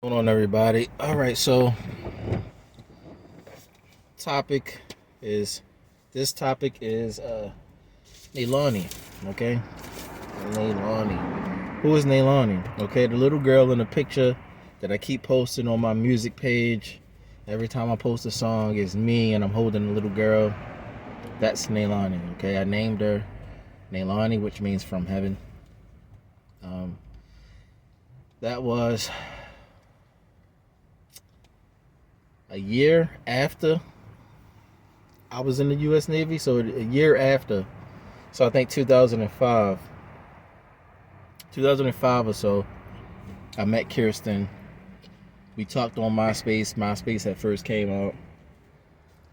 Going on, everybody? All right, so topic is this topic is Nalani. Okay, Nalani. Who is Nalani? Okay, the little girl in the picture that I keep posting on my music page. Every time I post a song, is me, and I'm holding a little girl. That's Nalani. Okay, I named her Nalani, which means from heaven. Um, that was a year after I was in the U.S. Navy, so a year after. So I think 2005 or so, I met Kirsten. We talked on MySpace. MySpace at first came out.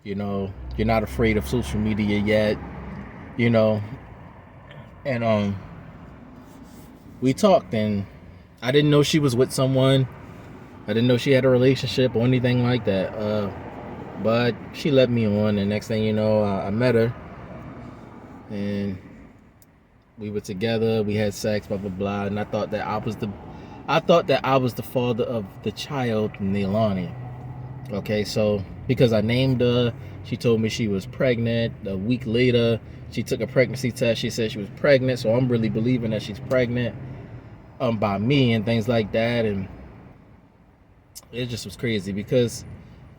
You know, you're not afraid of social media yet. You know, and we talked, and I didn't know she was with someone. I didn't know she had a relationship or anything like that. But she let me on, and next thing you know, I met her, and we were together. We had sex, blah blah blah. And I thought that I was the father of the child, Nalani. Okay, so because I named her, she told me she was pregnant. A week later, she took a pregnancy test. She said she was pregnant, so I'm really believing that she's pregnant, by me and things like that. And it just was crazy because.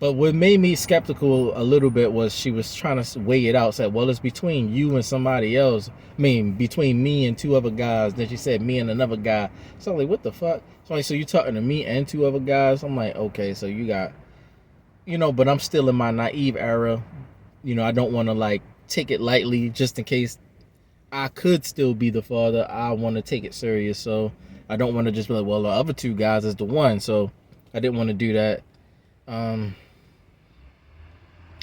But what made me skeptical a little bit was she was trying to weigh it out. Said, well, it's between you and somebody else. I mean, between me and two other guys. Then she said me and another guy. So I'm like, what the fuck? So I'm like, so you talking to me and two other guys? I'm like, okay, so you got, but I'm still in my naive era. I don't want to like take it lightly just in case I could still be the father. I want to take it serious. So I don't want to just be like, well, the other two guys is the one. So I didn't want to do that.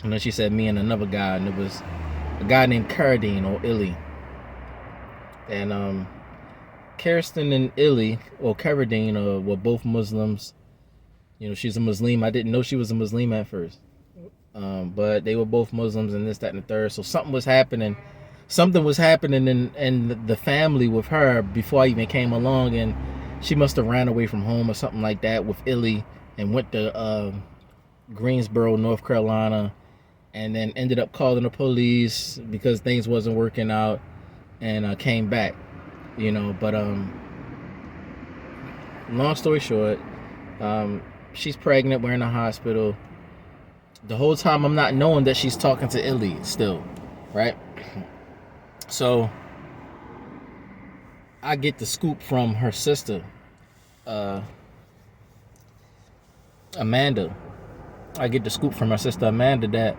And then she said me and another guy, and it was a guy named Karadine or Illy. And Kirsten and Illy, or Karadine, were both Muslims. She's a Muslim. I didn't know she was a Muslim at first. But they were both Muslims and this, that, and the third. So something was happening. Something was happening in the family with her before I even came along. And she must have ran away from home or something like that with Illy and went to Greensboro, North Carolina, and then ended up calling the police because things wasn't working out, and came back. But long story short, she's pregnant. We're in the hospital. The whole time I'm not knowing that she's talking to Illy still, right? So I get the scoop from her sister, Amanda. I get the scoop from her sister Amanda that,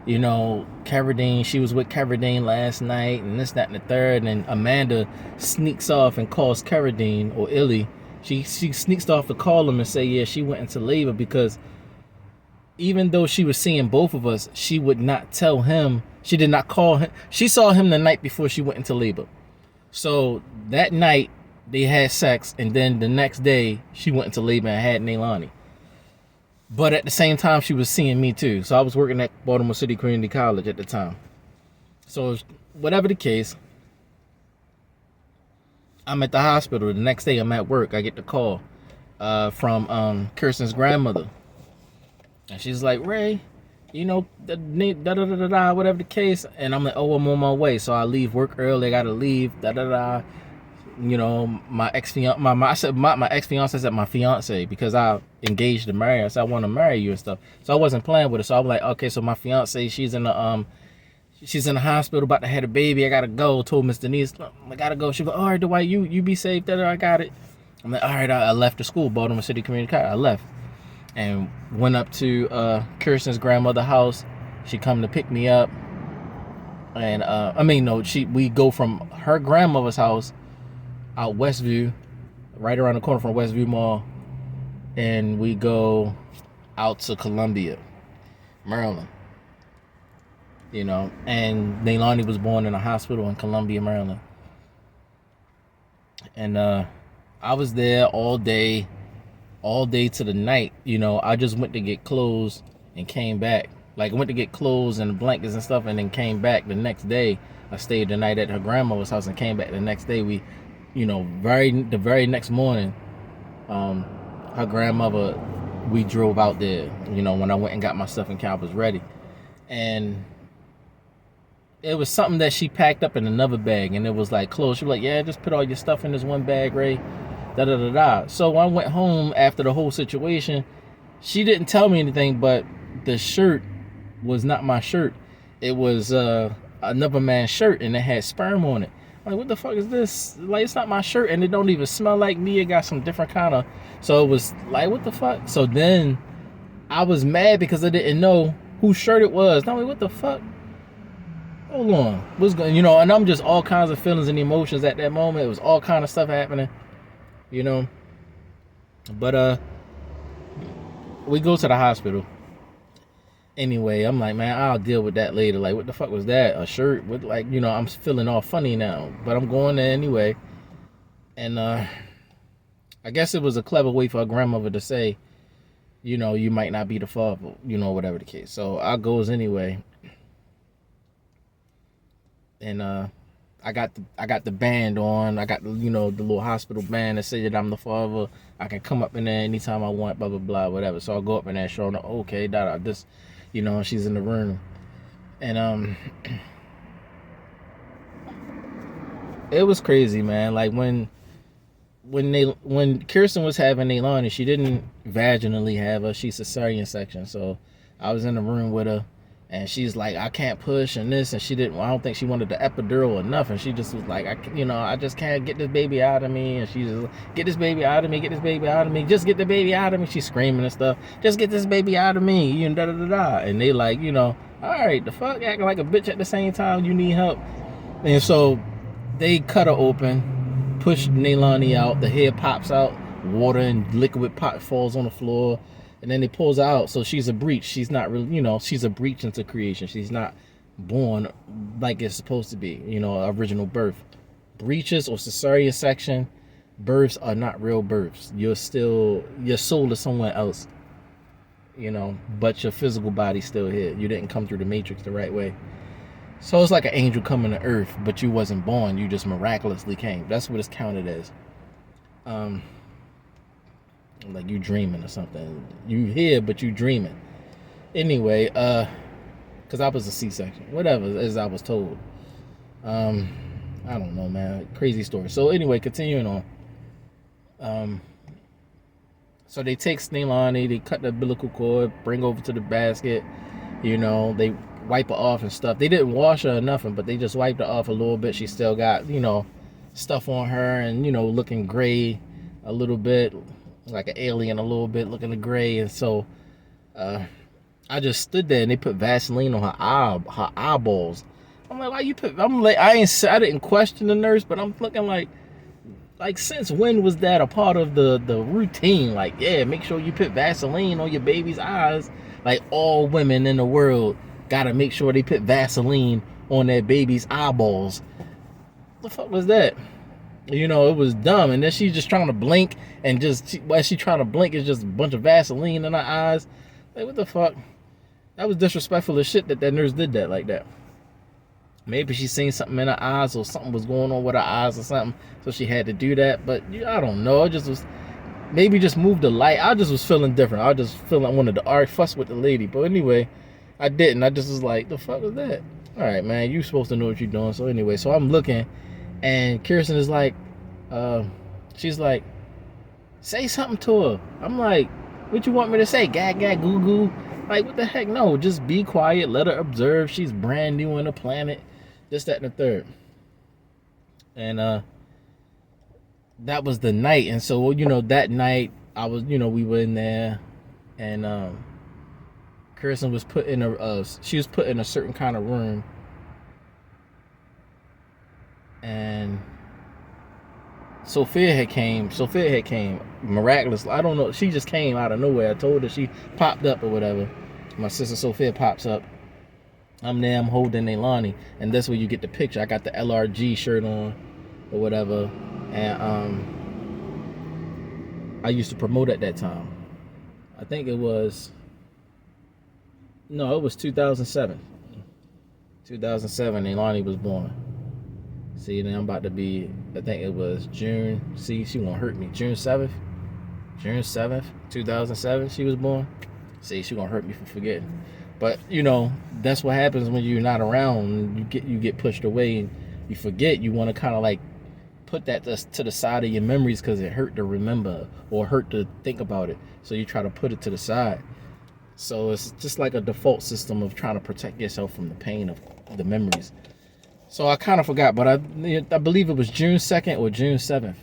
Karadine, she was with Karadine last night and this, that, and the third. And Amanda sneaks off and calls Karadine or Illy. She sneaks off to call him and say, yeah, she went into labor, because even though she was seeing both of us, she would not tell him. She did not call him. She saw him the night before she went into labor. So that night they had sex, and then the next day she went into labor and had Nalani. But at the same time, she was seeing me too. So I was working at Baltimore City Community College at the time. So whatever the case, I'm at the hospital. The next day I'm at work. I get the call from Kirsten's grandmother. And she's like, Ray, whatever the case. And I'm like, oh, I'm on my way. So I leave work early. I got to leave, my ex-fiance, my ex-fiance said my fiance, because I engaged to marry her. So I want to marry you and stuff. So I wasn't playing with her. So I was like, okay, so my fiance, she's in the hospital about to have a baby. I gotta go. Told Miss Denise, I gotta go. She was like, all right, Dwight, you be safe. I got it. I'm like, all right. I left the school, Baltimore City Community College. I left and went up to Kirsten's grandmother's house. She come to pick me up, and we go from her grandmother's house out Westview, right around the corner from Westview Mall, and we go out to Columbia, Maryland. And Nalani was born in a hospital in Columbia, Maryland. And I was there all day to the night. I just went to get clothes and came back. Like, I went to get clothes and blankets and stuff, and then came back the next day. I stayed the night at her grandmother's house and came back the next day. The very next morning, her grandmother, we drove out there, you know, when I went and got my stuff and Cal was ready. And it was something that she packed up in another bag, and it was like clothes. She was like, yeah, just put all your stuff in this one bag, Ray. Da da da da. So when I went home after the whole situation, she didn't tell me anything, but the shirt was not my shirt. It was another man's shirt, and it had sperm on it. I'm like, what the fuck is this? Like, it's not my shirt, and it don't even smell like me. It got some different kind of. So it was like, what the fuck? So then I was mad because I didn't know whose shirt it was. And I'm like, what the fuck? Hold on, what's going? You know, and I'm just all kinds of feelings and emotions at that moment. It was all kind of stuff happening, you know. But we go to the hospital. Anyway, I'm like, man, I'll deal with that later. Like, what the fuck was that? A shirt with, like, you know, I'm feeling all funny now. But I'm going there anyway. And I guess it was a clever way for a grandmother to say, you know, you might not be the father, you know, whatever the case. So I goes anyway. And I got the band on. I got the, you know, the little hospital band that say that I'm the father. I can come up in there anytime I want, blah blah blah, whatever. So I'll go up in there, showing her, okay, this, you know, she's in the room, and it was crazy, man. Like when Kirsten was having Nalani, she didn't vaginally have her. She's cesarean section, so I was in the room with her. And she's like, I can't push and this, and she didn't. I don't think she wanted the epidural or nothing. She just was like, I just can't get this baby out of me. And she just, get this baby out of me, get this baby out of me, just get the baby out of me. She's screaming and stuff. Just get this baby out of me, you know, da da da da. And they like, you know, all right, the fuck, acting like a bitch at the same time. You need help. And so they cut her open, push Nalani out. The head pops out, water and liquid pot falls on the floor. And then they pulls her out, so she's a breech. She's not really, you know, she's a breech into creation. She's not born like it's supposed to be, you know, original birth. Breaches or cesarean section births are not real births. Your soul is somewhere else, you know, but your physical body's still here. You didn't come through the matrix the right way. So it's like an angel coming to earth, but you wasn't born. You just miraculously came. That's what it's counted as. Like you dreaming or something. You here, but you dreaming. Anyway, because I was a C-section. Whatever, as I was told. I don't know, man. Crazy story. So anyway, continuing on. So they take Nalani, they cut the umbilical cord, bring over to the basket. You know, they wipe her off and stuff. They didn't wash her or nothing, but they just wiped her off a little bit. She still got, you know, stuff on her and, you know, looking gray a little bit. Like an alien a little bit, looking gray. And so I just stood there and they put Vaseline on her eyeballs. I'm like, why you put, I'm like, I didn't question the nurse, but I'm looking like since when was that a part of the routine? Like, yeah, make sure you put Vaseline on your baby's eyes. Like, all women in the world gotta make sure they put Vaseline on their baby's eyeballs. What the fuck was that? You know, it was dumb. And then she's just trying to blink, and while she trying to blink, it's just a bunch of Vaseline in her eyes. Like, what the fuck? That was disrespectful as shit that nurse did that like that. Maybe she seen something in her eyes, or something was going on with her eyes or something, so she had to do that. But I don't know. It just was, maybe just moved the light. I just was feeling different. I just feeling I wanted to fuss with the lady. But anyway, I didn't. I just was like, the fuck was that? All right, man, you supposed to know what you're doing. So anyway, so I'm looking. And Kirsten is like, she's like, say something to her. I'm like, what you want me to say? Gag, gag, goo, goo. Like, what the heck? No, just be quiet. Let her observe. She's brand new on the planet. This, that, and the third. And that was the night. And so, you know, that night, I was, you know, we were in there. And Kirsten was put in she was put in a certain kind of room. And Sophia had came miraculously. I don't know, she just came out of nowhere. I told her, she popped up or whatever. My sister Sophia pops up. I'm there, I'm holding Nalani, and that's where you get the picture. I got the LRG shirt on or whatever, and I used to promote at that time. I think it was 2007. 2007, Nalani was born. See, then I'm about to be, I think it was June. See, she won't hurt me. June 7th. June 7th, 2007, she was born. See, she gonna hurt me for forgetting. But you know, that's what happens when you're not around. You get pushed away and you forget. You want to kind of like put that to the side of your memories because it hurt to remember or hurt to think about it. So you try to put it to the side. So it's just like a default system of trying to protect yourself from the pain of the memories. So I kind of forgot, but I believe it was June 2nd or June 7th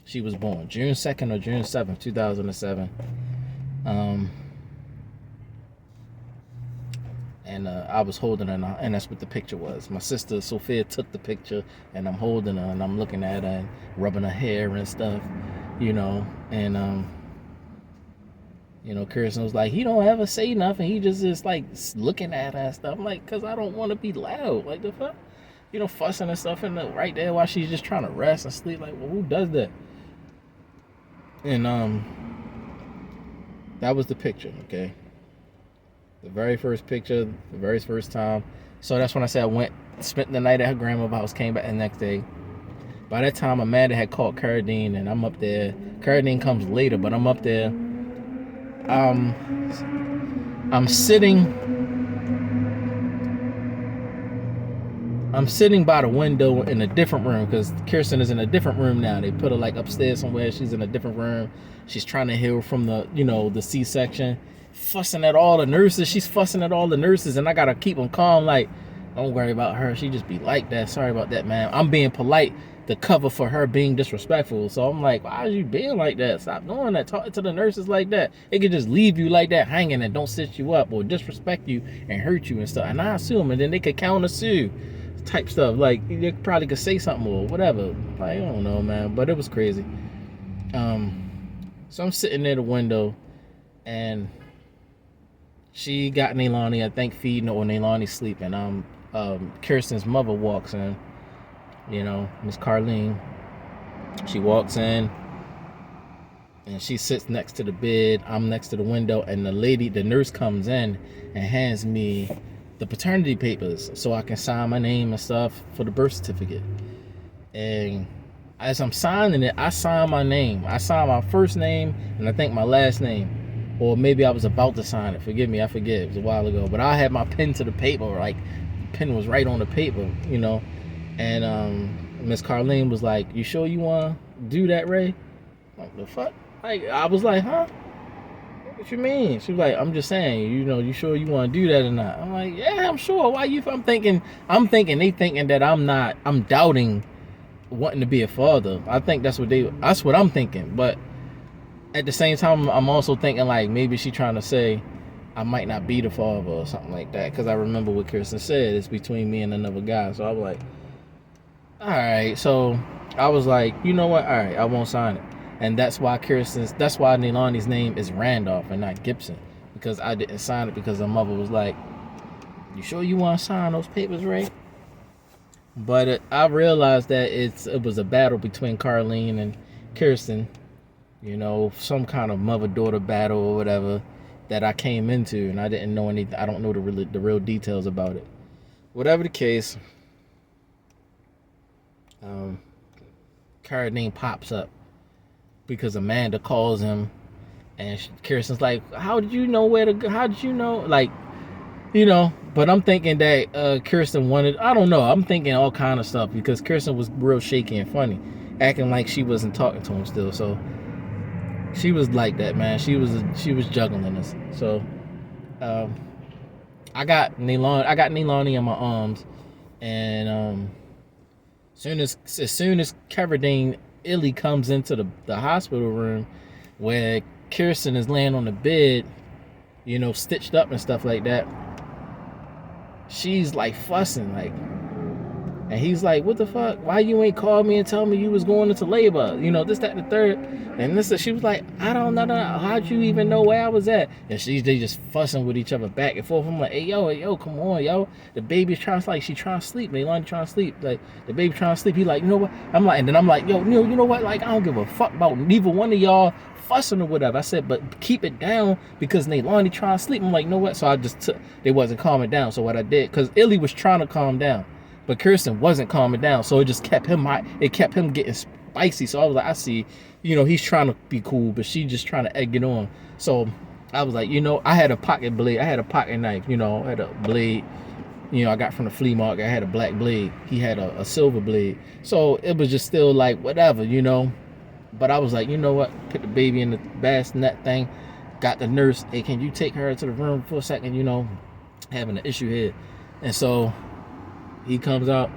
she was born. June 2nd or June 7th, 2007. And I was holding her, and that's what the picture was. My sister Sophia took the picture, and I'm holding her, and I'm looking at her and rubbing her hair and stuff, you know. And you know, Kirsten was like, he don't ever say nothing. He just is like looking at her and stuff. I'm like, cause I don't want to be loud. Like the fuck, you know, fussing and stuff right there while she's just trying to rest and sleep. Like, well, who does that? And that was the picture, okay? The very first picture, the very first time. So that's when I said I went, spent the night at her grandma's house, came back the next day. By that time, Amanda had called Caradine, and I'm up there. Caradine comes later, but I'm up there. I'm sitting by the window in a different room because Kirsten is in a different room now. They put her like upstairs somewhere. She's in a different room. She's trying to heal from the C-section. Fussing at all the nurses. She's fussing at all the nurses, and I gotta keep them calm. Like, don't worry about her. She just be like that. Sorry about that, man. I'm being polite to cover for her being disrespectful. So I'm like, why are you being like that? Stop doing that. Talking to the nurses like that. They could just leave you like that hanging and don't sit you up or disrespect you and hurt you and stuff. And I assume, and then they could counter sue type stuff. Like, they probably could say something or whatever. Like, I don't know, man. But it was crazy. So I'm sitting near the window, and she got Nalani, I think, feeding her, or Nalani sleeping. Kirsten's mother walks in, you know, Miss Carlene. She walks in, and she sits next to the bed. I'm next to the window, and the nurse comes in and hands me the paternity papers so I can sign my name and stuff for the birth certificate. And as I'm signing it, I sign my name. I sign my first name, and I think my last name. Or maybe I was about to sign it. Forgive me, I forget. It was a while ago. But I had my pen to the paper. Like, the pen was right on the paper, you know. And Miss Carlene was like, you sure you want to do that, Ray? Like, the fuck? Like, I was like, huh? What you mean? She was like, I'm just saying, you know, you sure you want to do that or not? I'm like, yeah, I'm sure. Why you? I'm thinking they thinking that I'm doubting wanting to be a father. I think that's what I'm thinking. But at the same time, I'm also thinking like maybe she trying to say I might not be the father or something like that, because I remember what Kirsten said, it's between me and another guy. So I was like, all right. So I was like, you know what, all right, I won't sign it. And that's why Nalani's name is Randolph and not Gibson, because I didn't sign it because her mother was like, you sure you want to sign those papers, Ray? But I realized that it was a battle between Carlene and Kirsten. You know, some kind of mother-daughter battle or whatever that I came into, and I didn't know anything. I don't know the real details about it. Whatever the case, Caradine pops up because Amanda calls him, and Kirsten's like, how did you know where to go? How did you know? Like, you know, but I'm thinking that Kirsten wanted, I don't know, I'm thinking all kind of stuff because Kirsten was real shaky and funny, acting like she wasn't talking to him still. So she was like that, man. She was juggling us. So I got Nalani in my arms, and as soon as Caradine Illy comes into the hospital room where Kirsten is laying on the bed, you know, stitched up and stuff like that, she's like fussing, like, and he's like, what the fuck? Why you ain't called me and tell me you was going into labor? You know, this, that, and the third. And she was like, I don't know. How'd you even know where I was at? And they just fussing with each other back and forth. I'm like, hey, yo, come on, yo. The baby's trying to, like, she trying to sleep. Nalani trying to sleep. Like, the baby trying to sleep. He like, you know what? I'm like, and then I'm like, yo, you know what? Like, I don't give a fuck about neither one of y'all fussing or whatever. I said, but keep it down because Nalani trying to sleep. I'm like, you know what? So I just they wasn't calming down. So what I did, because Illy was trying to calm down, but Kirsten wasn't calming down, so it just kept him hot. It kept him getting spicy. So I was like, I see. he's trying to be cool, but she just trying to egg it on. So I was like, I had a pocket blade. I had a pocket knife, I had a blade, I got from the flea market. I had a black blade. He had a silver blade. So it was just still like, whatever, But I was like, you know what? Put the baby in the bassinet thing. Got the nurse. Hey, can you take her to the room for a second? Having an issue here. And so he comes out.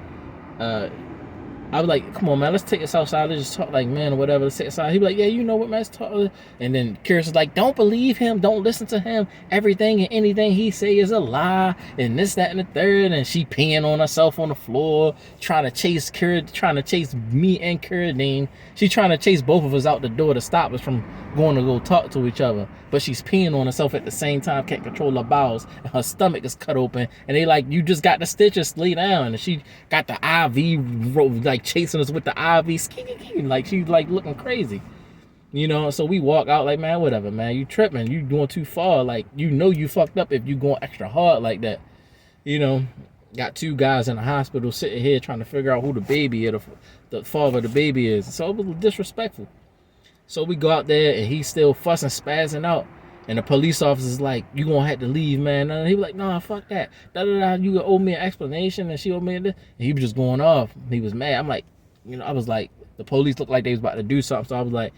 I was like, come on, man, let's take this outside. Let's just talk like men or whatever. Let's take it outside. He be like, yeah, you know what, man, let's talk. And then Kirsten's like, don't believe him. Don't listen to him. Everything and anything he say is a lie. And this, that, and the third. And she peeing on herself on the floor, trying to chase me and Kurdine. She's trying to chase both of us out the door to stop us from going to go talk to each other. But she's peeing on herself at the same time, can't control her bowels. And her stomach is cut open. And they like, you just got the stitches, lay down. And she got the IV like chasing us with the IV, like she's like looking crazy, so we walk out like, man, whatever, man, you tripping, you going too far, like, you fucked up if you going extra hard like that. Got two guys in the hospital sitting here trying to figure out who the baby is, the father of the baby is. So it was disrespectful. So we go out there and he's still fussing, spazzing out. And the police officer's like, you gonna have to leave, man. And he was like, nah, fuck that. You owe me an explanation. And she owed me this. And he was just going off. He was mad. I'm like, I was like, the police looked like they was about to do something. So I was like,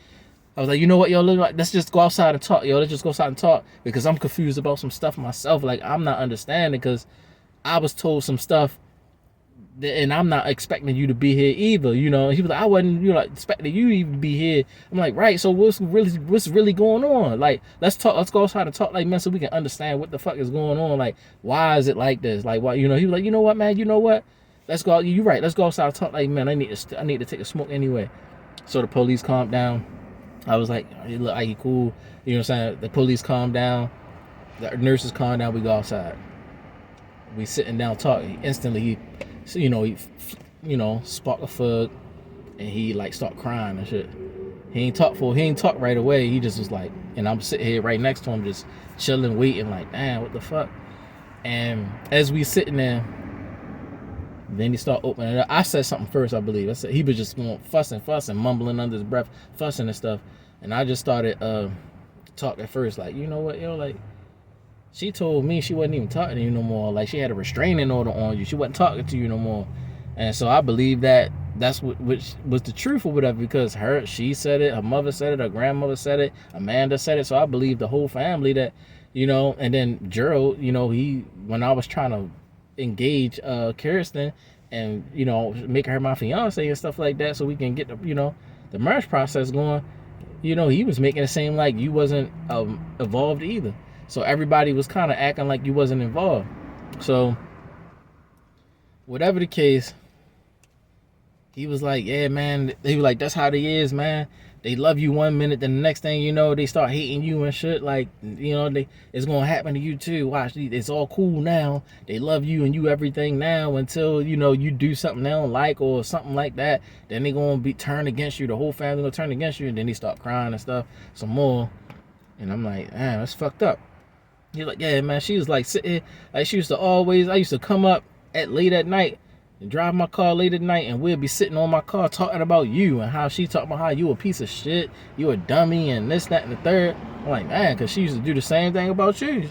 you know what, yo, let's just go outside and talk, yo. Let's just go outside and talk. Because I'm confused about some stuff myself. Like, I'm not understanding because I was told some stuff and I'm not expecting you to be here either, He was like, I wasn't, expecting you to even be here. I'm like, right, so what's really going on? Like, let's talk, let's go outside and talk like men so we can understand what the fuck is going on. Like, why is it like this? Like, why, he was like, you know what, man, let's go, you're right, let's go outside and talk like men. I need to take a smoke anyway. So the police calmed down. I was like, you look like you cool. You know what I'm saying? The police calmed down. The nurses calmed down. We go outside. We sitting down talking. Instantly, he sparked a fug, and he like start crying and shit. He ain't talk right away. He just was like, and I'm sitting here right next to him, just chilling, waiting, like, damn, what the fuck? And as we sitting there, then he start opening it up. I said something first, I believe. I said he was just going fussing, mumbling under his breath, fussing and stuff. And I just started talking first, like, you know what, like, she told me she wasn't even talking to you no more. Like, she had a restraining order on you. She wasn't talking to you no more. And so I believe that's which was the truth or whatever, because she said it, her mother said it, her grandmother said it, Amanda said it. So I believe the whole family that, and then Gerald, when I was trying to engage Kirsten and, make her my fiance and stuff like that so we can get the marriage process going, he was making it seem like you wasn't involved either. So everybody was kind of acting like you wasn't involved. So whatever the case, he was like, yeah, man. He was like, that's how they is, man. They love you one minute, then the next thing you know, they start hating you and shit. Like, it's going to happen to you too. Watch, it's all cool now. They love you and you everything now until, you do something they don't like or something like that. Then they going to be turned against you. The whole family going to turn against you. And then they start crying and stuff some more. And I'm like, damn, that's fucked up. He's like, yeah, man. She was like sitting, like she used to always, I used to come up late at night and drive my car late at night, and we'll be sitting on my car talking about you and how she talking about how you a piece of shit, you a dummy, and this, that, and the third. I'm like, man, because she used to do the same thing about you.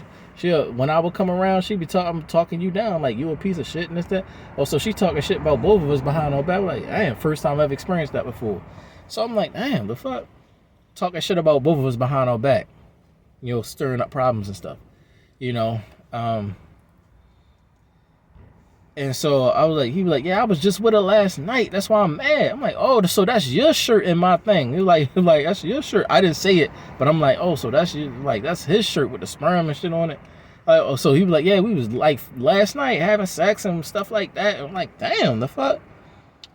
When I would come around, she'd be talking you down, like you a piece of shit and this, that. Oh, so she talking shit about both of us behind our back. Like, damn, first time I've ever experienced that before. So I'm like, damn, the fuck? Talking shit about both of us behind our back. Stirring up problems and stuff. And so I was like, he was like, yeah, I was just with her last night. That's why I'm mad. I'm like, oh, so that's your shirt in my thing. He was like, that's your shirt. I didn't say it, but I'm like, oh, so that's that's his shirt with the sperm and shit on it. Oh, so he was like, yeah, we was like last night having sex and stuff like that. I'm like, damn, the fuck.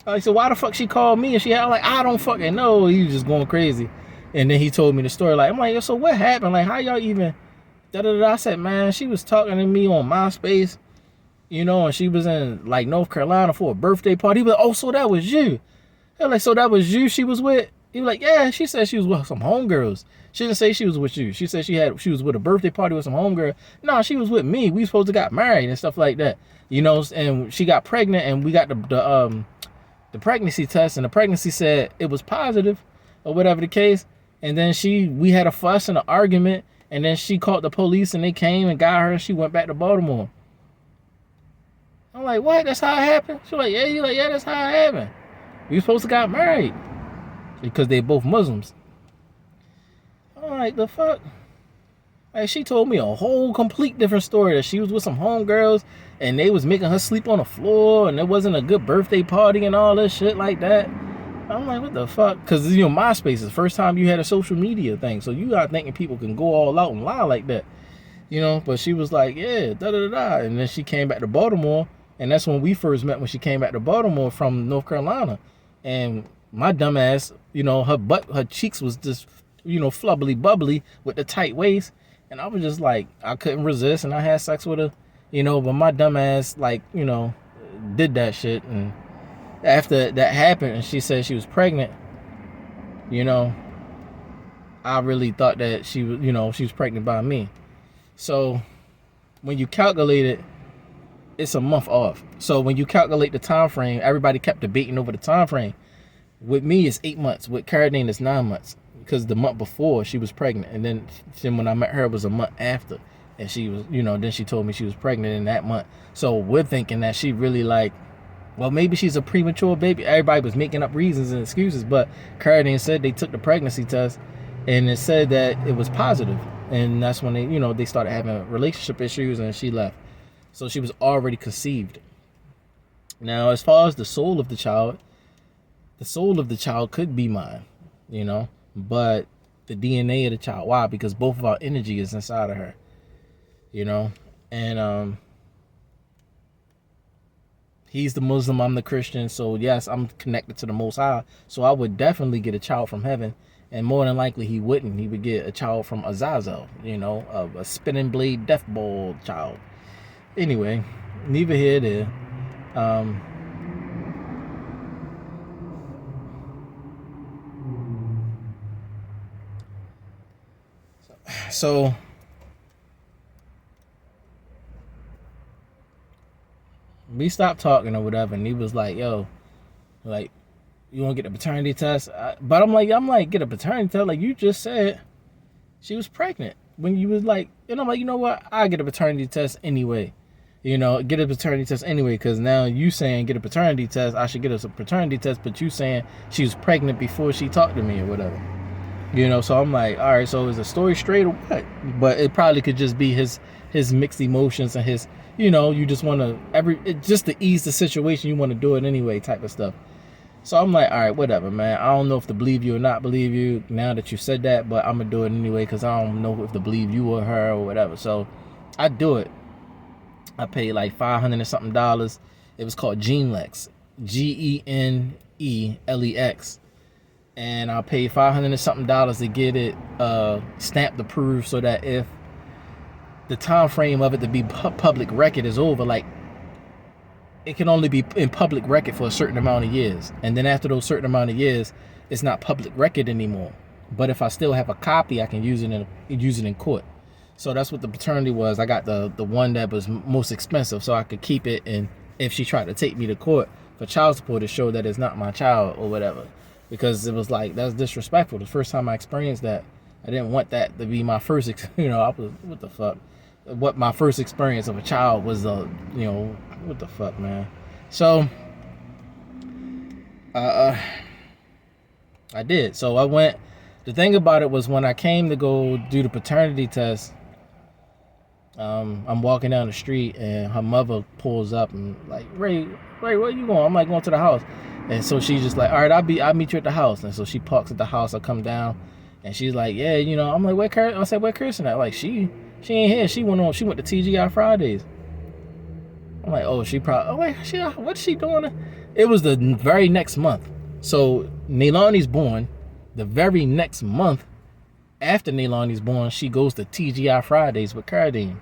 Like, so why the fuck she called me and she had like, I don't fucking know. He was just going crazy. And then he told me the story. Like, I'm like, so what happened? Like, how y'all even? I said, man, she was talking to me on MySpace, and she was in like North Carolina for a birthday party. He was like, oh, so that was you? They're like, so that was you she was with? He was like, yeah, she said she was with some homegirls. She didn't say she was with you. She said she was with a birthday party with some homegirl. No, she was with me. We supposed to got married and stuff like that. And she got pregnant and we got the pregnancy test and the pregnancy said it was positive. or whatever the case. And then we had a fuss and an argument, and then she called the police and they came and got her and she went back to Baltimore. I'm like, what? That's how it happened? She's like, yeah. You like, yeah, that's how it happened. We were supposed to got married because they both Muslims. I'm like, the fuck? Like, she told me a whole complete different story, that she was with some homegirls and they was making her sleep on the floor and it wasn't a good birthday party and all this shit like that. I'm like, what the fuck? Because, MySpace is the first time you had a social media thing. So you are thinking people can go all out and lie like that. But she was like, yeah, da-da-da-da. And then she came back to Baltimore. And that's when we first met, when she came back to Baltimore from North Carolina. And my dumb ass, her cheeks was just, flubbly bubbly with the tight waist. And I was just like, I couldn't resist. And I had sex with her, but my dumb ass, did that shit. And after that happened and she said she was pregnant, I really thought that she was pregnant by me. So when you calculate it, it's a month off. So when you calculate the time frame, everybody kept debating over the time frame. With me, it's 8 months. With Caradine, it's 9 months. Because the month before, she was pregnant. And then when I met her, it was a month after. And she was, then she told me she was pregnant in that month. So we're thinking that she really well, maybe she's a premature baby. Everybody was making up reasons and excuses, but Caradine said they took the pregnancy test and it said that it was positive. And that's when they started having relationship issues and she left. So she was already conceived. Now, as far as the soul of the child could be mine, but the DNA of the child, why? Because both of our energy is inside of her, and he's the Muslim, I'm the Christian, so yes, I'm connected to the Most High. So I would definitely get a child from heaven, and more than likely he wouldn't. He would get a child from Azazel, a spinning blade death ball child. Anyway, neither here nor there. So we stopped talking or whatever, and he was like, yo, you want to get a paternity test? But I'm like, get a paternity test? Like, you just said she was pregnant when you was like, and I'm like, you know what? I get a paternity test anyway. Get a paternity test anyway, because now you saying get a paternity test, I should get us a paternity test, but you saying she was pregnant before she talked to me or whatever. So I'm like, all right, so is the story straight or what? But it probably could just be his mixed emotions and his, you just want to, just to ease the situation, you want to do it anyway type of stuff. So I'm like, all right, whatever, man. I don't know if to believe you or not believe you now that you said that, but I'm going to do it anyway because I don't know if to believe you or her or whatever. So I do it. I paid like $500 and something. It was called GeneLex, GeneLex. And I paid $500 and something to get it stamped approved, so that if the time frame of it to be public record is over, it can only be in public record for a certain amount of years. And then after those certain amount of years, it's not public record anymore. But if I still have a copy, I can use it in court. So that's what the paternity was. I got the one that was most expensive, so I could keep it. And if she tried to take me to court for child support, to show that it's not my child or whatever. Because it was like, that's disrespectful. The first time I experienced that, I didn't want that to be my first, I was, what the fuck? What my first experience of a child was, what the fuck, man? So, I did. So I went, the thing about it was when I came to go do the paternity test, I'm walking down the street and her mother pulls up and like, Ray, where you going? I'm like, going to the house. And so she's just like, all right, I'll meet you at the house. And so she parks at the house. I come down and she's like, yeah, I'm like, where Kirsten at? Like, she ain't here. She went to TGI Fridays. I'm like, oh, what's she doing? It was the very next month. So Nalani's born. The very next month after Nalani's born, she goes to TGI Fridays with Caradine.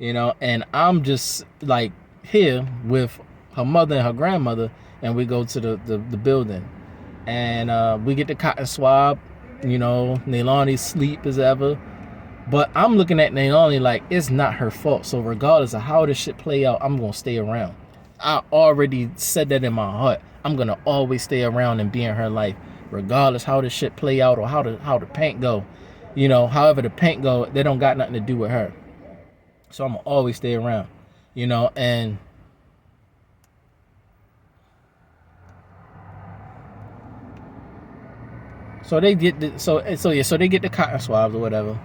And I'm just like here with her mother and her grandmother, and we go to the building, and we get the cotton swab. Nalani's sleep as ever, but I'm looking at Nalani like it's not her fault. So regardless of how this shit play out, I'm gonna stay around. I already said that in my heart. I'm gonna always stay around and be in her life, regardless how the shit play out or how the paint go. You know, however the paint go, they don't got nothing to do with her. So I'm gonna always stay around, you know. And so they get they get the cotton swabs or whatever,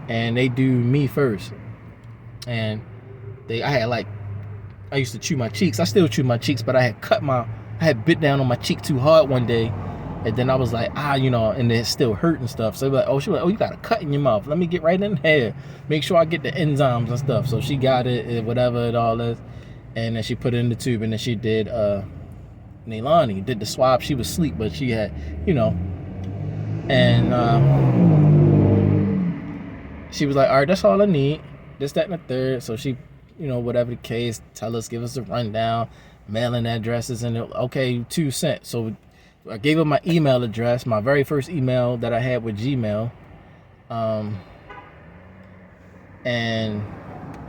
and they do me first. And I used to chew my cheeks. I still chew my cheeks, but I had bit down on my cheek too hard one day, and then I was like, you know, and it still hurt and stuff. So she was like, you got a cut in your mouth. Let me get right in there, make sure I get the enzymes and stuff. So she got it, whatever it all is, and then she put it in the tube, and then she did Nalani did the swab. She was asleep, but she had, you know, and she was like, all right, that's all I need. This, that, and the third. So she, you know, whatever the case, give us a rundown, mailing addresses, and okay, 2 cents. So I gave her my email address, my very first email that I had with Gmail, or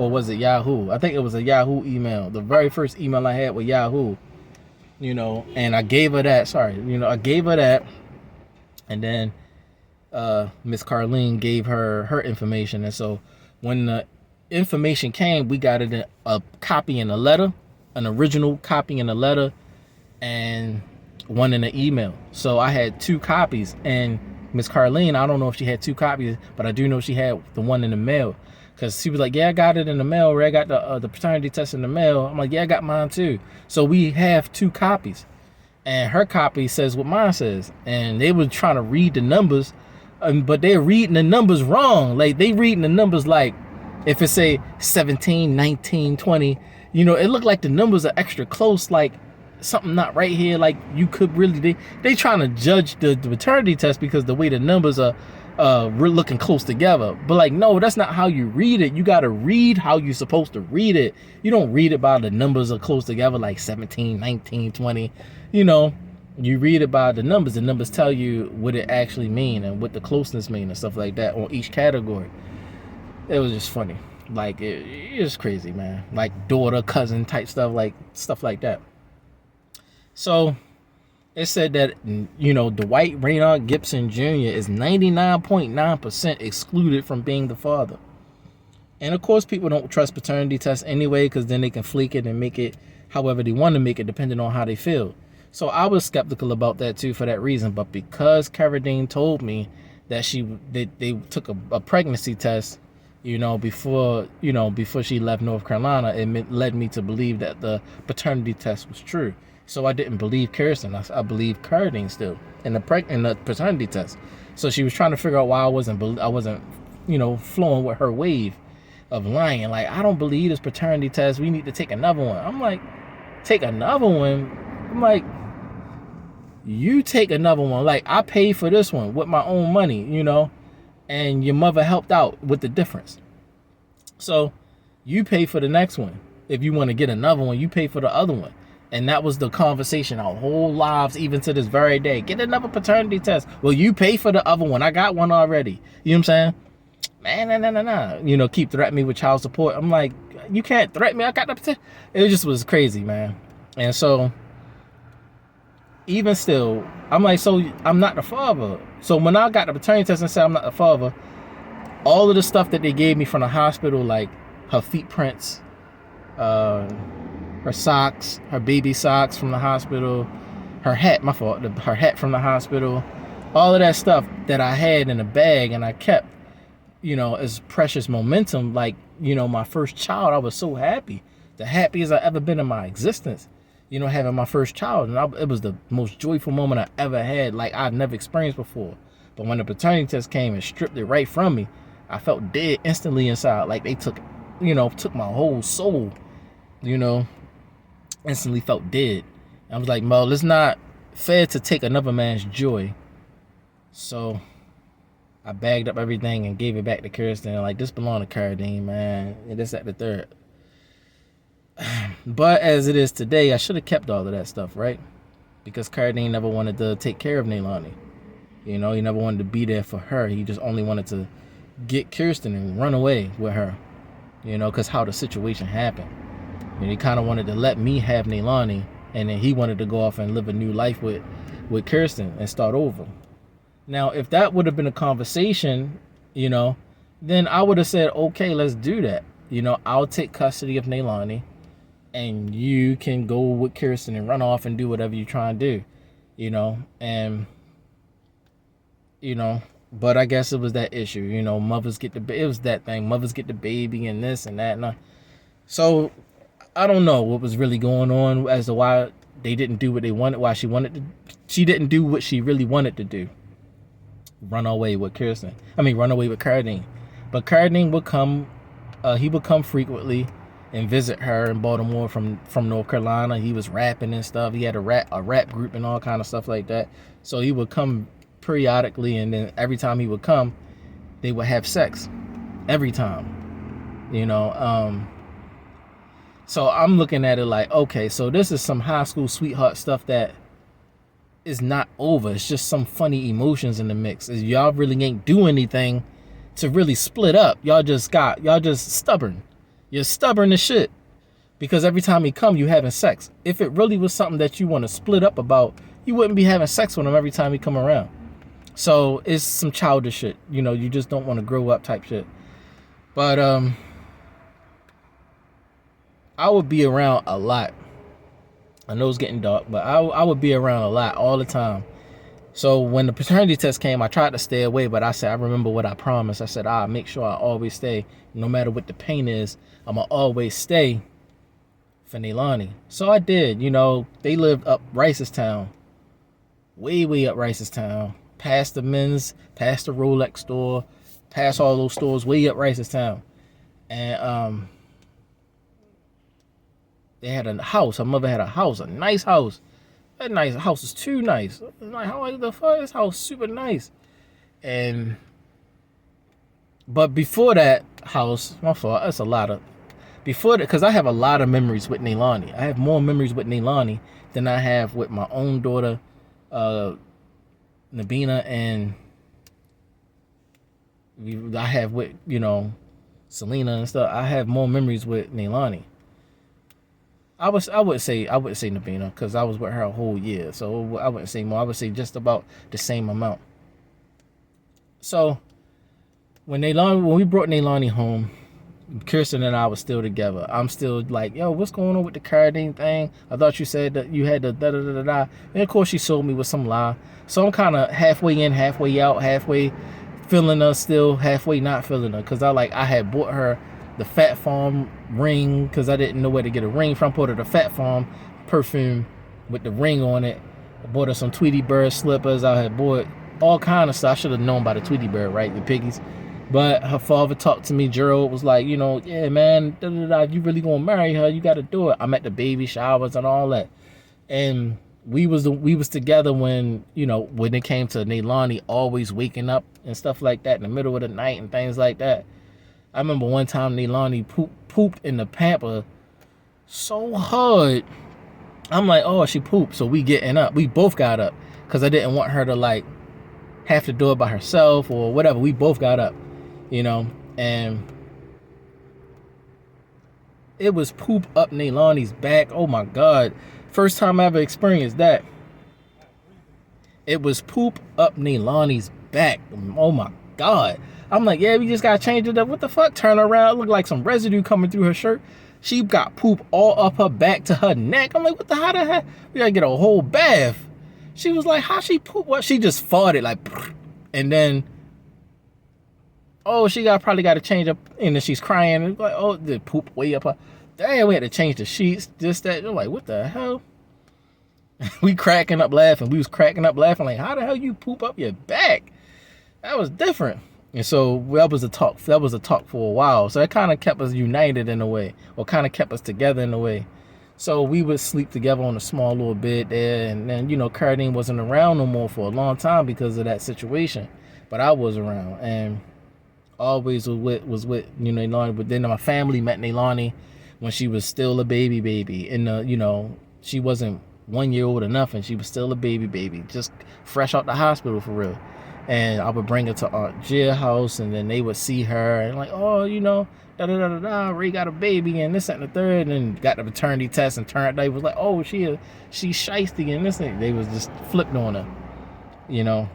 was it Yahoo? I think it was a Yahoo email. The very first email I had with Yahoo, you know, and I gave her that. I gave her that, and then Miss Carlene gave her information, and so when the information came, we got it in a copy in a letter, an original copy in a letter, and one in an email. So I had 2 copies, and Miss Carlene, I don't know if she had 2 copies, but I do know she had the one in the mail, because she was like, yeah, I got it in the mail, or I got the paternity test in the mail. I'm like, yeah, I got mine too. So we have 2 copies, and her copy says what mine says, and they were trying to read the numbers, but they're reading the numbers wrong. Like, they reading the numbers like, if it say 17, 19, 20, you know, it looked like the numbers are extra close, like something not right here. Like, you could really, they trying to judge the paternity test because the way the numbers are looking close together. But like, no, that's not how you read it. You got to read how you're supposed to read it. You don't read it by the numbers are close together, like 17, 19, 20, you know. You read it by the numbers. The numbers tell you what it actually mean and what the closeness mean and stuff like that on each category. It was just funny. Like, it was crazy, man. Like daughter, cousin type stuff like that. So it said that, you know, Dwight Raynard Gibson Jr. is 99.9% excluded from being the father. And of course, people don't trust paternity tests anyway, because then they can flake it and make it however they want to make it, depending on how they feel. So I was skeptical about that too for that reason. But because Carradine told me that they took a pregnancy test, you know, before she left North Carolina, it led me to believe that the paternity test was true. So I didn't believe Kirsten. I believed Carradine still in the paternity test. So she was trying to figure out why I wasn't, you know, flowing with her wave of lying. Like, I don't believe this paternity test. We need to take another one. I'm like, take another one? I'm like, you take another one. Like, I paid for this one with my own money, you know, and your mother helped out with the difference. So you pay for the next one. If you want to get another one, you pay for the other one. And that was the conversation our whole lives, even to this very day. Get another paternity test. Well, you pay for the other one. I got one already. You know what I'm saying? Man, nah. You know, keep threatening me with child support. I'm like, you can't threaten me. I got the paternity. It just was crazy, man. And so, even still, I'm like, so I'm not the father. So when I got the paternity test and said I'm not the father, all of the stuff that they gave me from the hospital, like her feet prints, her socks, her baby socks from the hospital, her hat, her hat from the hospital, all of that stuff that I had in a bag and I kept, you know, as precious momentum. Like, you know, my first child, I was so happy. The happiest I ever been in my existence, you know, having my first child. And it was the most joyful moment I ever had, like I'd never experienced before. But when the paternity test came and stripped it right from me, I felt dead instantly inside. Like they took my whole soul, you know, instantly felt dead. I was like, Mo, it's not fair to take another man's joy. So I bagged up everything and gave it back to Kirsten. Like, this belonged to Carradine, man. And this, that, the third. But as it is today, I should have kept all of that stuff, right? Because Carradine never wanted to take care of Nalani. You know, he never wanted to be there for her. He just only wanted to get Kirsten and run away with her. You know, because how the situation happened. And he kind of wanted to let me have Nalani, and then he wanted to go off and live a new life with with Kirsten and start over. Now, if that would have been a conversation, then I would have said, okay, let's do that. I'll take custody of Nalani, and you can go with Kirsten and run off and do whatever you're trying to do, and but I guess it was that issue, mothers get it was that thing, mothers get the baby and this and that, and so I don't know what was really going on as to why they didn't do what they wanted, why she didn't do what she really wanted to do. Run away with Cardine. But Cardine would come, he would come frequently and visit her in Baltimore from North Carolina. He was rapping and stuff. He had a rap group and all kind of stuff like that. So he would come periodically, and then every time he would come, they would have sex. Every time. So I'm looking at it like, okay, so this is some high school sweetheart stuff that is not over. It's just some funny emotions in the mix. Y'all really ain't do anything to really split up. Y'all just stubborn. You're stubborn as shit. Because every time he come, you having sex. If it really was something that you want to split up about, you wouldn't be having sex with him every time he come around. So it's some childish shit. You just don't want to grow up type shit. But I would be around a lot. I know it's getting dark, but I would be around a lot all the time. So when the paternity test came, I tried to stay away, but I said, I remember what I promised. I said, I'll make sure I always stay. No matter what the pain is, I'm going to always stay for Nalani. So I did. They lived up Ricestown. Way, way up Ricestown. Past the men's, past the Rolex store, past all those stores, way up Ricestown. And they had a house. Her mother had a house, a nice house. That nice house is too nice. Like, how the fuck? This house super nice. But before that house, my fault. That's a lot of before that, because I have a lot of memories with Nalani. I have more memories with Nalani than I have with my own daughter, Nabina, and I have with Selena and stuff. I have more memories with Nalani. I would say Nabina, because I was with her a whole year, so I wouldn't say more. I would say just about the same amount. So when we brought Nalani home, Kirsten and I were still together. I'm still like, yo, what's going on with the Cardine thing? I thought you said that you had the da-da-da-da-da. And of course she sold me with some lie. So I'm kind of halfway in, halfway out, halfway feeling her still, halfway not feeling her. Because I had bought her the Fat Farm ring, because I didn't know where to get a ring from. Put her the Fat Farm perfume with the ring on it. I bought her some Tweety Bird slippers. I had bought all kind of stuff. I should have known about the Tweety Bird, right? The piggies. But her father talked to me. Gerald was like, yeah, man, if you really gonna marry her, you got to do it. I'm at the baby showers and all that. And we was together when it came to Nalani always waking up and stuff like that in the middle of the night and things like that. I remember one time Nalani pooped in the pamper so hard. I'm like, oh, she pooped. So we getting up. We both got up because I didn't want her to have to do it by herself or whatever. We both got up, and it was poop up Nalani's back. Oh my God. First time I ever experienced that. It was poop up Nalani's back. Oh my God. I'm like, yeah, we just gotta change it up. What the fuck? Turn around. It looked like some residue coming through her shirt. She got poop all up her back to her neck. I'm like, how the heck? We gotta get a whole bath. She was like, how she poop? What? She just farted like, and then, oh, she probably got to change up, and then she's crying. And like, oh, the poop way up her. Damn, we had to change the sheets. This, that. They're like, what the hell? We cracking up laughing. We was cracking up laughing like, how the hell you poop up your back? That was different. And so that was a talk for a while. So it kind of kept us united in a way, or kind of kept us together in a way. So we would sleep together on a small little bed there. And then, Cardine wasn't around no more for a long time because of that situation. But I was around and always was with Nalani. But then my family met Nalani when she was still a baby. And, she wasn't 1 year old or nothing. She was still a baby, just fresh out the hospital for real. And I would bring her to Aunt Jill's house, and then they would see her and like, oh, da da da da da. Ray got a baby and this that, and the third, and then got the paternity test and turned. They was like, oh, she's shiesty and this thing. They was just flipped on her, you know.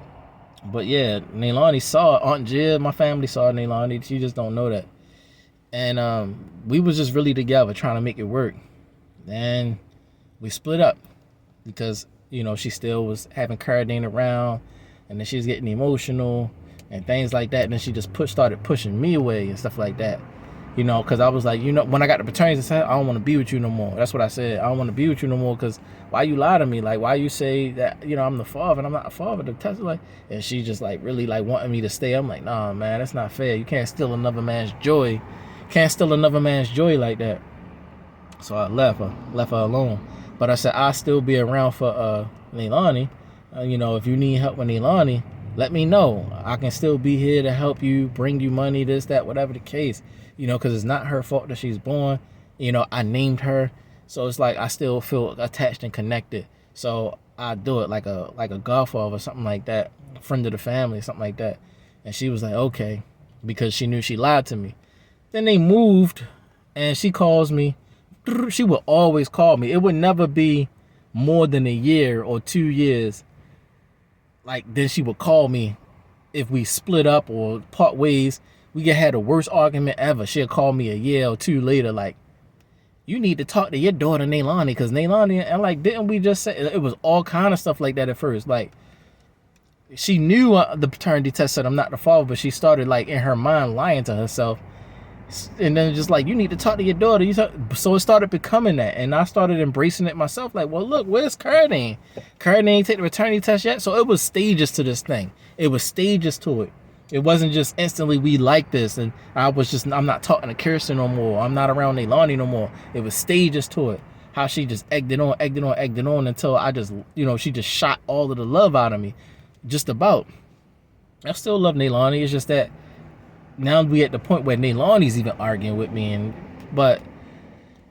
But yeah, Nalani saw it. Aunt Jill, my family saw Nalani. She just don't know that. And we was just really together trying to make it work. And we split up because, she still was having Caradine around, and then she was getting emotional and things like that. And then she just started pushing me away and stuff like that. Because I was like, when I got the paternity, I said, I don't want to be with you no more. That's what I said. I don't want to be with you no more because why you lie to me? Like, why you say that, I'm the father and I'm not the father? The test, like, and she just like really like wanting me to stay. I'm like, nah, man, that's not fair. You can't steal another man's joy. Can't steal another man's joy like that. So I left her alone. But I said, I'll still be around for Nalani. If you need help with Nalani, let me know. I can still be here to help you, bring you money, this, that, whatever the case. Because it's not her fault that she's born. I named her. So it's like I still feel attached and connected. So I do it like a godfather or something like that, a friend of the family, something like that. And she was like, okay, because she knew she lied to me. Then they moved, and she calls me. She would always call me. It would never be more than a year or 2 years. Like, then she would call me if we split up or part ways. We had the worst argument ever. She'll call me a year or two later, like, you need to talk to your daughter, Nalani, because Nalani, and like, didn't we just say, it was all kind of stuff like that at first. Like, she knew the paternity test said I'm not the father, but she started, like, in her mind lying to herself. And then just like, you need to talk to your daughter. So it started becoming that. And I started embracing it myself. Like, well, look, where's Caradine? Caradine ain't take the paternity test yet. So it was stages to this thing. It was stages to it. It wasn't just instantly we like this. And I'm not talking to Kirsten no more. I'm not around Nalani no more. It was stages to it. How she just egged it on until I just, she just shot all of the love out of me. Just about. I still love Nalani. It's just that now we at the point where Nalani's even arguing with me, but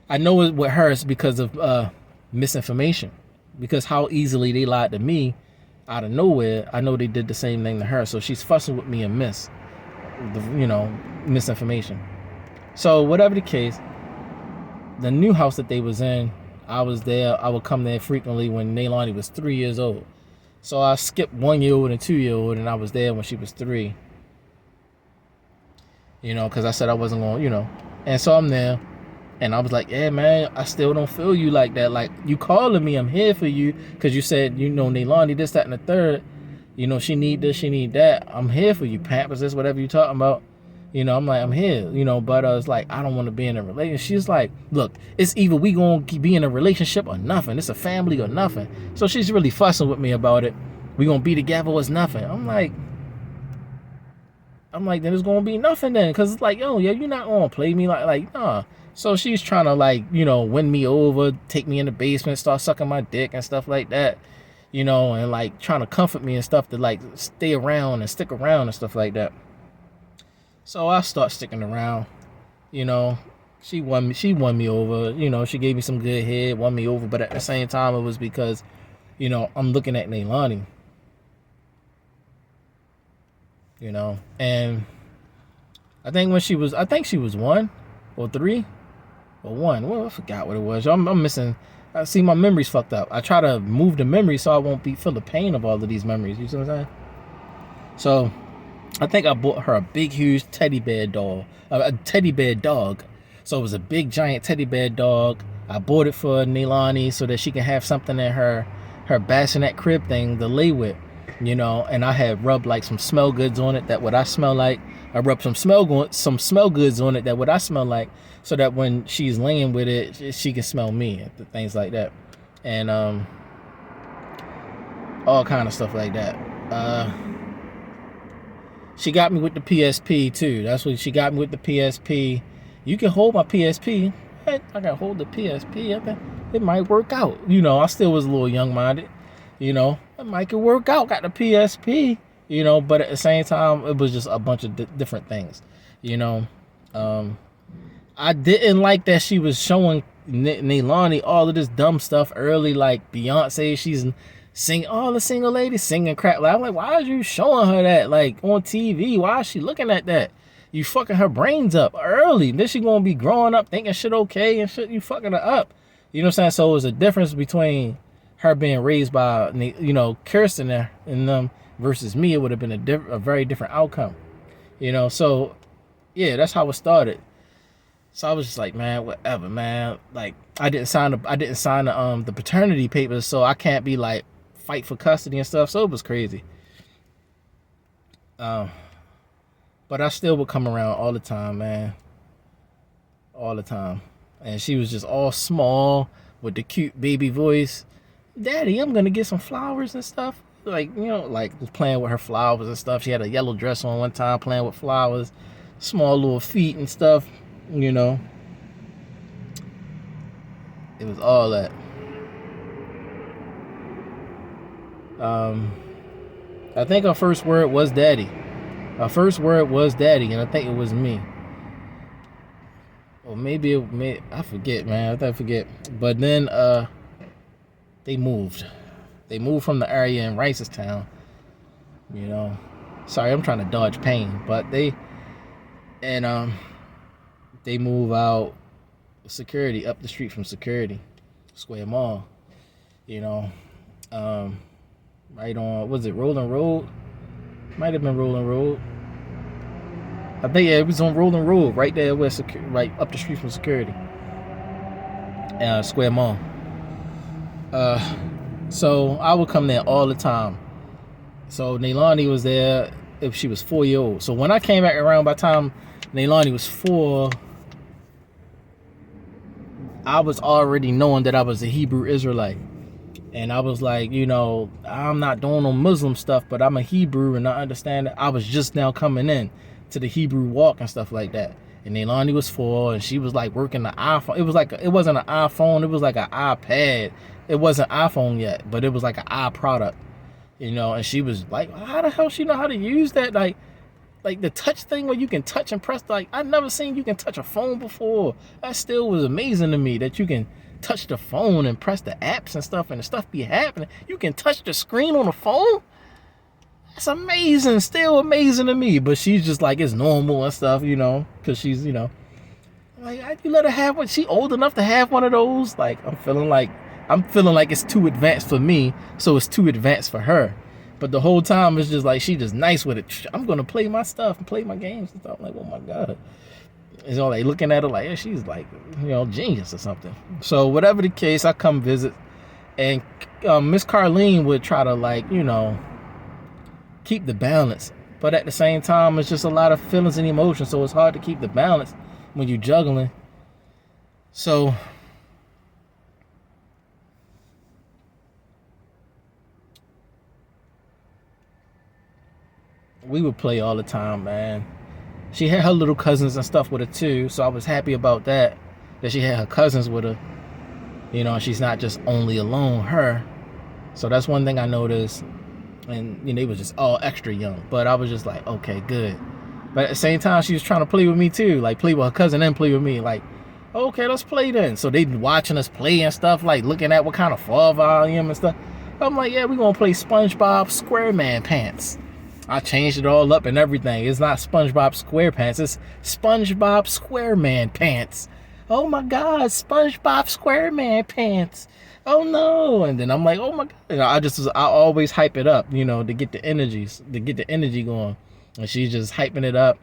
I know it with her it's because of misinformation. Because how easily they lied to me out of nowhere, I know they did the same thing to her. So she's fussing with me and misinformation. So whatever the case, the new house that they was in, I was there. I would come there frequently when Nalani was 3 years old. So I skipped 1 year old and 2 year old, and I was there when she was 3. Because I said I wasn't going, And so I'm there, and I was like, yeah, man, I still don't feel you like that. Like, you calling me, I'm here for you, because you said, Nalani, this, that, and the third. She need this, she need that. I'm here for you, Pampers, this, whatever you talking about. I'm like, I'm here, but it's like, I don't want to be in a relationship. She's like, look, it's either we going to be in a relationship or nothing. It's a family or nothing. So she's really fussing with me about it. We going to be together or it's nothing. I'm like, then it's gonna be nothing then, because it's like, yo, yeah, you're not gonna play me like, nah. So she's trying to like, win me over, take me in the basement, start sucking my dick and stuff like that, and like trying to comfort me and stuff to like stay around and stick around and stuff like that. So I start sticking around, she won me over, she gave me some good head, won me over, but at the same time it was because, I'm looking at Nalani. And I think she was 1 or 3 or 1. Well, I forgot what it was. I'm missing. I see my memory's fucked up. I try to move the memory so I won't feel the pain of all of these memories. You see what I'm saying? So I think I bought her a big, huge teddy bear doll, a teddy bear dog. So it was a big, giant teddy bear dog. I bought it for Nalani so that she can have something in her bassinet crib thing to lay with. And I had rubbed like some smell goods on it that what I smell like. I rubbed some smell goods on it that what I smell like, so that when she's laying with it, she can smell me and things like that, and all kind of stuff like that. She got me with the PSP too. That's what she got me with, the PSP. You can hold my PSP. I can hold the PSP. I think it might work out. I still was a little young-minded. It might could work out. Got the PSP, but at the same time, it was just a bunch of different things, I didn't like that she was showing Nalani all of this dumb stuff early, like Beyonce. She's sing, all the single ladies singing crap. Like, I'm like, why are you showing her that, like, on TV? Why is she looking at that? You fucking her brains up early. Then she gonna be growing up thinking shit okay and shit. You fucking her up. You know what I'm saying? So it was a difference between her being raised by, you know, Kirsten and them versus me. It would have been a very different outcome. You know, so yeah, that's how it started. So I was just like, man, whatever, man. Like, I didn't sign the paternity papers, so I can't be like fight for custody and stuff. So it was crazy. But I still would come around all the time, man. All the time. And she was just all small with the cute baby voice. Daddy, I'm gonna get some flowers and stuff. Like, you know, like playing with her flowers and stuff. She had a yellow dress on one time, playing with flowers, small little feet and stuff, you know. It was all that. I think her first word was daddy. Her first word was daddy, and I think it was me. Or maybe I forget, man. I forget. But then they moved. They moved from the area in Ricestown. You know. Sorry, I'm trying to dodge pain. But they move out security, up the street from security. Square Mall. You know. Right on, was it Rolling Road? Might have been Rolling Road. I think it was on Rolling Road, right there where right up the street from security. Square Mall. So I would come there all the time. So Nalani was there if she was 4 years old. So when I came back around, by the time Nalani was 4, I was already knowing that I was a Hebrew Israelite. And I was like, you know, I'm not doing no Muslim stuff, but I'm a Hebrew and I understand that. I was just now coming in to the Hebrew walk and stuff like that. And Nalani was 4 and she was like working the iPhone. It wasn't an iPhone, it was like an iPad. It wasn't iPhone yet, but it was like an iProduct, you know. And she was like, how the hell she know how to use that? Like the touch thing where you can touch and press. Like, I never seen you can touch a phone before. That still was amazing to me, that you can touch the phone and press the apps and stuff, and the stuff be happening. You can touch the screen on the phone. That's amazing, still amazing to me. But she's just like, it's normal and stuff, you know, because she's, you know, like, you let her have one. She old enough to have one of those. Like, I'm feeling like it's too advanced for me, so it's too advanced for her. But the whole time it's just like, she just nice with it. I'm gonna play my stuff and play my games and stuff. I'm like, oh my god. It's all like looking at her like, yeah, she's like, you know, genius or something. So whatever the case, I come visit, and Miss Carlene would try to, like, you know, keep the balance, but at the same time, it's just a lot of feelings and emotions, so it's hard to keep the balance when you're juggling. So we would play all the time, man. She had her little cousins and stuff with her too, so I was happy about that she had her cousins with her, you know, and she's not just only alone, her. So that's one thing I noticed. And, you know, they was just all extra young, but I was just like, okay, good. But at the same time, she was trying to play with me too, like play with her cousin and play with me, like, okay, let's play then. So they watching us play and stuff, like looking at what kind of fall volume and stuff. I'm like, yeah, we gonna play SpongeBob SquareMan Pants. I changed it all up and everything. It's not SpongeBob SquarePants. It's SpongeBob SquareMan Pants. Oh my God, SpongeBob SquareMan Pants. Oh no. And then I'm like, oh my God. You know, I always hype it up, you know, to get the energy going. And she's just hyping it up.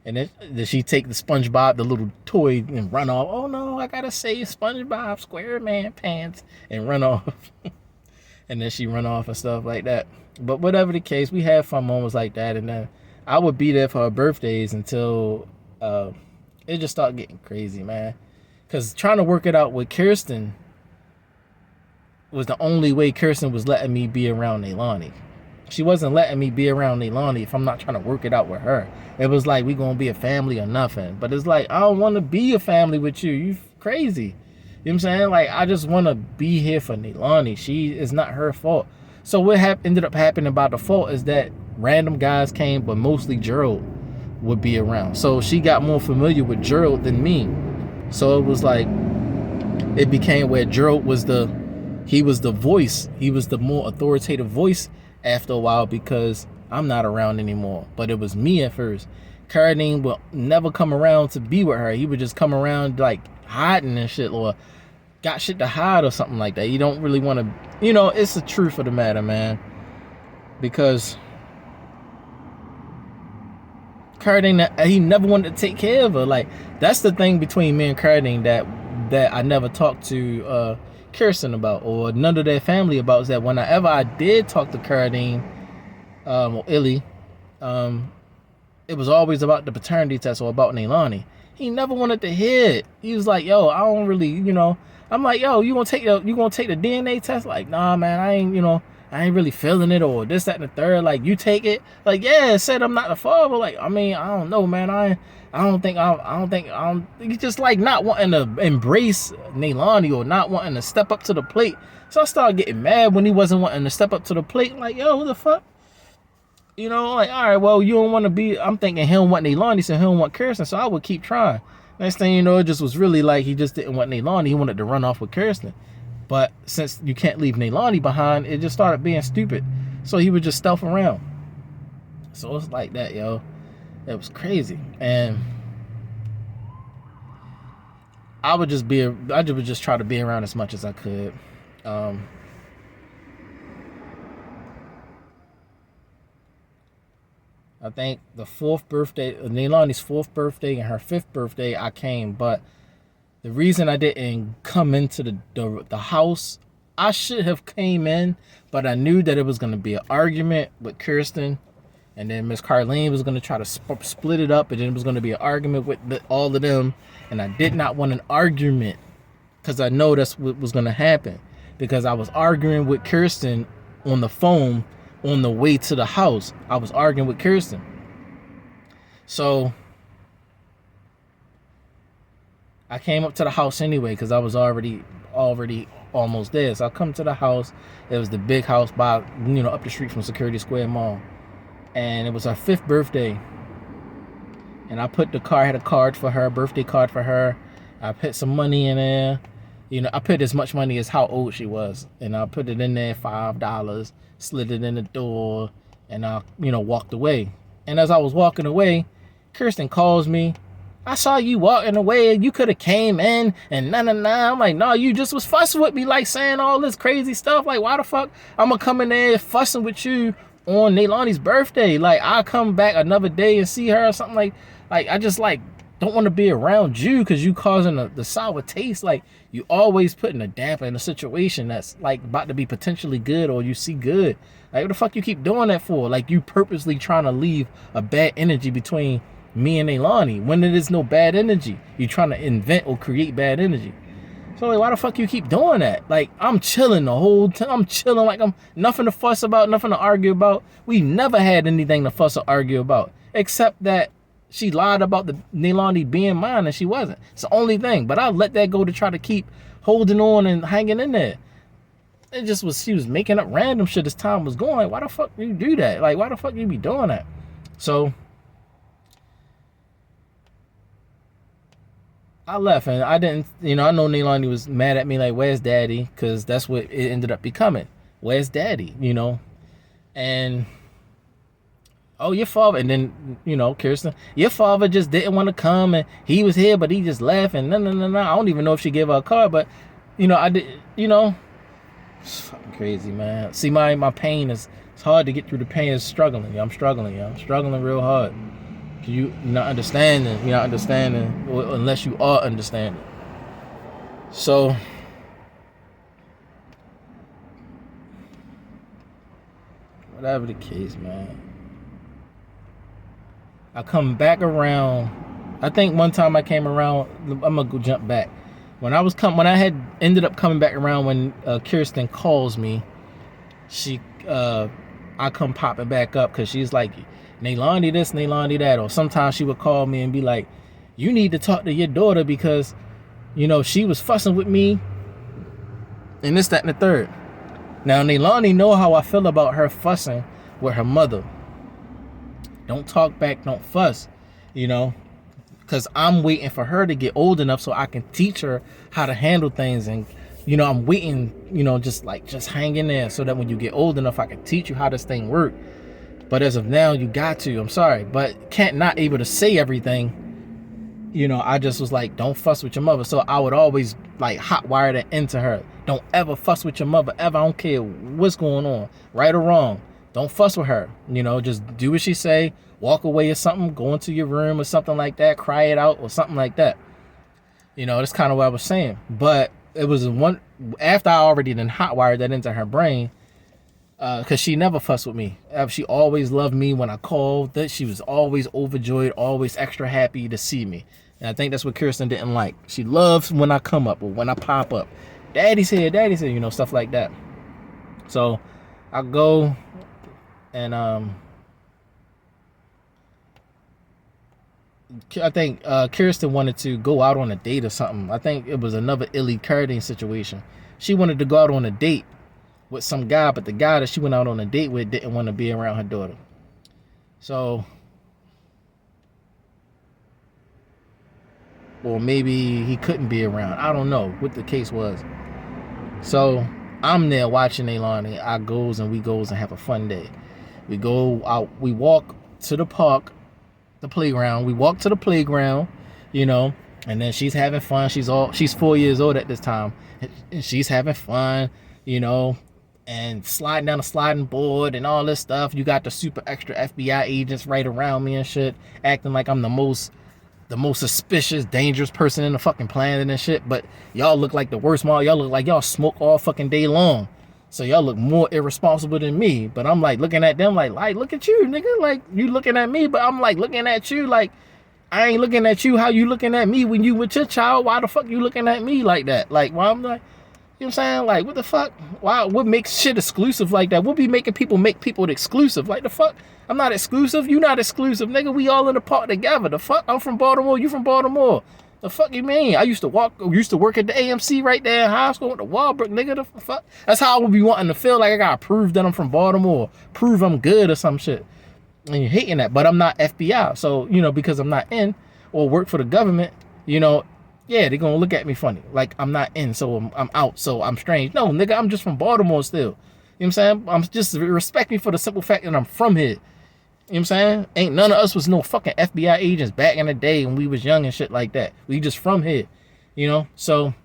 And then she take the SpongeBob, the little toy, and run off. Oh no, I gotta say SpongeBob SquareMan Pants, and run off. And then she run off and stuff like that. But whatever the case, we had fun moments like that. And then I would be there for her birthdays until it just started getting crazy, man. Because trying to work it out with Kirsten was the only way Kirsten was letting me be around Nalani. She wasn't letting me be around Nalani if I'm not trying to work it out with her. It was like, we gonna be a family or nothing. But it's like, I don't want to be a family with you. You crazy. You know what I'm saying? Like, I just want to be here for Nalani. She is not her fault. So what ended up happening by default is that random guys came, but mostly Gerald would be around. So she got more familiar with Gerald than me. So it was like, it became where Gerald was the he was the voice. He was the more authoritative voice after a while because I'm not around anymore. But it was me at first. Carradine would never come around to be with her. He would just come around like hiding and shit, or got shit to hide or something like that. You don't really want to, it's the truth of the matter, man. Because Carradine, he never wanted to take care of her. Like, that's the thing between me and Carradine that I never talked to Kirsten about, or none of their family about, is that whenever I did talk to Carradine or Illy, it was always about the paternity test or about Nalani. He never wanted to hear it. He was like, yo, I don't really, I'm like, yo, you gonna take the DNA test? Like, nah, man, I ain't really feeling it, or this, that, and the third. Like, you take it? Like, yeah, it said I'm not the father. Like, I mean, I don't know, man. I don't think. He's just like not wanting to embrace Nalani or not wanting to step up to the plate. So I started getting mad when he wasn't wanting to step up to the plate. Like, yo, what the fuck? Like, all right, well, you don't want to be. I'm thinking he don't want Nalani, so he don't want Kirsten. So I would keep trying. Next thing you know, it just was really like he just didn't want Nalani. He wanted to run off with Kirsten. But since you can't leave Nalani behind, it just started being stupid. So he would just stealth around. So it's like that, yo. It was crazy. And I would just try to be around as much as I could. I think the Nalani's 4th birthday and her 5th birthday, I came. But the reason I didn't come into the house, I should have came in, but I knew that it was going to be an argument with Kirsten, and then Miss Carlene was going to try to split it up, and then it was going to be an argument with all of them, and I did not want an argument because I know that's what was going to happen, because I was arguing with Kirsten on the phone on the way to the house. I was arguing with Kirsten. So I came up to the house anyway because I was already almost there. So I come to the house. It was the big house by, up the street from Security Square Mall. And it was her 5th birthday. And I put had a card for her, birthday card for her. I put some money in there. I put as much money as how old she was. And I put it in there, $5, slid it in the door, and I, walked away. And as I was walking away, Kirsten calls me. I saw you walking away, and you could have came in, and nah. I'm like, no, you just was fussing with me, like saying all this crazy stuff. Like, why the fuck I'm gonna come in there fussing with you on Nalani's birthday? Like, I'll come back another day and see her or something. Like I just don't want to be around you because you causing the sour taste. Like, you always putting a damper in a situation that's like about to be potentially good, or you see good. Like, what the fuck you keep doing that for? Like, you purposely trying to leave a bad energy between me and Nalani when there is no bad energy. You trying to invent or create bad energy. So like, why the fuck you keep doing that? Like, I'm chilling the whole time. I'm chilling like I'm nothing to fuss about, nothing to argue about. We never had anything to fuss or argue about, except that she lied about the Nalani being mine and she wasn't. It's the only thing. But I let that go to try to keep holding on and hanging in there. It just was, she was making up random shit as time was going. Why the fuck you do that? Like, why the fuck you be doing that? So I left, and I didn't, I know Nalani was mad at me, like, where's daddy? Because that's what it ended up becoming. Where's daddy? And, oh, your father, and then, Kirsten, your father just didn't want to come, and he was here, but he just left, and no. I don't even know if she gave her a card, but, I did, it's fucking crazy, man. See, my pain it's hard to get through the pain. It's struggling. I'm struggling, I'm struggling real hard. You're not understanding, unless you are understanding. So whatever the case, man, I come back around. I think one time I came around, I'm gonna go jump back. When I had ended up coming back around, when Kirsten calls me, I come popping back up because she's like, Nalani this, Nalani that. Or sometimes she would call me and be like, you need to talk to your daughter because, she was fussing with me and this, that, and the third. Now, Nalani know how I feel about her fussing with her mother. Don't talk back, don't fuss, because I'm waiting for her to get old enough so I can teach her how to handle things and I'm waiting, just hang in there so that when you get old enough, I can teach you how this thing works. But as of now, you got to. I'm sorry, but can't not able to say everything. I just was like, don't fuss with your mother. So I would always like hot wire that into her. Don't ever fuss with your mother, ever. I don't care what's going on, right or wrong. Don't fuss with her. Just do what she say. Walk away or something. Go into your room or something like that. Cry it out or something like that. That's kind of what I was saying. But it was one after I already then hot wired that into her brain. Because she never fussed with me. She always loved me when I called. That she was always overjoyed, always extra happy to see me. And I think that's what Kirsten didn't like. She loves when I come up or when I pop up. Daddy's here, stuff like that. So I go and I think Kirsten wanted to go out on a date or something. I think it was another Leigh Carding situation. She wanted to go out on a date with some guy, but the guy that she went out on a date with didn't want to be around her daughter. So, or maybe he couldn't be around. I don't know what the case was. So I'm there watching Nalani. I goes and have a fun day. We go out, we walk to the park, the playground. We walk to the playground, and then she's having fun. She's 4 years old at this time, and she's having fun, and sliding down the sliding board and all this stuff. You got the super extra FBI agents right around me and shit, acting like I'm the most suspicious, dangerous person in the fucking planet and shit. But y'all look like the worst mall. Y'all look like y'all smoke all fucking day long. So y'all look more irresponsible than me. But I'm like looking at them like look at you, nigga. Like, you looking at me, but I'm like looking at you like I ain't looking at you how you looking at me when you with your child. Why the fuck you looking at me like that? Like, why I'm like, you know what I'm saying? Like, what the fuck? Why? What makes shit exclusive like that? What be making people make people exclusive? Like, the fuck? I'm not exclusive. You not exclusive, nigga. We all in the park together. The fuck? I'm from Baltimore. You from Baltimore. The fuck you mean? I used to work at the AMC right there in high school with the Walbrook, nigga. The fuck? That's how I would be wanting to feel like I gotta prove that I'm from Baltimore. Prove I'm good or some shit. And you're hating that. But I'm not FBI. So, because I'm not in or work for the government, yeah, they're gonna look at me funny. Like, I'm not in, so I'm out, so I'm strange. No, nigga, I'm just from Baltimore still. You know what I'm saying? I'm just respect me for the simple fact that I'm from here. You know what I'm saying? Ain't none of us was no fucking FBI agents back in the day when we was young and shit like that. We just from here. So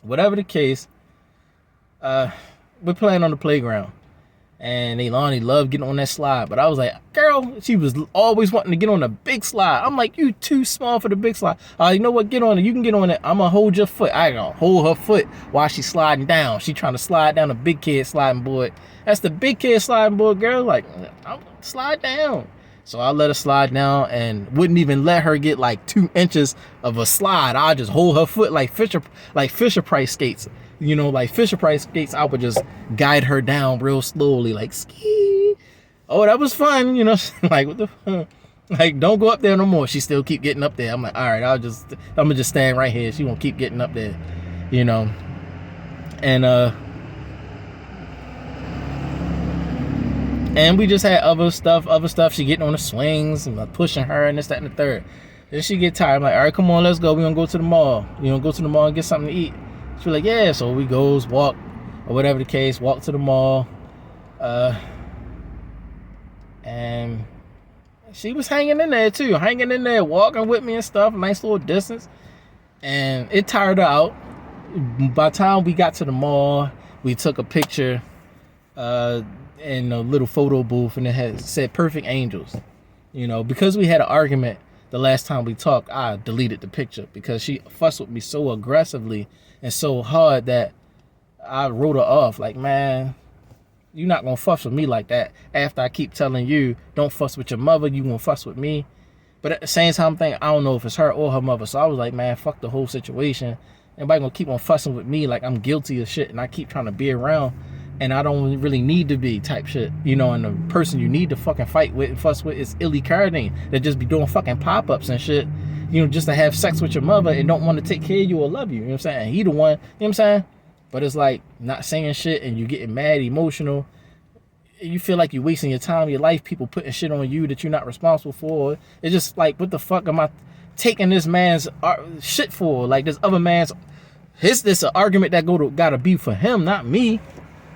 whatever the case, we're playing on the playground. And Nalani loved getting on that slide. But I was like, girl, she was always wanting to get on the big slide. I'm like, you too small for the big slide. You know what? Get on it. You can get on it. I'm going to hold your foot. I going to hold her foot while she's sliding down. She trying to slide down a big kid sliding board. That's the big kid sliding board, girl. Like, I'll slide down. So I let her slide down and wouldn't even let her get like 2 inches of a slide. I just hold her foot like Fisher Price skates. Like Fisher Price skates, I would just guide her down real slowly, like ski. Oh, that was fun, like what the fuck? Like, don't go up there no more. She still keep getting up there. I'm like, all right, I'm gonna just stand right here. She won't keep getting up there, and we just had other stuff. She getting on the swings and like pushing her and this, that, and the third. Then she get tired. I'm like, all right, come on, let's go. We gonna go to the mall. Go to the mall and get something to eat. She's like, yeah. So we goes, walk, or whatever the case, walk to the mall. And she was hanging in there, walking with me and stuff, nice little distance. And it tired her out. By the time we got to the mall, we took a picture in a little photo booth, and it said Perfect Angels. Because we had an argument the last time we talked, I deleted the picture because she fussed with me so aggressively and so hard that I wrote her off. Like, man, you're not gonna fuss with me like that. After I keep telling you, don't fuss with your mother, you gonna fuss with me. But at the same time, I don't know if it's her or her mother. So I was like, man, fuck the whole situation. Everybody gonna keep on fussing with me like I'm guilty of shit, and I keep trying to be around, and I don't really need to be type shit. And the person you need to fucking fight with and fuss with is Leigh Carding, that just be doing fucking pop-ups and shit, just to have sex with your mother and don't want to take care of you or love you. You know what I'm saying? And he the one, you know what I'm saying? But it's like not saying shit and you getting mad, emotional. You feel like you're wasting your time, your life, people putting shit on you that you're not responsible for. It's just like, what the fuck am I taking this man's shit for? Like, this other man's This an argument that gotta be for him, not me.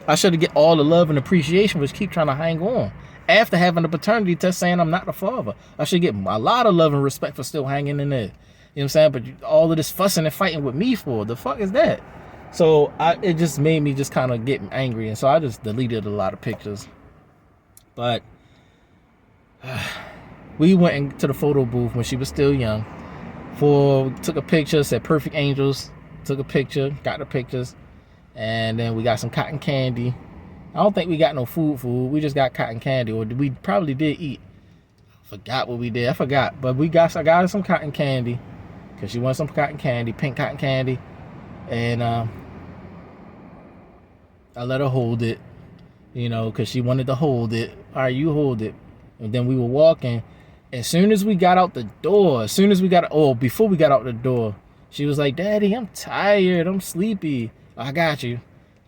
I should get all the love and appreciation, which keep trying to hang on. After having a paternity test saying I'm not the father, I should get a lot of love and respect for still hanging in there. You know what I'm saying? But all of this fussing and fighting with me for, the fuck is that? So it just made me just kind of get angry. And so I just deleted a lot of pictures. But we went into the photo booth when she was still young. Took a picture, said perfect angels. Took a picture, got the pictures. And then we got some cotton candy. I don't think we got no food. We just got cotton candy, or we probably did eat. Forgot what we did. I forgot, but I got her some cotton candy because she wanted some cotton candy, pink cotton candy, and I let her hold it, because she wanted to hold it. All right, you hold it. And then we were walking. As soon as we got out the door, before we got out the door, she was like, "Daddy, I'm tired. I'm sleepy." I got you.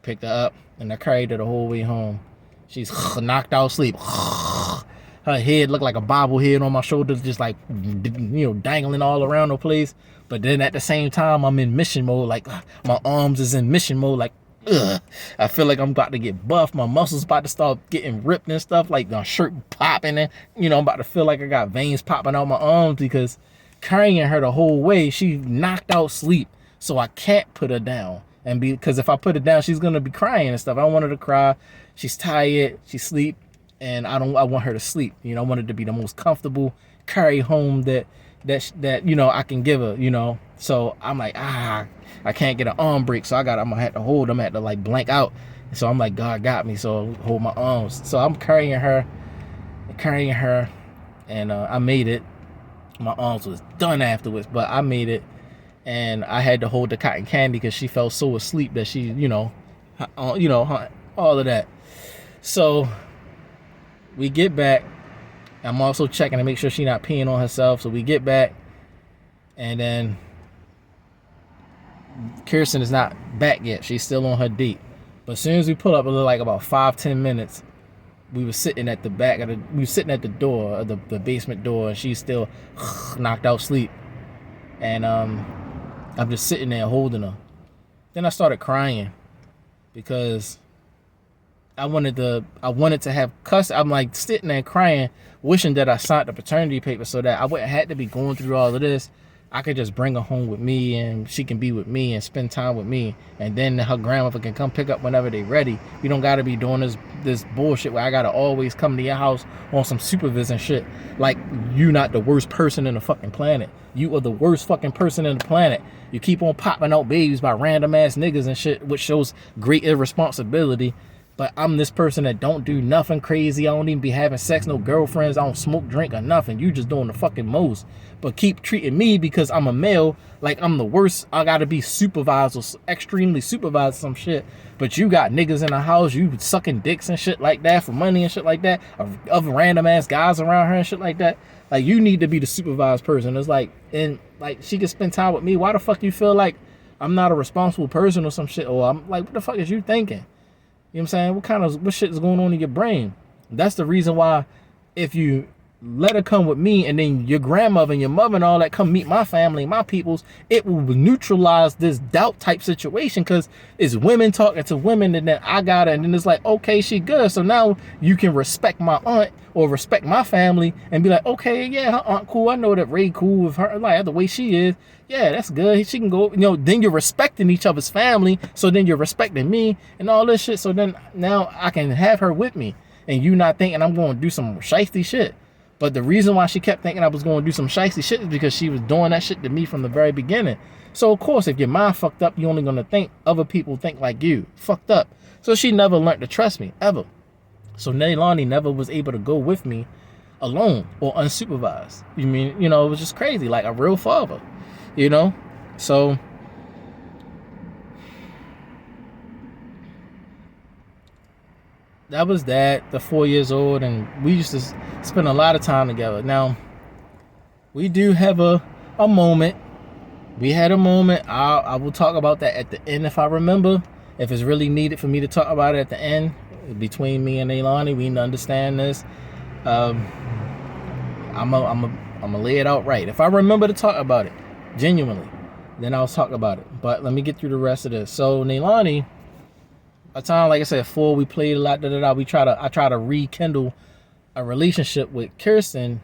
Picked her up. And I carried her the whole way home. She's knocked out asleep. Her head looked like a bobblehead on my shoulders, just like, dangling all around the place. But then at the same time, I'm in mission mode. Like, my arms is in mission mode. Like, ugh. I feel like I'm about to get buffed. My muscles about to start getting ripped and stuff. Like, my shirt popping. And, I'm about to feel like I got veins popping out my arms because carrying her the whole way, she knocked out sleep. So I can't put her down. Because if I put it down, she's gonna be crying and stuff. I don't want her to cry. She's tired. She sleep, and I want her to sleep. I want her to be the most comfortable carry home that I can give her. So I'm like, I can't get an arm break, so I'm gonna have to hold them, at to like blank out. So I'm like, God got me, so I hold my arms. So I'm carrying her, and I made it. My arms was done afterwards, but I made it. And I had to hold the cotton candy because she fell so asleep that she, all of that. So we get back. I'm also checking to make sure she's not peeing on herself. So we get back, and then Kirsten is not back yet. She's still on her date. But as soon as we pull up, it was like about 5-10 minutes. We were sitting at the door of the basement door, and she's still knocked out sleep. And I'm just sitting there holding her. Then I started crying because I wanted to have cuss. I'm like sitting there crying, wishing that I signed the paternity paper so that I wouldn't have to be going through all of this. I could just bring her home with me and she can be with me and spend time with me. And then her grandmother can come pick up whenever they're ready. You don't got to be doing this bullshit where I got to always come to your house on some supervision shit. Like, you not the worst person in the fucking planet. You are the worst fucking person in the planet. You keep on popping out babies by random ass niggas and shit, which shows great irresponsibility. But I'm this person that don't do nothing crazy. I don't even be having sex, no girlfriends. I don't smoke, drink, or nothing. You just doing the fucking most. But keep treating me because I'm a male like I'm the worst. I gotta be supervised or extremely supervised some shit. But you got niggas in the house, you sucking dicks and shit like that for money and shit like that. Other random ass guys around her and shit like that. Like, you need to be the supervised person. It's like, and like, she can spend time with me. Why the fuck you feel like I'm not a responsible person or some shit? Or I'm like, what the fuck is you thinking? You know what I'm saying? What shit is going on in your brain? That's the reason why if you let her come with me and then your grandmother and your mother and all that come meet my family, my peoples, it will neutralize this doubt type situation because it's women talking to women and then I got her and then it's like, okay, she good. So now you can respect my aunt or respect my family and be like, okay, yeah, her aunt cool. I know that Ray cool with her, like the way she is. Yeah, that's good. She can go, then you're respecting each other's family. So then you're respecting me and all this shit. So then now I can have her with me and you not thinking I'm going to do some shiesty shit. But the reason why she kept thinking I was going to do some shiesty shit is because she was doing that shit to me from the very beginning. So of course, if your mind fucked up, you're only going to think other people think like you. Fucked up. So she never learned to trust me, ever. So Nalani never was able to go with me alone or unsupervised. It was just crazy, like a real father, So that was that, the 4 years old, and we used to spend a lot of time together. Now, we do have a moment. We had a moment. I will talk about that at the end if I remember. If it's really needed for me to talk about it at the end, between me and Nalani, we need to understand this. I'm a lay it out right. If I remember to talk about it, genuinely. Then I'll talk about it. But let me get through the rest of this. So Nalani, a time, like I said, 4, we played a lot. I try to rekindle a relationship with Kirsten,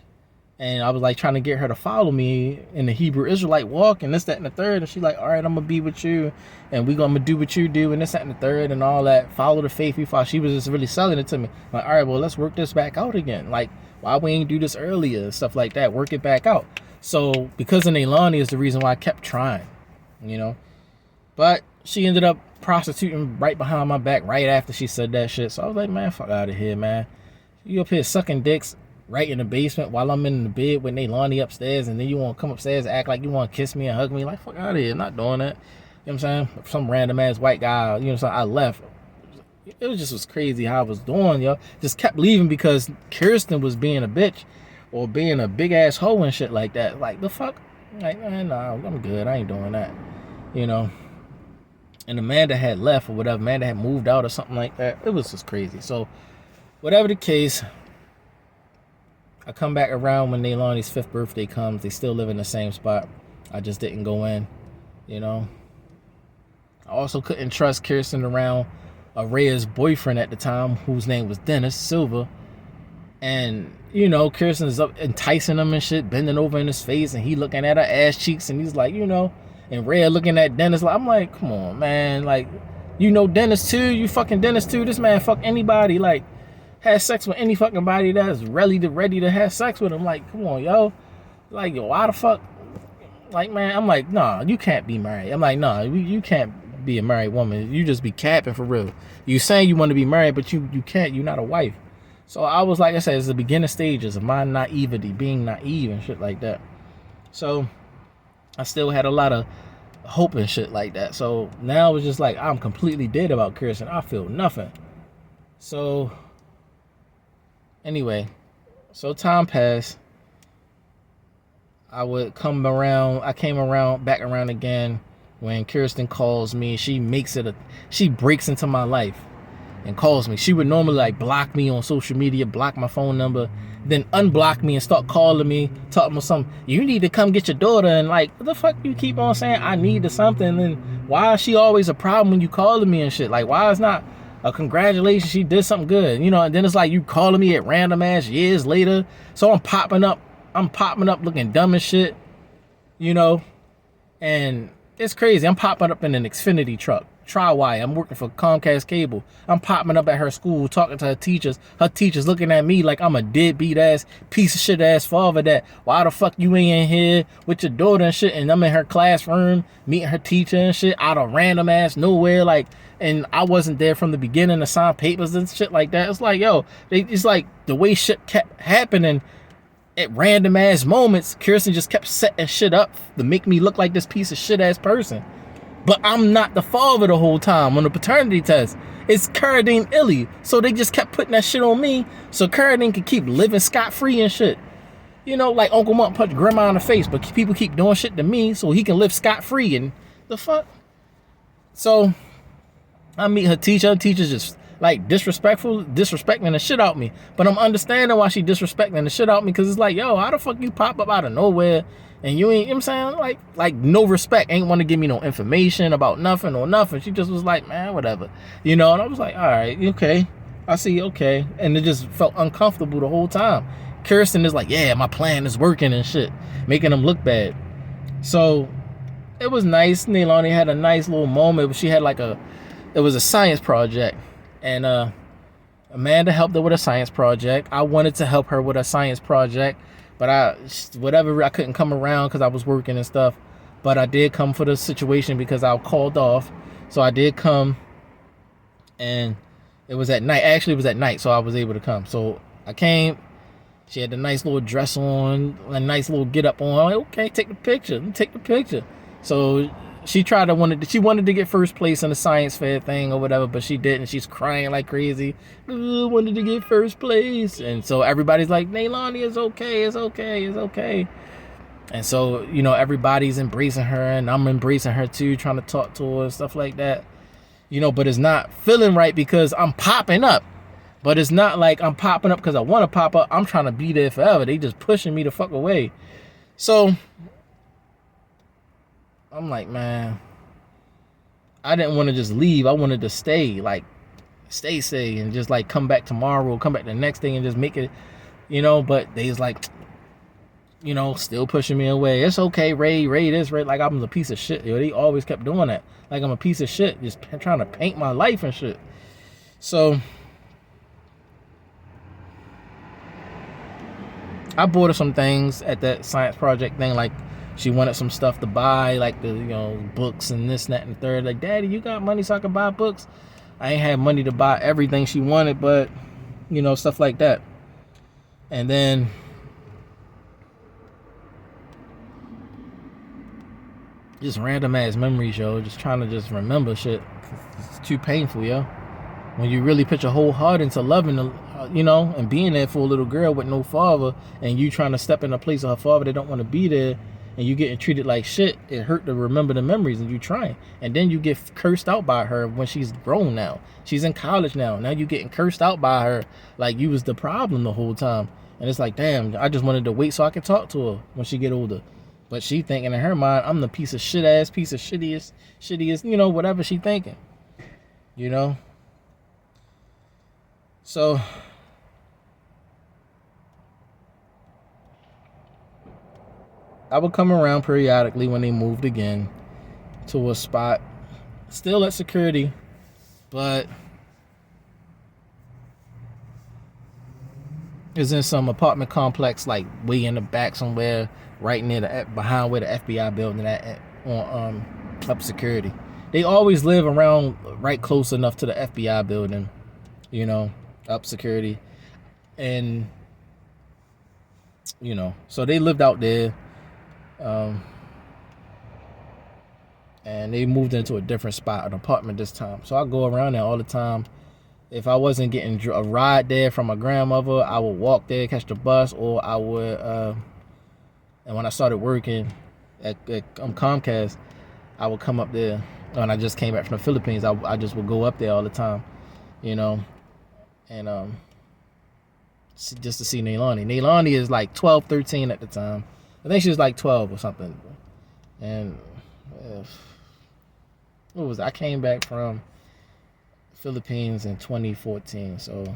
and I was like trying to get her to follow me in the Hebrew Israelite walk and this, that, and the third. And she like, all right, I'm gonna be with you, and we gonna do what you do, and this, that, and the third, and all that. Follow the faith we follow. She was just really selling it to me. I'm like, all right, well, let's work this back out again. Like, why we ain't do this earlier? Stuff like that. Work it back out. So because of Nalani is the reason why I kept trying, you know. But she ended up prostituting right behind my back right after she said that shit. So I was like, man, fuck out of here, man. You up here sucking dicks right in the basement while I'm in the bed with Nalani upstairs, and then you want to come upstairs and act like you want to kiss me and hug me. Like, fuck out of here. Not doing that. You know what I'm saying? Some random ass white guy, you know what I'm saying? I left. It was crazy how I was doing, yo. Just kept leaving because Kirsten was being a bitch or being a big ass hoe and shit like that. Like, the fuck? Like, man, nah, I'm good. I ain't doing that. You know? And Amanda had left or whatever. Amanda had moved out or something like that. It was just crazy. So, whatever the case, I come back around when Nalani's 5th birthday comes. They still live in the same spot. I just didn't go in, you know. I also couldn't trust Kirsten around Araya's boyfriend at the time, whose name was Dennis Silva. And, you know, Kirsten's up enticing him and shit, bending over in his face, and he looking at her ass cheeks, and he's like, you know, and Rhea looking at Dennis. Like, I'm like, come on, man. Like, you know Dennis too? You fucking Dennis too? This man fuck anybody. Like, has sex with any fucking body that's ready to have sex with him. Like, come on, yo. Like, yo, why the fuck? Like, man, I'm like, nah, you can't be married. I'm like, nah, you can't be a married woman. You just be capping for real. You saying you want to be married, but you can't. You're not a wife. So I was, like I said, it's the beginning stages of my naivety, being naive and shit like that. So I still had a lot of hope and shit like that. So now it's just like, I'm completely dead about Kirsten. I feel nothing. So anyway, so time passed. I came back around again when Kirsten calls me. She breaks into my life and calls me. She would normally like block me on social media, block my phone number, then unblock me and start calling me, talking about something. You need to come get your daughter, and like, what the fuck you keep on saying I need to something, and why is she always a problem when you calling me and shit? Like, why is not a congratulations, she did something good, you know? And then it's like you calling me at random ass years later. So I'm popping up looking dumb as shit, you know? And it's crazy. I'm popping up in an Xfinity truck. Try why. I'm working for Comcast Cable. I'm popping up at her school, talking to her teachers. Her teachers looking at me like I'm a deadbeat ass, piece of shit ass father that, why the fuck you ain't in here with your daughter and shit? And I'm in her classroom, meeting her teacher and shit, out of random ass nowhere. Like, and I wasn't there from the beginning to sign papers and shit like that. It's like, yo, it's like the way shit kept happening at random ass moments. Kirsten just kept setting shit up to make me look like this piece of shit ass person. But I'm not the father the whole time on the paternity test. It's Caradine Illy. So they just kept putting that shit on me so Caradine could keep living scot-free and shit. You know, like Uncle Monk punched grandma in the face, but people keep doing shit to me so he can live scot-free. And the fuck? So I meet her teacher. Her teacher's just like disrespecting the shit out me. But I'm understanding why she disrespecting the shit out me, because it's like, yo, how the fuck you pop up out of nowhere and you ain't, you know what I'm saying? Like no respect. Ain't want to give me no information about nothing or nothing. She just was like, man, whatever. You know, and I was like, all right, okay. I see, okay. And it just felt uncomfortable the whole time. Kirsten is like, yeah, my plan is working and shit, making them look bad. So it was nice. Nalani had a nice little moment, but she had like it was a science project. And Amanda helped her with a science project. I wanted to help her with a science project, but I couldn't come around because I was working and stuff. But I did come for the situation because I called off. So I did come, and it was at night. Actually, it was at night, so I was able to come. So I came. She had a nice little dress on, a nice little get up on. I'm like, okay, take the picture. Let me take the picture. So she wanted to get first place in the science fair thing or whatever, but she didn't. She's crying like crazy. Wanted to get first place. And so everybody's like, Nalani, it's okay, it's okay, it's okay. And so, you know, everybody's embracing her, and I'm embracing her too, trying to talk to her and stuff like that. You know, but it's not feeling right because I'm popping up. But it's not like I'm popping up because I want to pop up. I'm trying to be there forever. They just pushing me the fuck away. So I'm like, man, I didn't want to just leave. I wanted to stay, like, stay, and just like come back tomorrow, come back the next day, and just make it, But they was like, still pushing me away. It's okay, Ray this, Ray. Like I'm a piece of shit. They always kept doing that. Like I'm a piece of shit, just trying to paint my life and shit. So I bought her some things at that science project thing. Like she wanted some stuff to buy, like the books and this, that, and the third. Like, Daddy, you got money so I can buy books? I ain't had money to buy everything she wanted, but stuff like that. And then just random ass memories, yo. Just trying to just remember shit. It's too painful, yo. When you really put your whole heart into loving, and being there for a little girl with no father, and you trying to step in the place of her father that don't want to be there, and you getting treated like shit, it hurt to remember the memories, and you trying. And then you get cursed out by her when she's grown now. She's in college now. Now you getting cursed out by her like you was the problem the whole time. And it's like, damn, I just wanted to wait so I could talk to her when she get older. But she thinking in her mind, I'm the piece of shittiest, whatever she thinking. So I would come around periodically when they moved again to a spot, still at security, but it's in some apartment complex, like way in the back somewhere, right near behind where the FBI building on up security. They always live around right close enough to the FBI building, up security, and so they lived out there, and they moved into a different spot, an apartment this time. So I go around there all the time. If I wasn't getting a ride there from my grandmother, I would walk there, catch the bus, or I would. And when I started working at Comcast, I would come up there. When I just came back from the Philippines, I just would go up there all the time, and just to see Nalani. Nalani is like 12, 13 at the time. I think she was like 12 or something. And what was it? I came back from Philippines in 2014, so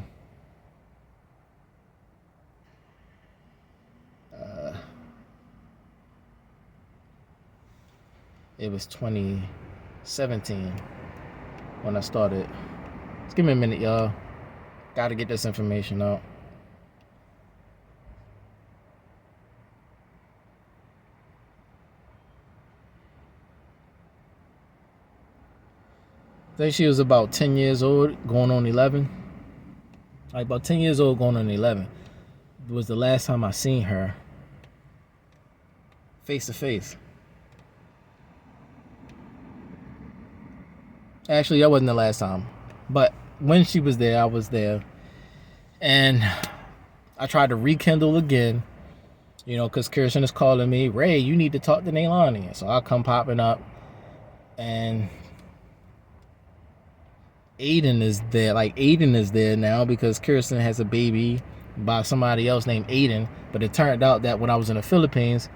it was 2017 when I started. Just give me a minute, y'all. Gotta get this information out. I think she was about 10 years old, going on 11. Like about 10 years old, going on 11. It was the last time I seen her face to face. Actually, that wasn't the last time. But when she was there, I was there. And I tried to rekindle again, because Kirsten is calling me, Ray, you need to talk to Nalani. So I come popping up, and Aiden is there. Like, Aiden is there now because Kirsten has a baby by somebody else named Aiden. But it turned out that when I was in the Philippines,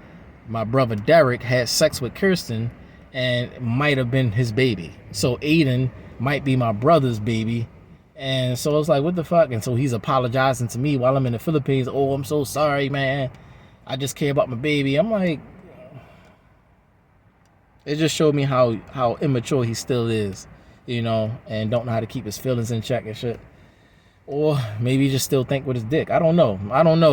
my brother Derek had sex with Kirsten, and it might have been his baby. So Aiden might be my brother's baby. And so I was like, what the fuck? And so he's apologizing to me while I'm in the Philippines. Oh, I'm so sorry, man. I just care about my baby. I'm like, it just showed me how immature he still is, and don't know how to keep his feelings in check and shit. Or maybe he just still think with his dick. I don't know.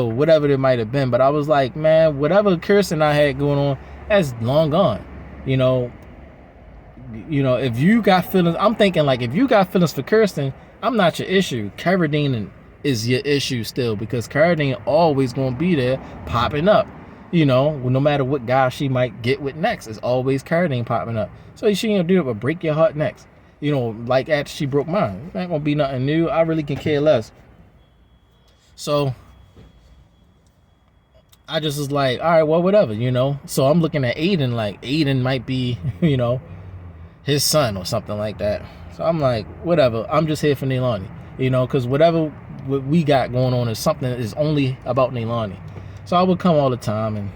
Whatever it might have been. But I was like, man, whatever Kirsten I had going on, that's long gone. If you got feelings, I'm thinking like, if you got feelings for Kirsten, I'm not your issue. Carradine is your issue still, because Carradine always gonna be there popping up. No matter what guy she might get with next, it's always Carradine popping up. So she ain't gonna do it but break your heart next. Like after she broke mine. It's not gonna be nothing new. I really can care less. So I just was like, all right, well, whatever, So I'm looking at Aiden, like Aiden might be, his son or something like that. So I'm like, whatever. I'm just here for Nalani, because whatever we got going on is something that is only about Nalani. So I would come all the time and,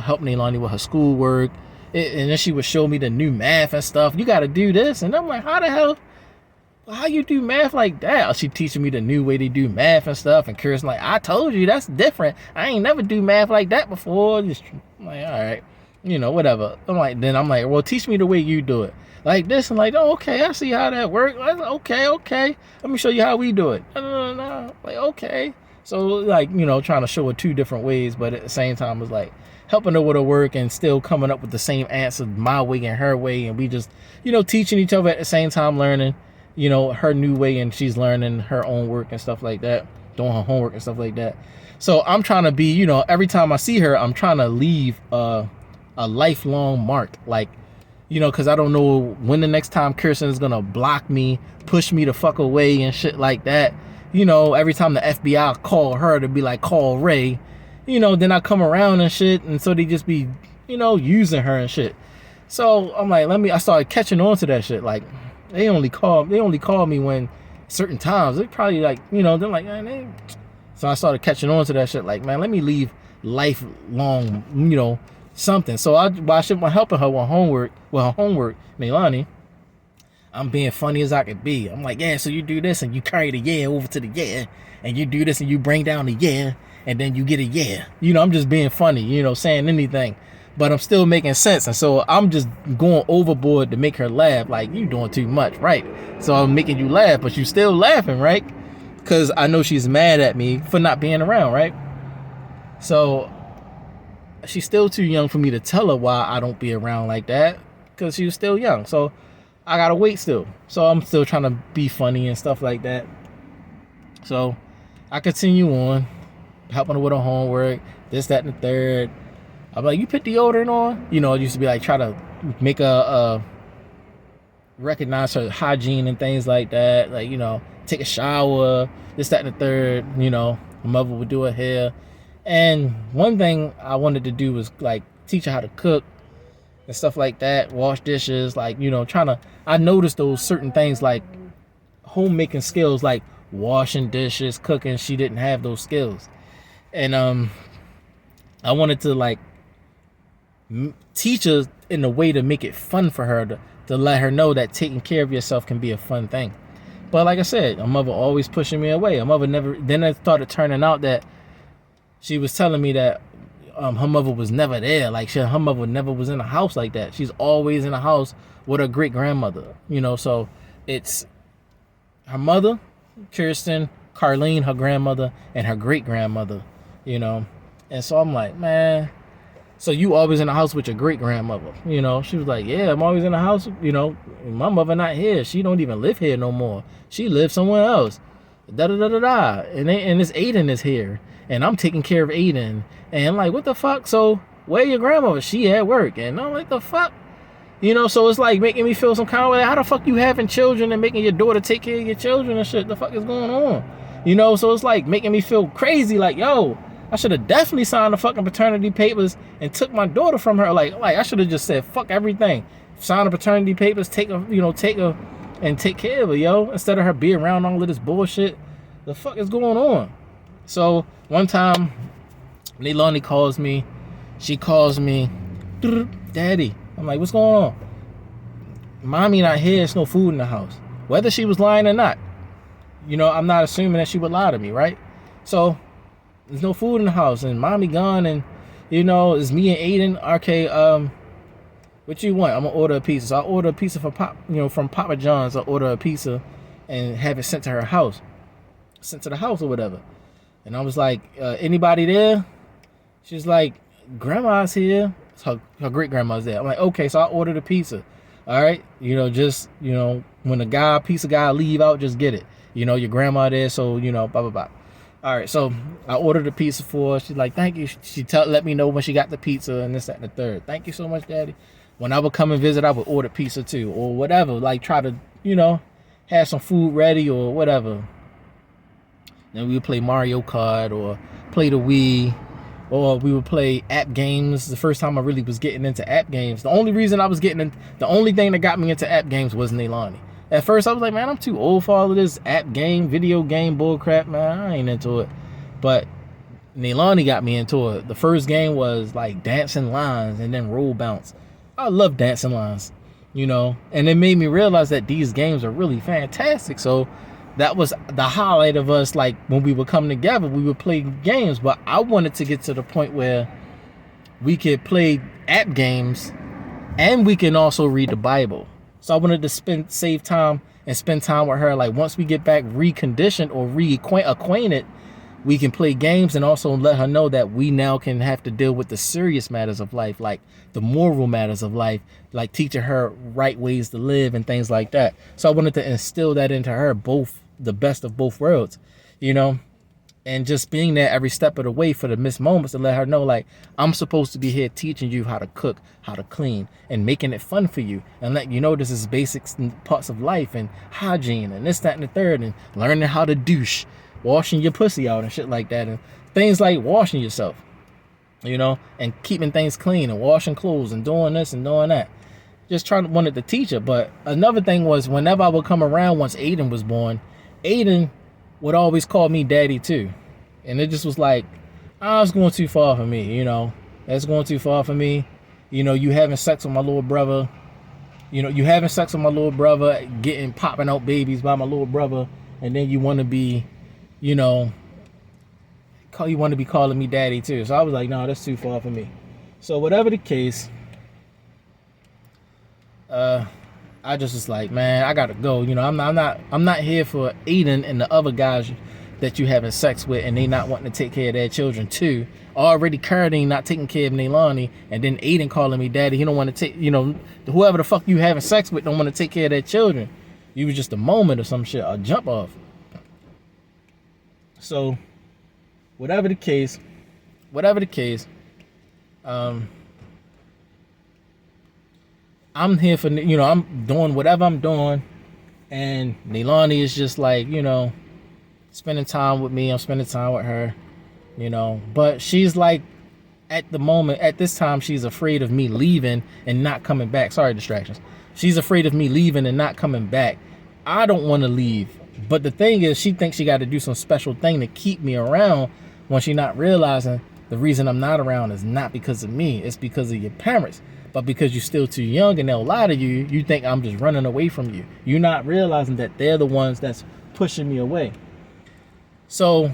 help Nalani with her schoolwork, And then she would show me the new math and stuff. You got to do this. And I'm like, how the hell? How you do math like that? She teaching me the new way they do math and stuff. And Kirsten like, I told you that's different. I ain't never do math like that before. Just I'm like, all right, whatever. I'm like, well, teach me the way you do it. Like this, and like, oh, okay, I see how that works. Like, okay. Let me show you how we do it. No. Like, okay. So like, trying to show her two different ways, but at the same time, it was like helping her with her work and still coming up with the same answer, my way and her way, and we just, teaching each other at the same time, learning. Her new way, and she's learning her own work and stuff like that, doing her homework and stuff like that. So I'm trying to be, every time I see her, I'm trying to leave a lifelong mark, like, because I don't know when the next time Kirsten is gonna block me, push me the fuck away and shit like that. Every time the FBI call her to be like, call Ray, then I come around and shit, and so they just be, using her and shit. So I'm like, I started catching on to that shit, like, They only call me when certain times. They probably like, they're like, man, So I started catching on to that shit. Like, man, let me leave lifelong, something. So while I'm helping her with her homework, Nalani, I'm being funny as I could be. I'm like, yeah, so you do this and you carry the yeah over to the yeah, and you do this and you bring down the yeah, and then you get a yeah. I'm just being funny, saying anything. But I'm still making sense, and so I'm just going overboard to make her laugh. Like, you doing too much, right? So I'm making you laugh, but you still laughing, right? Because I know she's mad at me for not being around, right? So she's still too young for me to tell her why I don't be around like that, because she was still young. So I gotta wait still. So I'm still trying to be funny and stuff like that. So I continue on, helping her with her homework, this, that, and the third. I'm like, you put deodorant on? It used to be like, try to make recognize her hygiene and things like that. Like, take a shower, this, that, and the third. My mother would do her hair. And one thing I wanted to do was like teach her how to cook and stuff like that, wash dishes, like, I noticed those certain things like homemaking skills, like washing dishes, cooking. She didn't have those skills. And I wanted to like teach her in a way to make it fun for her, to let her know that taking care of yourself can be a fun thing. But like I said, my mother always pushing me away. My mother never. Then it started turning out that she was telling me that her mother was never there. Like, her mother never was in a house like that. She's always in a house with her great grandmother. So it's her mother, Kirsten, Carlene, her grandmother, and her great grandmother. And so I'm like, man. So you always in the house with your great grandmother? She was like, yeah, I'm always in the house. My mother not here. She don't even live here no more. She lives somewhere else. Da da da da da. And this Aiden is here, and I'm taking care of Aiden. And I'm like, what the fuck? So where your grandmother? She at work. And I'm like, the fuck? So it's like making me feel some kind of way. How the fuck you having children and making your daughter take care of your children and shit? The fuck is going on? So it's like making me feel crazy. Like, yo, I should have definitely signed the fucking paternity papers and took my daughter from her. Like I should have just said, fuck everything. Sign the paternity papers, take her and take care of her, yo. Instead of her be around all of this bullshit. The fuck is going on? So one time, Leilani calls me. She calls me, Daddy. I'm like, what's going on? Mommy not here. There's no food in the house. Whether she was lying or not, I'm not assuming that she would lie to me, right? So there's no food in the house, and mommy gone, and it's me and Aiden. Okay, what you want? I'm gonna order a pizza. So I order a pizza from Papa John's. I order a pizza and have it sent to her house, sent to the house or whatever. And I was like, anybody there? She's like, grandma's here. Her great grandma's there. I'm like, okay, so I ordered a pizza. All right, just when the pizza guy leave out, just get it. Your grandma there, so blah blah blah. All right, so I ordered a pizza for her. She's like, thank you. She let me know when she got the pizza and this, that, and the third. Thank you so much, Daddy. When I would come and visit, I would order pizza too, or whatever. Like, try to, have some food ready or whatever. Then we would play Mario Kart or play the Wii, or we would play app games. The first time I really was getting into app games. The only thing that got me into app games was Nalani. At first, I was like, man, I'm too old for all of this video game bullcrap, man. I ain't into it. But Nalani got me into it. The first game was like dancing lines and then roll bounce. I love dancing lines, and it made me realize that these games are really fantastic. So that was the highlight of us. Like when we would come together, we would play games, but I wanted to get to the point where we could play app games and we can also read the Bible. So I wanted to save time and spend time with her. Like once we get back reconditioned or acquainted, we can play games and also let her know that we now can have to deal with the serious matters of life, like the moral matters of life, like teaching her right ways to live and things like that. So I wanted to instill that into her, both the best of both worlds, and just being there every step of the way for the missed moments to let her know, like, I'm supposed to be here teaching you how to cook, how to clean, and making it fun for you, and let you know this is basic parts of life and hygiene and this, that, and the third, and learning how to douche, washing your pussy out and shit like that, and things like washing yourself, and keeping things clean and washing clothes and doing this and doing that. Just wanted to teach her. But another thing was, whenever I would come around, once Aiden was born, Aiden would always call me daddy too. And it just was like, it's going too far for me, That's going too far for me. You having sex with my little brother. You having sex with my little brother, popping out babies by my little brother, and then you want to be, you want to be calling me daddy too. So I was like, no, that's too far for me. So whatever the case, I just was like, man, I gotta go. I'm not here for Aiden and the other guys that you having sex with and they not wanting to take care of their children too. Already currently not taking care of Nalani, and then Aiden calling me daddy. He don't want to take, whoever the fuck you having sex with don't want to take care of their children. You was just a moment or some shit, a jump off. So whatever the case, I'm here for, I'm doing whatever I'm doing, and Nalani is just like, spending time with me. I'm spending time with her, but she's like, at this time, she's afraid of me leaving and not coming back. Sorry, distractions. She's afraid of me leaving and not coming back. I don't want to leave, but the thing is, she thinks she got to do some special thing to keep me around, when she not realizing the reason I'm not around is not because of me. It's because of your parents. But because you're still too young and they'll lie to you, you think I'm just running away from you. You're not realizing that they're the ones that's pushing me away. So,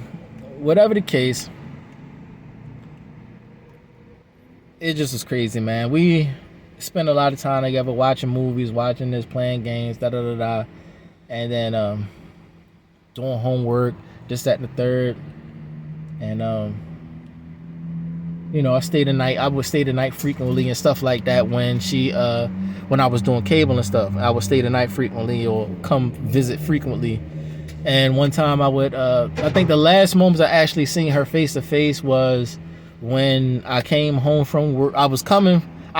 whatever the case, it just was crazy, man. We spent a lot of time together watching movies, watching this, playing games, and then doing homework, this, that, and the third. And I stayed the night. I would stay the night frequently and stuff like that when I was doing cable and stuff. I would stay the night frequently or come visit frequently. And one time I think the last moments I actually seen her face to face was when I came home from work. I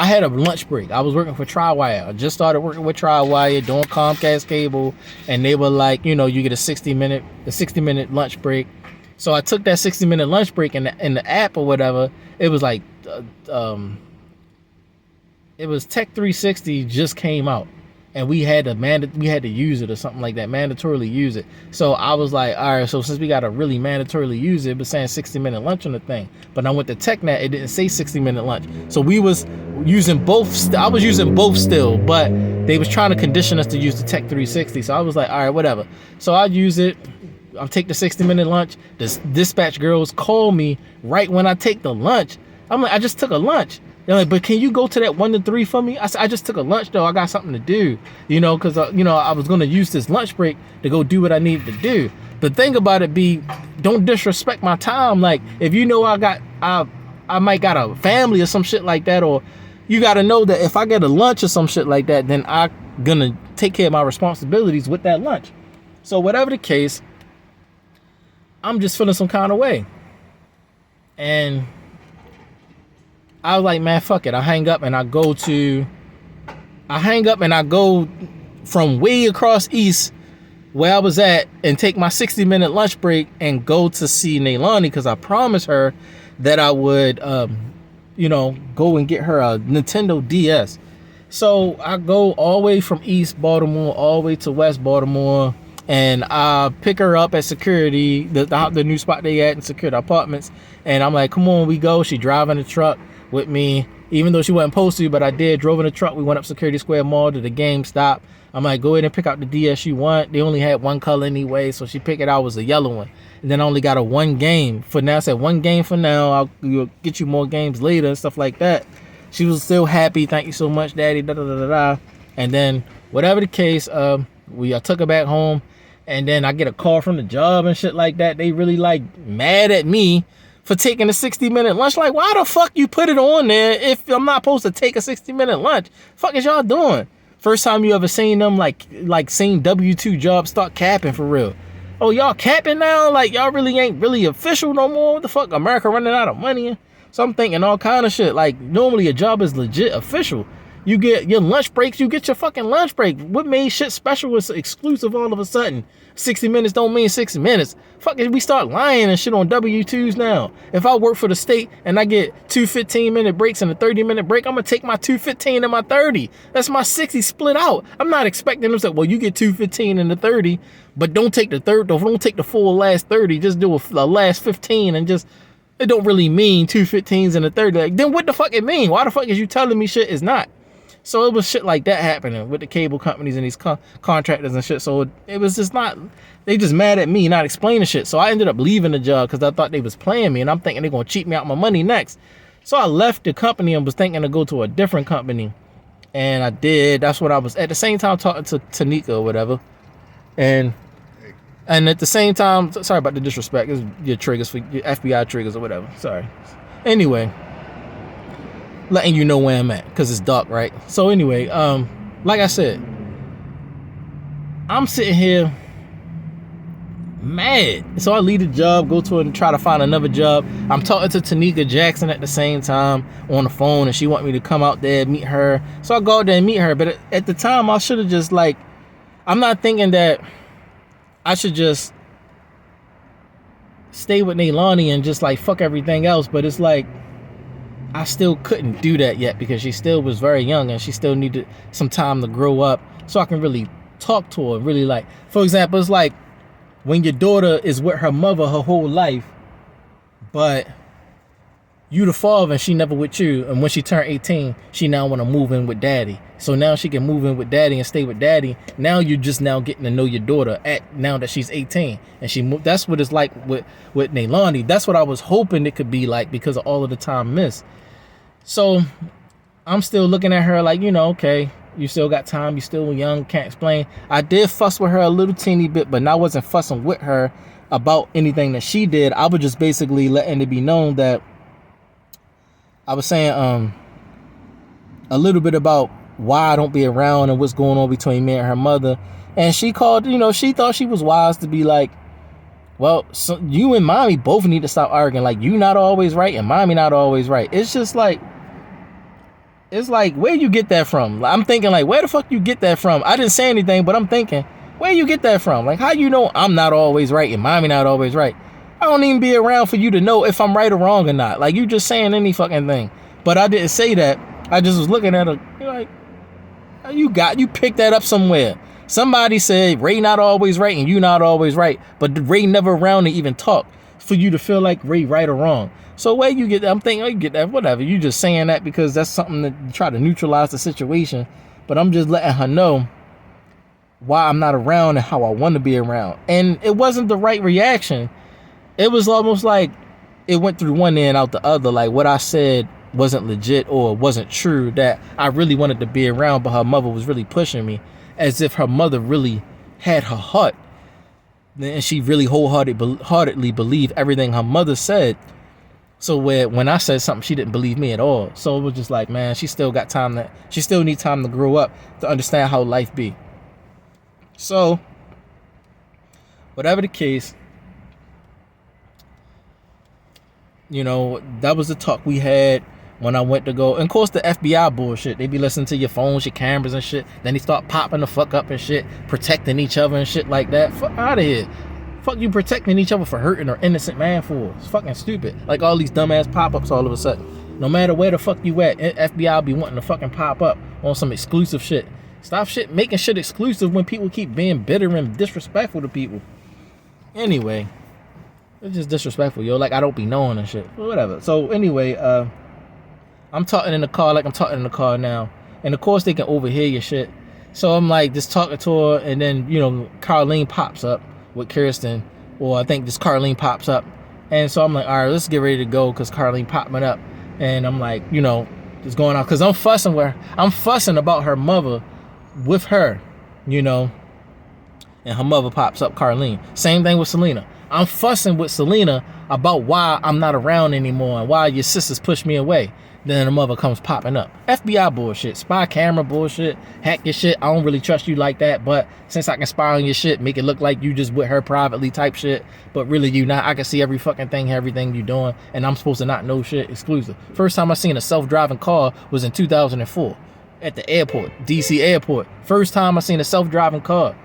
had a lunch break. I was working for Tri-Wire. I just started working with Tri-Wire, doing Comcast cable, and they were like, you get a 60-minute lunch break. So I took that 60-minute lunch break in the app or whatever. It was like, it was Tech 360 just came out, and we had to use it or something like that, mandatorily use it. So I was like, all right, so since we got to really mandatorily use it, it was saying 60-minute lunch on the thing. But I went to TechNet, it didn't say 60-minute lunch. So we was using both. I was using both still, but they was trying to condition us to use the Tech 360. So I was like, all right, whatever. So I use it. I'll take the 60-minute lunch. The dispatch girls call me right when I take the lunch. I'm like, I just took a lunch. They're like, but can you go to that 1 to 3 for me? I said, I just took a lunch though. I got something to do, because I was gonna use this lunch break to go do what I needed to do. The thing about it don't disrespect my time. Like, if I might got a family or some shit like that, or you got to know that if I get a lunch or some shit like that, then I'm gonna take care of my responsibilities with that lunch. So whatever the case, I'm just feeling some kind of way. And I was like, man, fuck it. I hang up and I go from way across east where I was at and take my 60-minute lunch break and go to see Nalani, because I promised her that I would, go and get her a Nintendo DS. So I go all the way from East Baltimore all the way to West Baltimore, and I pick her up at security, the new spot they at in Security Apartments, and I'm like, come on, we go. She driving the truck with me, even though she wasn't supposed to, but I did. Drove in the truck. We went up Security Square Mall to the GameStop. I'm like, go ahead and pick out the DS you want. They only had one color anyway, so she picked it out. It was a yellow one. And then I only got a one game for now. I said, one game for now. I'll get you more games later and stuff like that. She was still happy. Thank you so much, Daddy. Da da da da da. And then, whatever the case, I took her back home. And then I get a call from the job and shit like that. They really like mad at me for taking a 60-minute lunch. Like, why the fuck you put it on there if I'm not supposed to take a 60-minute lunch? Fuck is y'all doing? First time you ever seen them like seen W2 jobs start capping for real. Oh, y'all capping now? Like, y'all really ain't really official no more? What the fuck? America running out of money? So I'm thinking all kind of shit. Like, normally a job is legit official. You get your lunch breaks, you get your fucking lunch break. What made shit special was exclusive all of a sudden? 60 minutes don't mean 60 minutes. Fuck it, we start lying and shit on W2s now. If I work for the state and I get 2 15-minute breaks and a 30-minute break, I'm gonna take my 2 15 and my 30. That's my 60 split out. I'm not expecting them to say, well, you get 2 15 and the 30, but don't take the don't take the full last 30. Just do a last 15 and just, it don't really mean 2 15s and a 30. Like, then what the fuck it mean? Why the fuck is you telling me shit is not? So it was shit like that happening with the cable companies and these contractors and shit. So it was just not, they just mad at me not explaining shit. So I ended up leaving the job because I thought they was playing me and I'm thinking they're going to cheat me out my money next. So I left the company and was thinking to go to a different company. And I did. That's what I was at the same time talking to Tanika or whatever. And at the same time, sorry about the disrespect. It's your triggers for your FBI triggers or whatever. Sorry. Anyway. Letting you know where I'm at because it's dark, right? So anyway, like I said, I'm sitting here mad. So I leave the job, go to it and try to find another job. I'm talking to Tanika Jackson at the same time on the phone, and she want me to come out there and meet her. So I go out there and meet her. But at the time, I should have just like, I'm not thinking that I should just stay with Nalani and just like fuck everything else. But it's like, I still couldn't do that yet because she still was very young and she still needed some time to grow up so I can really talk to her. Really, like, for example, it's like when your daughter is with her mother her whole life, but you the father and she never with you, and when she turned 18, she now want to move in with daddy. So now she can move in with daddy and stay with daddy. Now you just now getting to know your daughter now that she's 18 and she moved. That's what it's like with Nalani. That's what I was hoping it could be like because of all of the time missed. So I'm still looking at her like, you know, okay, you still got time, you still young, can't explain. I did fuss with her a little teeny bit, but I wasn't fussing with her about anything that she did. I was just basically letting it be known that I was saying a little bit about why I don't be around and what's going on between me and her mother. And she called, you know, she thought she was wise to be like, well, so you and mommy both need to stop arguing. Like, you not always right and mommy not always right. It's just like, it's like, where you get that from? I'm thinking like, where the fuck you get that from? I didn't say anything, but I'm thinking, where you get that from? Like, how you know I'm not always right and mommy not always right? I don't even be around for you to know if I'm right or wrong or not. Like, you just saying any fucking thing. But I didn't say that. I just was looking at her like, you picked that up somewhere. Somebody said Ray not always right and you not always right, but Ray never around to even talk for you to feel like Ray right or wrong. So where you get that? I'm thinking, oh, you get that, whatever. You just saying that because that's something to try to neutralize the situation. But I'm just letting her know why I'm not around and how I want to be around. And it wasn't the right reaction. It was almost like it went through one end out the other. Like what I said wasn't legit or wasn't true, that I really wanted to be around, but her mother was really pushing me, as if her mother really had her heart. And she really wholeheartedly believed everything her mother said. So when I said something, she didn't believe me at all. So it was just like, man, she still got time she still needs time to grow up to understand how life be. So, whatever the case, you know, that was the talk we had when I went to go. And of course, the FBI bullshit. They be listening to your phones, your cameras and shit. Then they start popping the fuck up and shit, protecting each other and shit like that. Fuck out of here. Fuck you protecting each other for hurting an innocent man for? It's fucking stupid. Like all these dumbass pop-ups all of a sudden. No matter where the fuck you at, FBI be wanting to fucking pop up on some exclusive shit. Stop making shit exclusive when people keep being bitter and disrespectful to people. Anyway, it's just disrespectful, yo. Like I don't be knowing and shit. But whatever. So anyway, I'm I'm talking in the car like I'm talking in the car now. And of course they can overhear your shit. So I'm like just talking to her, and then, you know, Carlene pops up with Kirsten. Or I think this Carlene pops up. And so I'm like, all right, let's get ready to go, because Carlene popped me up. And I'm like, you know, just going out, because I'm fussing about her mother with her, you know. And her mother pops up, Carlene. Same thing with Selena. I'm fussing with Selena about why I'm not around anymore and why your sisters push me away. Then her mother comes popping up. FBI bullshit, spy camera bullshit, hack your shit. I don't really trust you like that, but since I can spy on your shit, make it look like you just with her privately type shit, but really you not. I can see every fucking thing, everything you doing, and I'm supposed to not know shit exclusive. First time I seen a self-driving car was in 2004 at the airport, DC airport. First time I seen a self-driving car.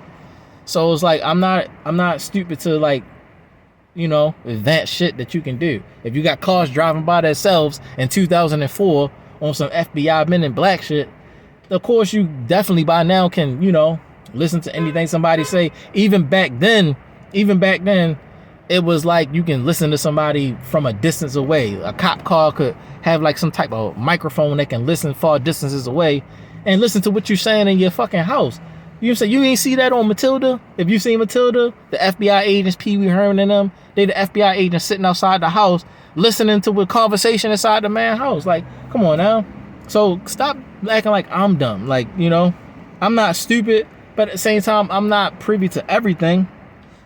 So it's like, I'm not stupid to, like, you know, that shit that you can do. If you got cars driving by themselves in 2004 on some FBI Men in Black shit, of course you definitely by now can, you know, listen to anything somebody say. Even back then, it was like you can listen to somebody from a distance away. A cop car could have like some type of microphone that can listen far distances away and listen to what you're saying in your fucking house. You say you ain't see that on Matilda? If you seen Matilda, the FBI agents, Pee Wee Herman and them, they the FBI agents sitting outside the house listening to a conversation inside the man's house. Like, come on now. So stop acting like I'm dumb. Like, you know, I'm not stupid, but at the same time, I'm not privy to everything.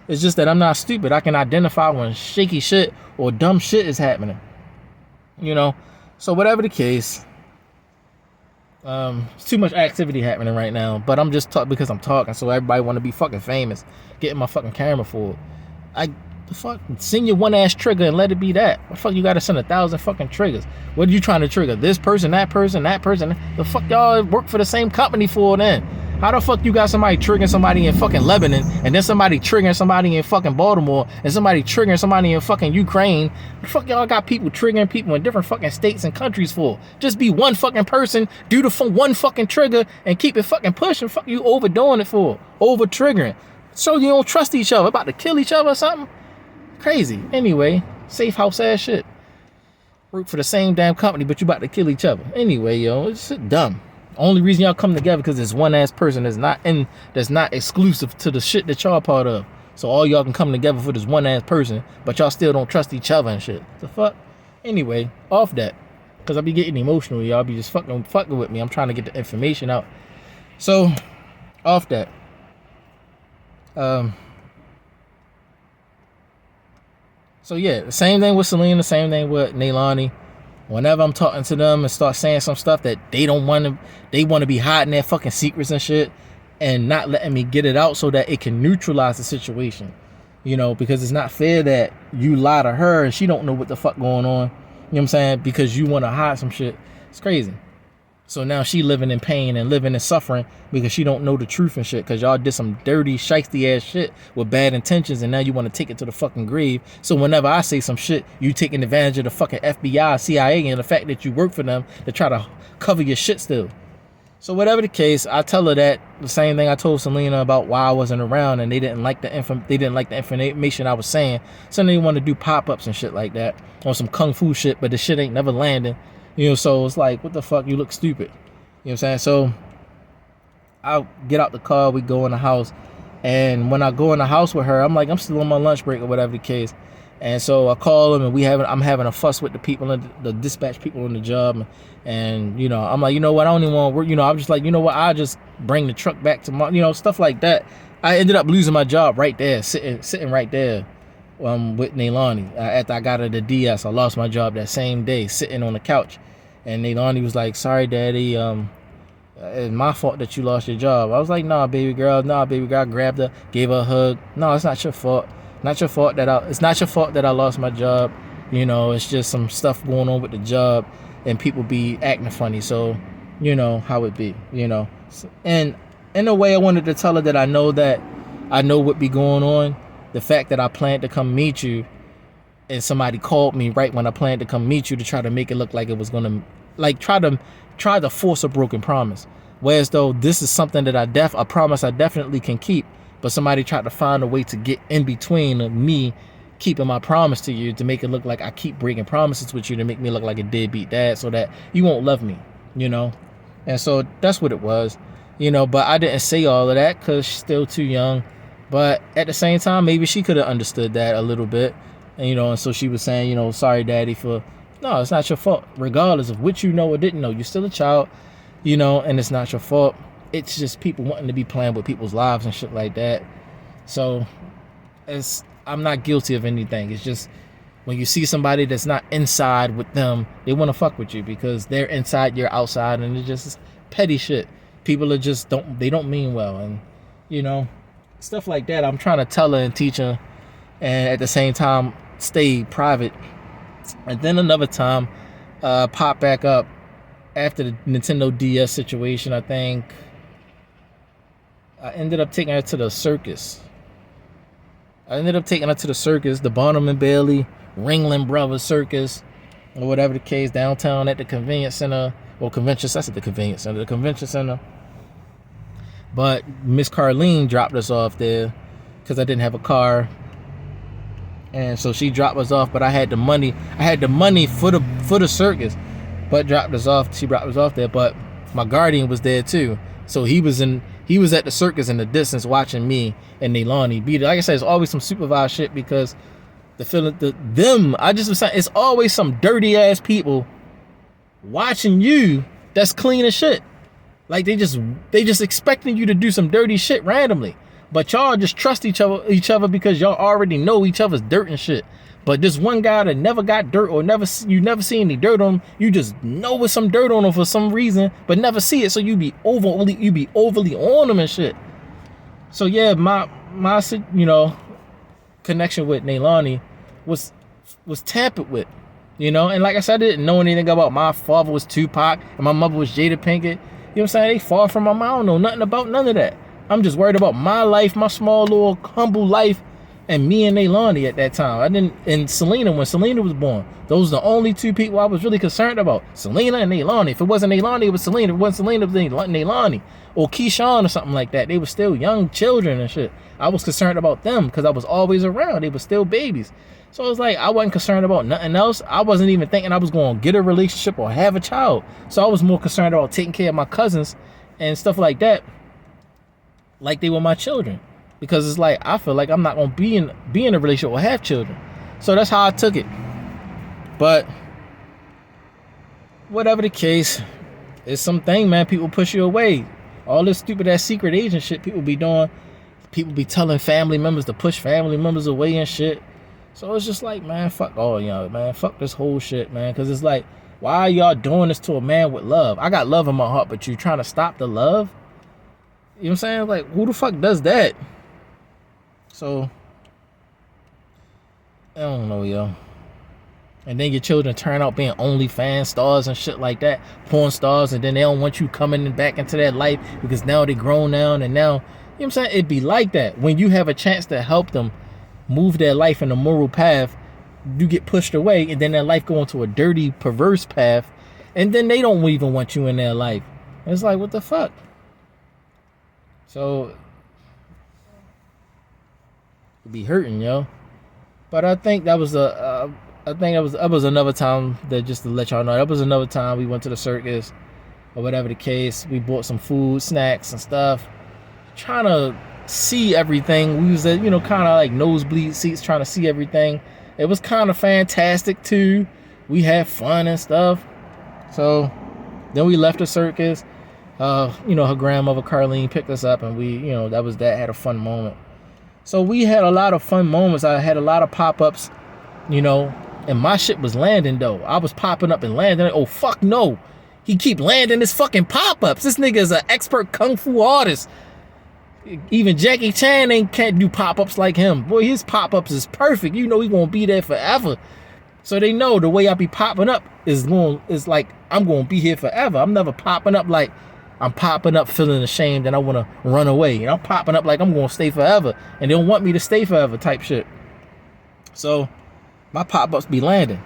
It's just that I'm not stupid. I can identify when shaky shit or dumb shit is happening. You know? So whatever the case, it's too much activity happening right now, but I'm just talking because I'm talking, so everybody want to be fucking famous, getting my fucking camera for it. The fuck, send your one ass trigger and let it be that. What the fuck you gotta send 1,000 fucking triggers? What are you trying to trigger? This person, that person, that person? The fuck y'all work for the same company for then? How the fuck you got somebody triggering somebody in fucking Lebanon, and then somebody triggering somebody in fucking Baltimore, and somebody triggering somebody in fucking Ukraine? The fuck y'all got people triggering people in different fucking states and countries for? Just be one fucking person, do the one fucking trigger, and keep it fucking pushing. Fuck you overdoing it for? Over triggering. So you don't trust each other, about to kill each other or something? Crazy. Anyway, safe house ass shit. Work for the same damn company, but you about to kill each other. Anyway, yo, it's dumb. Only reason y'all come together because there's one ass person that's not exclusive to the shit that y'all part of. So all y'all can come together for this one ass person, but y'all still don't trust each other and shit. The fuck? Anyway, off that. Cause I be getting emotional, y'all be just fucking with me. I'm trying to get the information out. So, off that. So yeah, the same thing with Selena, the same thing with Nalani. Whenever I'm talking to them and start saying some stuff that they want to be hiding their fucking secrets and shit and not letting me get it out so that it can neutralize the situation. You know, because it's not fair that you lie to her and she don't know what the fuck going on. You know what I'm saying? Because you want to hide some shit. It's crazy. So now she living in pain and living in suffering because she don't know the truth and shit, because y'all did some dirty, shiesty ass shit with bad intentions, and now you want to take it to the fucking grave. So whenever I say some shit, you taking advantage of the fucking FBI, CIA, and the fact that you work for them to try to cover your shit still. So whatever the case, I tell her that the same thing I told Selena about why I wasn't around, and they didn't like the information I was saying. So they want to do pop-ups and shit like that on some kung fu shit, but the shit ain't never landing. You know, so it's like, what the fuck? You look stupid. You know what I'm saying? So I'll get out the car, we go in the house, and when I go in the house with her, I'm like, I'm still on my lunch break or whatever the case. And so I call them, and I'm having a fuss with the people, the dispatch people on the job. And, you know, I'm like, you know what? I don't even want to work. You know, I'm just like, you know what? I'll just bring the truck back to my, you know, stuff like that. I ended up losing my job right there, sitting right there. With Nalani. After I got her the DS, I lost my job that same day, sitting on the couch. And Nalani was like, sorry, daddy, it's my fault that you lost your job. I was like, nah, baby girl. I grabbed her, gave her a hug. No, it's not your fault. It's not your fault that I lost my job. You know, it's just some stuff going on with the job, and people be acting funny. So, you know how it be, you know. And in a way, I wanted to tell her that I know what be going on. The fact that I planned to come meet you, and somebody called me right when I planned to come meet you to try to make it look like it was gonna, like, try to force a broken promise. Whereas though this is something that a promise I definitely can keep, but somebody tried to find a way to get in between me keeping my promise to you, to make it look like I keep breaking promises with you, to make me look like a deadbeat dad, so that you won't love me, you know. And so that's what it was, you know. But I didn't say all of that because she's still too young. But at the same time, maybe she could have understood that a little bit, and you know. And so she was saying, you know, sorry, daddy, for no, it's not your fault. Regardless of what you know or didn't know, you're still a child, you know, and it's not your fault. It's just people wanting to be playing with people's lives and shit like that. So I'm not guilty of anything. It's just when you see somebody that's not inside with them, they want to fuck with you because they're inside, you're outside, and it's just petty shit. People are just don't mean well, and you know, stuff like that. I'm trying to tell her and teach her, and at the same time stay private. And then another time, pop back up after the Nintendo DS situation. I think I ended up taking her to the circus. The Barnum and Bailey Ringling Brothers Circus, or whatever the case, downtown at the convenience center, or convention. That's at the convention center. But Miss Carlene dropped us off there because I didn't have a car, and so she dropped us off. But I had the money. For the circus, but dropped us off. She dropped us off there. But my guardian was there too, so he was at the circus in the distance watching me and Nalani beat it. Like I said, it's always some supervised shit because I just was saying, it's always some dirty ass people watching you that's clean as shit. Like they just expecting you to do some dirty shit randomly. But y'all just trust each other because y'all already know each other's dirt and shit. But this one guy that never got dirt, or you never see any dirt on him, you just know with some dirt on him for some reason, but never see it, so you be overly on him and shit. So yeah, my you know, connection with Nalani was tampered with, you know. And like I said, I didn't know anything about my father was Tupac and my mother was Jada Pinkett. You know what I'm saying? They far from my mom. I don't know nothing about none of that. I'm just worried about my life, my small little humble life, and me and Nalani at that time. And Selena, when Selena was born. Those are the only two people I was really concerned about. Selena and Nalani. If it wasn't Nalani, it was Selena. If it wasn't Selena, it was Nalani. Or Keyshawn or something like that. They were still young children and shit. I was concerned about them because I was always around. They were still babies. So it was like, I wasn't concerned about nothing else. I wasn't even thinking I was going to get a relationship or have a child. So I was more concerned about taking care of my cousins and stuff like that, like they were my children. Because it's like, I feel like I'm not going to be in a relationship or have children. So that's how I took it. But whatever the case, it's something, man. People push you away. All this stupid ass secret agent shit people be doing. People be telling family members to push family members away and shit. So it's just like, man, fuck all y'all, man. Fuck this whole shit, man. Because it's like, why are y'all doing this to a man with love? I got love in my heart, but you trying to stop the love? You know what I'm saying? Like, who the fuck does that? So, I don't know, yo. And then your children turn out being OnlyFans stars and shit like that, porn stars, and then they don't want you coming back into their life because now they grown now, and now, you know what I'm saying? It'd be like that. When you have a chance to help them move their life in a moral path, you get pushed away, and then their life go into a dirty, perverse path, and then they don't even want you in their life. And it's like, what the fuck? So, it'd be hurting, yo. But I think that was that was another time, that just to let y'all know, that was another time we went to the circus or whatever the case. We bought some food, snacks and stuff, trying to see everything. We was at, you know, kind of like nosebleed seats, trying to see everything. It was kind of fantastic too. We had fun and stuff. So then we left the circus. You know, her grandmother Carlene picked us up, and we, you know, that had a fun moment. So we had a lot of fun moments. I had a lot of pop-ups, you know, and my shit was landing though. I was popping up and landing. Oh fuck no, he keep landing his fucking pop-ups. This nigga is an expert kung fu artist. Even Jackie Chan can't do pop-ups like him. Boy, his pop-ups is perfect. You know he gonna be there forever. So they know the way I be popping up is like I'm gonna be here forever. I'm never popping up like I'm popping up feeling ashamed and I want to run away. And I'm popping up like I'm going to stay forever. And they don't want me to stay forever type shit. So my pop-ups be landing.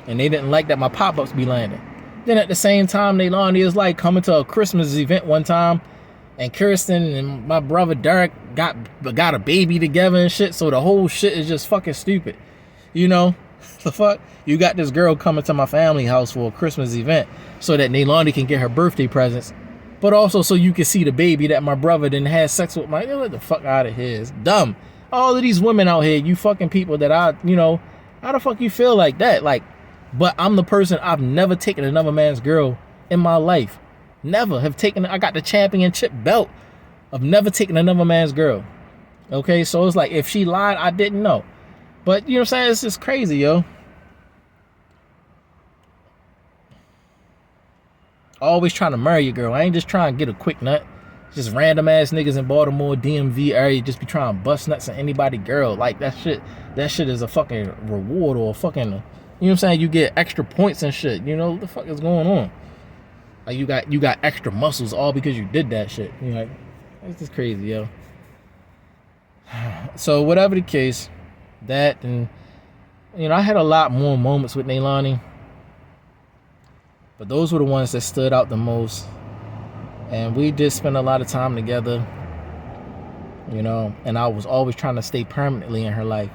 And they didn't like that my pop-ups be landing. Then at the same time, Nalani is like coming to a Christmas event one time. And Kirsten and my brother Derek got a baby together and shit. So the whole shit is just fucking stupid. You know, the fuck? You got this girl coming to my family house for a Christmas event so that Nalani can get her birthday presents, but also so you can see the baby that my brother didn't have sex with. Get the fuck out of here. It's dumb. All of these women out here, you fucking people that how the fuck you feel like that? Like, but I'm the person, I've never taken another man's girl in my life. Never have taken, I got the championship belt of never taking another man's girl. Okay, so it's like, if she lied, I didn't know. But, you know what I'm saying? It's just crazy, yo. Always trying to marry your girl. I ain't just trying to get a quick nut. Just random ass niggas in Baltimore, DMV area just be trying to bust nuts on anybody girl. Like, that shit is a fucking reward or a fucking, you know what I'm saying? You get extra points and shit. You know, what the fuck is going on? Like, you got extra muscles all because you did that shit. You know, like, it's just crazy, yo. So whatever the case, that, and I had a lot more moments with Nalani, but those were the ones that stood out the most. And we did spend a lot of time together, and I was always trying to stay permanently in her life,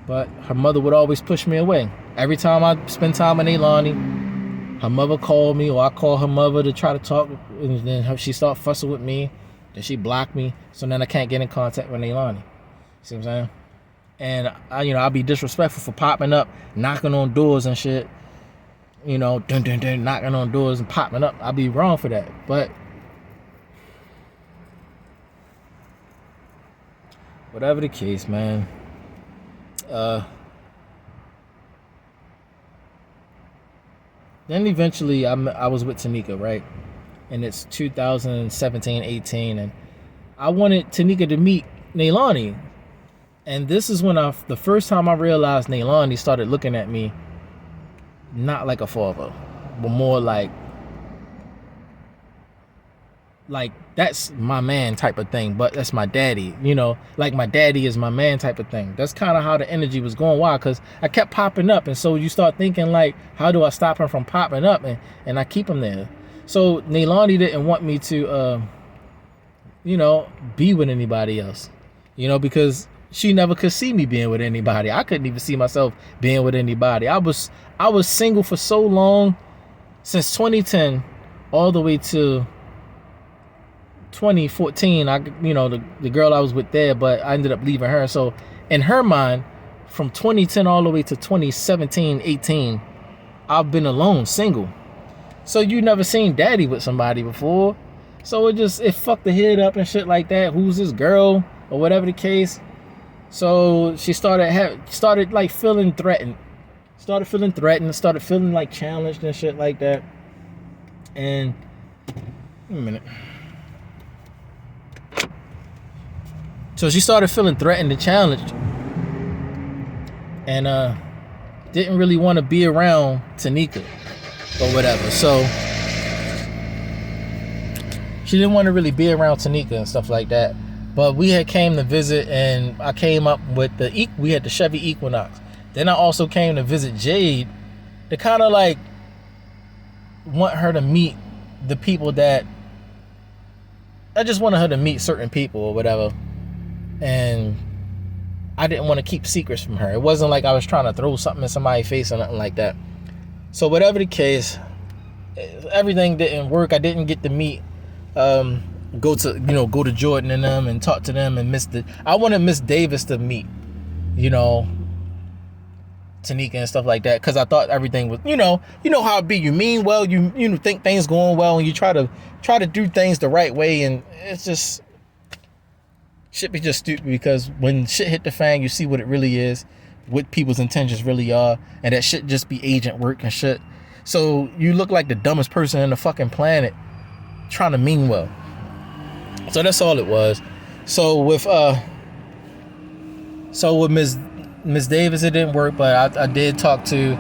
but her mother would always push me away. Every time I spend time with Nalani, her mother called me, or I call her mother to try to talk, and then she start fussing with me. Then she blocked me, so then I can't get in contact with Nalani. See what I'm saying? And I'll be disrespectful for popping up, knocking on doors and shit. Dun dun dun, knocking on doors and popping up. I'll be wrong for that. But whatever the case, man. Then eventually I was with Tanika, right? And it's 2017-18, and I wanted Tanika to meet Nalani. And this is when the first time I realized Nalani started looking at me not like a father, but more like that's my man type of thing, but that's my daddy, like my daddy is my man type of thing. That's kind of how the energy was going. Why? Because I kept popping up, and so you start thinking like, how do I stop him from popping up, and I keep him there. So Nalani didn't want me to be with anybody else, because she never could see me being with anybody. I couldn't even see myself being with anybody. I was single for so long, since 2010 all the way to 2014. The girl I was with there, but I ended up leaving her. So in her mind, from 2010 all the way to 2017-18, I've been alone, single. So you never seen daddy with somebody before. So it fucked the head up and shit like that. Who's this girl or whatever the case. So she started like feeling threatened. Started feeling like challenged and shit like that. And a minute. So she started feeling threatened and challenged, and didn't really want to be around Tanika or whatever. So she didn't want to really be around Tanika and stuff like that. But we had came to visit, and I came up with we had the Chevy Equinox. Then I also came to visit Jade to kind of like want her to meet the people that I just wanted her to meet certain people or whatever. And I didn't want to keep secrets from her. It wasn't like I was trying to throw something in somebody's face or nothing like that. So whatever the case, everything didn't work. I didn't get to meet, go to Jordan and them and talk to them, and I wanted Miss Davis to meet, Tanika and stuff like that, because I thought everything was, you know how it be. You mean well, you think things going well, and you try to do things the right way, and it's just shit be just stupid, because when shit hit the fan, you see what it really is, what people's intentions really are, and that shit just be agent work and shit. So you look like the dumbest person in the fucking planet trying to mean well. So that's all it was. So with Miss Davis, it didn't work, but I did talk to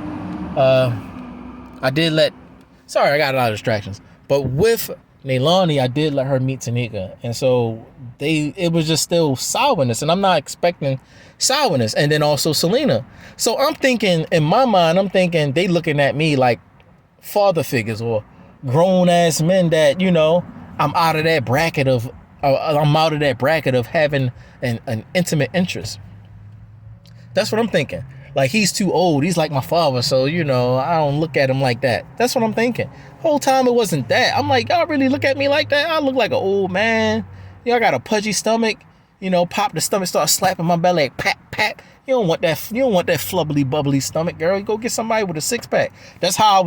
sorry, I got a lot of distractions. But with Nalani, I did let her meet Tanika, and so it was just still sourness, and I'm not expecting sourness. And then also Selena. So I'm thinking, in my mind, they looking at me like father figures or grown ass men that, I'm out of that bracket of having an intimate interest. That's what I'm thinking. Like, he's too old. He's like my father, so, you know, I don't look at him like that. That's what I'm thinking. Whole time it wasn't that. I'm like, y'all really look at me like that? I look like an old man. Y'all got a pudgy stomach. You know, pop the stomach, start slapping my belly like pat, pat. You don't want that. You don't want that flubbly bubbly stomach, girl. You go get somebody with a 6-pack. That's how it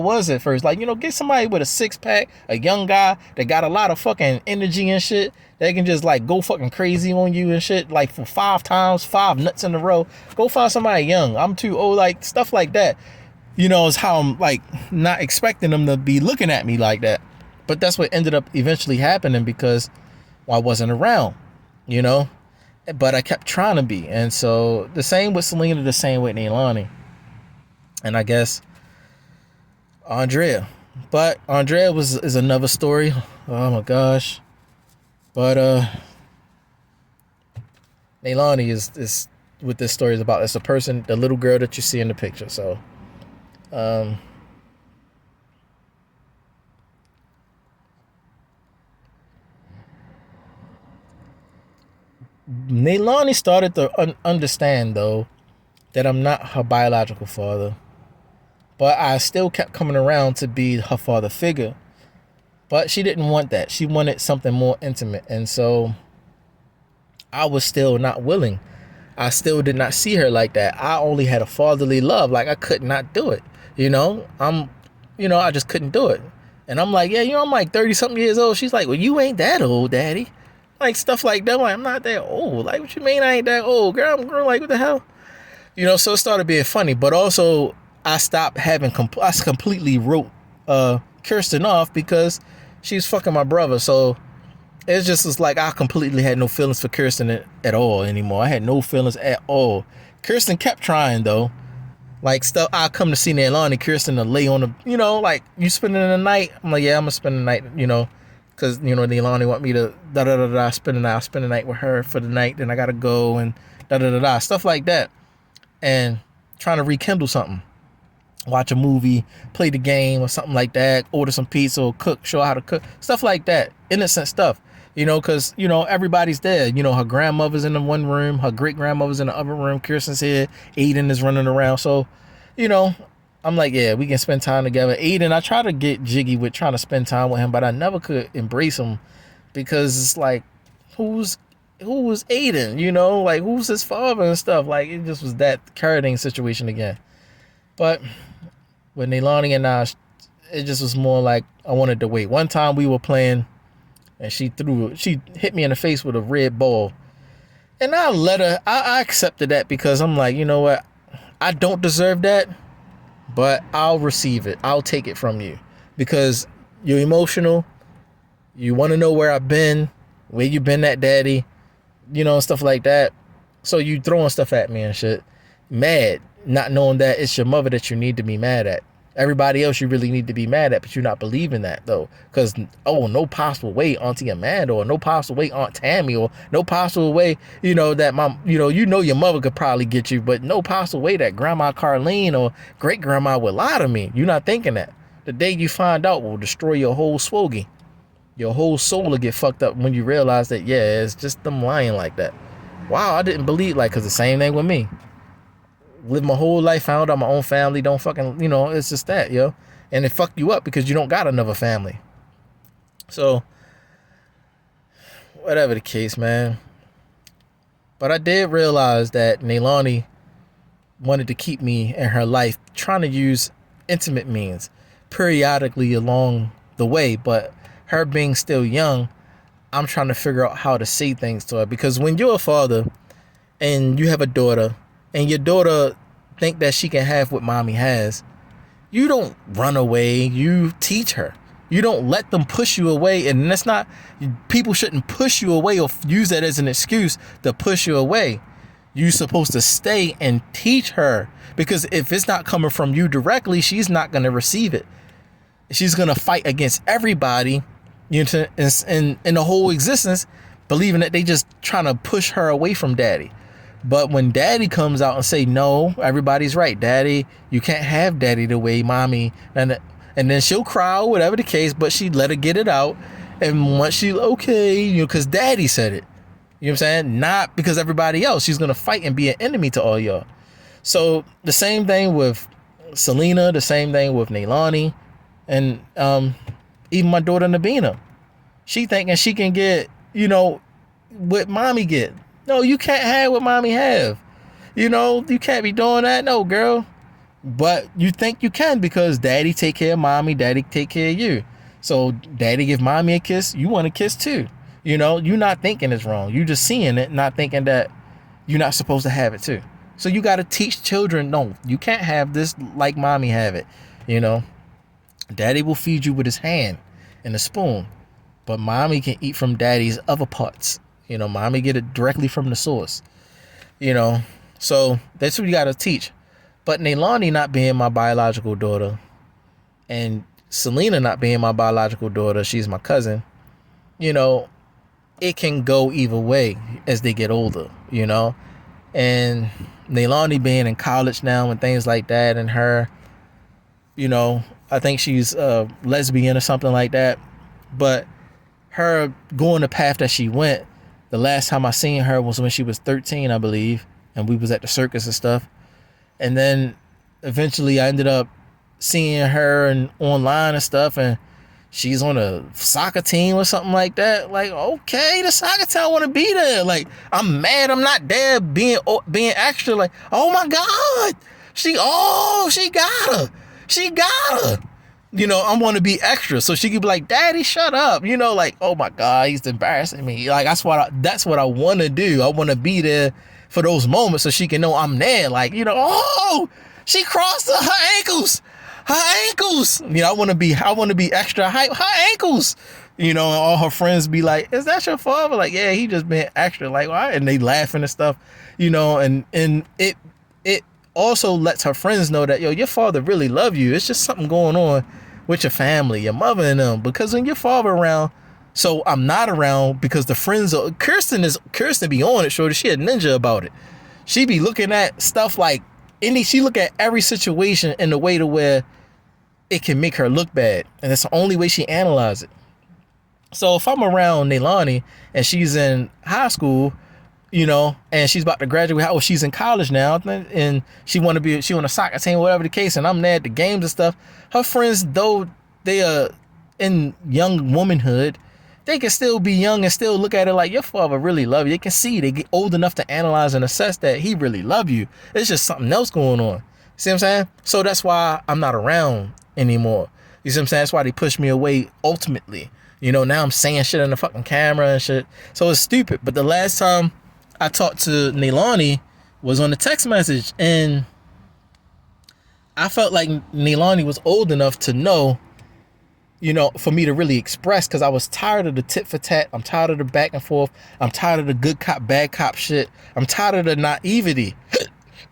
was at first. Like, you know, get somebody with a 6-pack, a young guy that got a lot of fucking energy and shit. They can just like go fucking crazy on you and shit. Like for 5 times, 5 nuts in a row. Go find somebody young. I'm too old. Like stuff like that. You know, is how I'm like not expecting them to be looking at me like that. But that's what ended up eventually happening because I wasn't around. You know. But I kept trying to be. And so the same with Selena, the same with Nalani. And I guess Andrea. But Andrea is another story. Oh my gosh. But Nalani is what this story is about. It's a person, the little girl that you see in the picture. So Nalani started to understand, though, that I'm not her biological father. But I still kept coming around to be her father figure. But she didn't want that. She wanted something more intimate. And so I was still not willing. I still did not see her like that. I only had a fatherly love. Like, I could not do it. You know, I just couldn't do it. And I'm like, yeah, you know, I'm like 30-something years old. She's like, well, you ain't that old, daddy. Like, stuff like that. Like, I'm not that old. Like, what you mean I ain't that old? Girl, I'm girl. Like, what the hell? You know, so it started being funny. But also, I stopped having... I completely wrote Kirsten off because she's fucking my brother. So it just was like I completely had no feelings for Kirsten at all anymore. I had no feelings at all. Kirsten kept trying, though. Like, stuff, I come to see Nalani, Kirsten to lay on the... You know, like, you spending the night? I'm like, yeah, I'm going to spend the night, you know. Because, you know, Nalani want me to spend the night. I'll spend the night with her for the night. Then I got to go and stuff like that. And trying to rekindle something. Watch a movie, play the game or something like that. Order some pizza or cook, show her how to cook. Stuff like that. Innocent stuff. You know, because, you know, everybody's there. You know, her grandmother's in the one room. Her great-grandmother's in the other room. Kirsten's here. Aiden is running around. So, you know... I'm like, yeah, we can spend time together. Aiden, I try to get jiggy with trying to spend time with him, but I never could embrace him because it's like, who was Aiden? You know, like, who's his father and stuff? Like, it just was that carrying situation again. But with Nalani and I, it just was more like I wanted to wait. One time we were playing, and she hit me in the face with a red ball, and I let her. I accepted that because I'm like, you know what, I don't deserve that. But I'll receive it. I'll take it from you because you're emotional. You want to know where I've been, where you been at, daddy, you know, stuff like that. So you throwing stuff at me and shit. Mad, not knowing that it's your mother that you need to be mad at. Everybody else you really need to be mad at, but you're not believing that, though. Because, oh, no possible way Auntie Amanda or no possible way Aunt Tammy or no possible way, you know, that your mother could probably get you, but no possible way that Grandma Carlene or great-grandma would lie to me. You're not thinking that. The day you find out will destroy your whole swogie. Your whole soul will get fucked up when you realize that, yeah, it's just them lying like that. Wow, I didn't believe, like, because the same thing with me. Live my whole life, found out my own family, don't fucking, you know, it's just that, yo. And it fucked you up because you don't got another family. So, whatever the case, man. But I did realize that Nalani wanted to keep me in her life, trying to use intimate means periodically along the way. But her being still young, I'm trying to figure out how to say things to her. Because when you're a father and you have a daughter, and your daughter think that she can have what mommy has, you don't run away. You teach her. You don't let them push you away. And that's not, people shouldn't push you away or use that as an excuse to push you away. You're supposed to stay and teach her, because if it's not coming from you directly, she's not going to receive it. She's going to fight against everybody, you know, in the whole existence, believing that they just trying to push her away from daddy. But when daddy comes out and say, no, everybody's right, daddy, you can't have daddy the way mommy, and then she'll cry or whatever the case, but she let her get it out. And once she, okay, you know, because daddy said it, you know what I'm saying? Not because everybody else. She's going to fight and be an enemy to all y'all. So the same thing with Selena, the same thing with Nalani, and even my daughter Nabina. She thinking she can get, what mommy get. No, you can't have what mommy have. You can't be doing that. No, girl. But you think you can because daddy take care of mommy, daddy take care of you. So daddy give mommy a kiss, you want a kiss too. You're not thinking it's wrong. You just seeing it, not thinking that you're not supposed to have it too. So you got to teach children, no, you can't have this like mommy have it. Daddy will feed you with his hand and a spoon, but mommy can eat from daddy's other parts. Mommy get it directly from the source. So that's what you got to teach. But Nalani not being my biological daughter and Selena not being my biological daughter, she's my cousin, it can go either way as they get older, And Nalani being in college now and things like that, and her, I think she's a lesbian or something like that. But her going the path that she went, the last time I seen her was when she was 13, I believe, and we was at the circus and stuff. And then eventually I ended up seeing her and online and stuff, and she's on a soccer team or something like that. Like, okay, the soccer team, I want to be there. Like, I'm mad I'm not there being extra. Like, oh my God, she got her. I want to be extra. So she could be like, Daddy, shut up. Like, oh my God, he's embarrassing me. Like, that's what I want to do. I want to be there for those moments so she can know I'm there. Like, she crossed her ankles. I want to be extra hype. Her ankles. And all her friends be like, is that your father? Like, yeah, he just been extra. Like, why? And they laughing and stuff, and it also lets her friends know that, your father really love you. It's just something going on with your family, your mother and them, because when your father around, so I'm not around because the friends are, Kirsten be on it, shorty. She a ninja about it. She be looking at stuff like, she look at every situation in the way to where it can make her look bad. And that's the only way she analyze it. So if I'm around Nalani and she's in high school, and she's about to graduate, she's in college now, and she on a soccer team, whatever the case, and I'm there at the games and stuff, her friends, though they are in young womanhood, they can still be young and still look at it like, your father really love you. They can see, they get old enough to analyze and assess that he really love you. It's just something else going on. See what I'm saying? So that's why I'm not around anymore. You see what I'm saying? That's why they push me away ultimately. Now I'm saying shit on the fucking camera and shit. So it's stupid. But the last time I talked to Nalani was on the text message, and I felt like Nalani was old enough to know, for me to really express, because I was tired of the tit for tat. I'm tired of the back and forth. I'm tired of the good cop, bad cop shit. I'm tired of the naivety.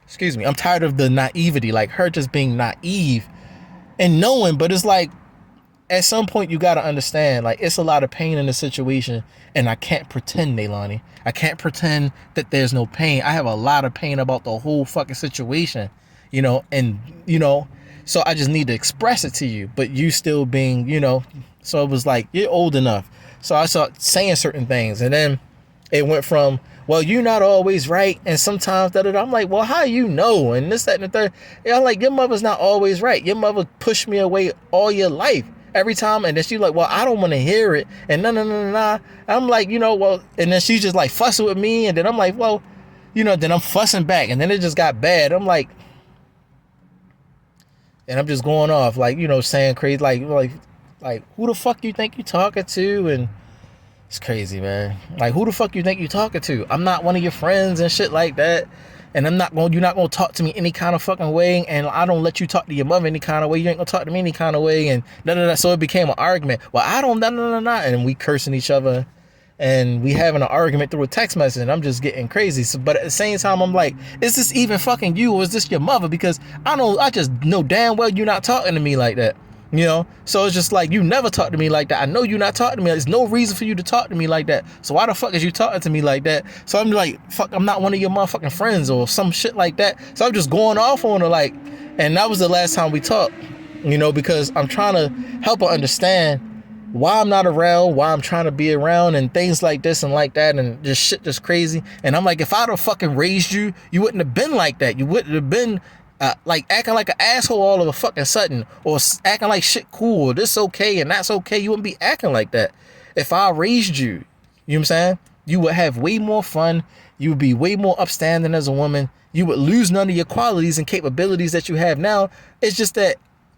Excuse me. I'm tired of the naivety, like her just being naive and knowing, but it's like, at some point you got to understand, like, it's a lot of pain in the situation, and I can't pretend, Nalani. I can't pretend that there's no pain. I have a lot of pain about the whole fucking situation, and, so I just need to express it to you, but you still being, so it was like, you're old enough. So I started saying certain things, and then it went from, well, you're not always right, and sometimes da-da-da. I'm like, well, how you know? And this, that, and the third. I'm like, your mother's not always right. Your mother pushed me away all your life. Every time, and then she's like, well, I don't want to hear it, and no. I'm like, well, and then she's just like fussing with me, and then I'm like, well, then I'm fussing back, and then it just got bad. I'm like, and I'm just going off, like, saying crazy, like who the fuck you think you talking to? And it's crazy, man. Like, who the fuck you think you talking to? I'm not one of your friends and shit like that. And you're not going to talk to me any kind of fucking way. And I don't let you talk to your mother any kind of way. You ain't going to talk to me any kind of way. And so it became an argument. Well, I don't, and we cursing each other. And we having an argument through a text message. And I'm just getting crazy. So, but at the same time, I'm like, is this even fucking you? Or is this your mother? Because I just know damn well you're not talking to me like that. So it's just like, you never talk to me like that. I know you're not talking to me. There's no reason for you to talk to me like that. So why the fuck is you talking to me like that? So I'm like, fuck, I'm not one of your motherfucking friends or some shit like that. So I'm just going off on her, like, and that was the last time we talked, because I'm trying to help her understand why I'm not around, why I'm trying to be around, and things like this and like that, and just shit just crazy. And I'm like, if I'd have fucking raised you, you wouldn't have been like that. You wouldn't have been like acting like an asshole all of a fucking sudden, or acting like shit cool, or this okay and that's okay. You wouldn't be acting like that if I raised you. You know what I'm saying? You would have way more fun. You would be way more upstanding as a woman. You would lose none of your qualities and capabilities that you have now. It's just that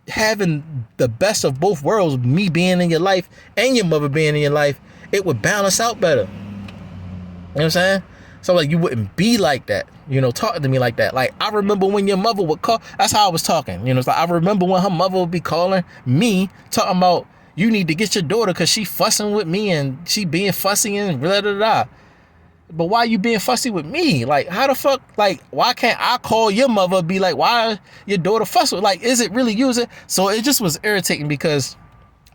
having the best of both worlds, me being in your life and your mother being in your life, it would balance out better. You know what I'm saying? So like, you wouldn't be like that, you know, talking to me like that. Like, I remember when your mother would call, that's how I was talking. You know, it's like, I remember when her mother would be calling me, talking about, you need to get your daughter because she fussing with me and she being fussy and blah, blah, blah. But why you being fussy with me? Like, how the fuck, like, why can't I call your mother and be like, why your daughter fuss with? Like, is it really you? So it just was irritating because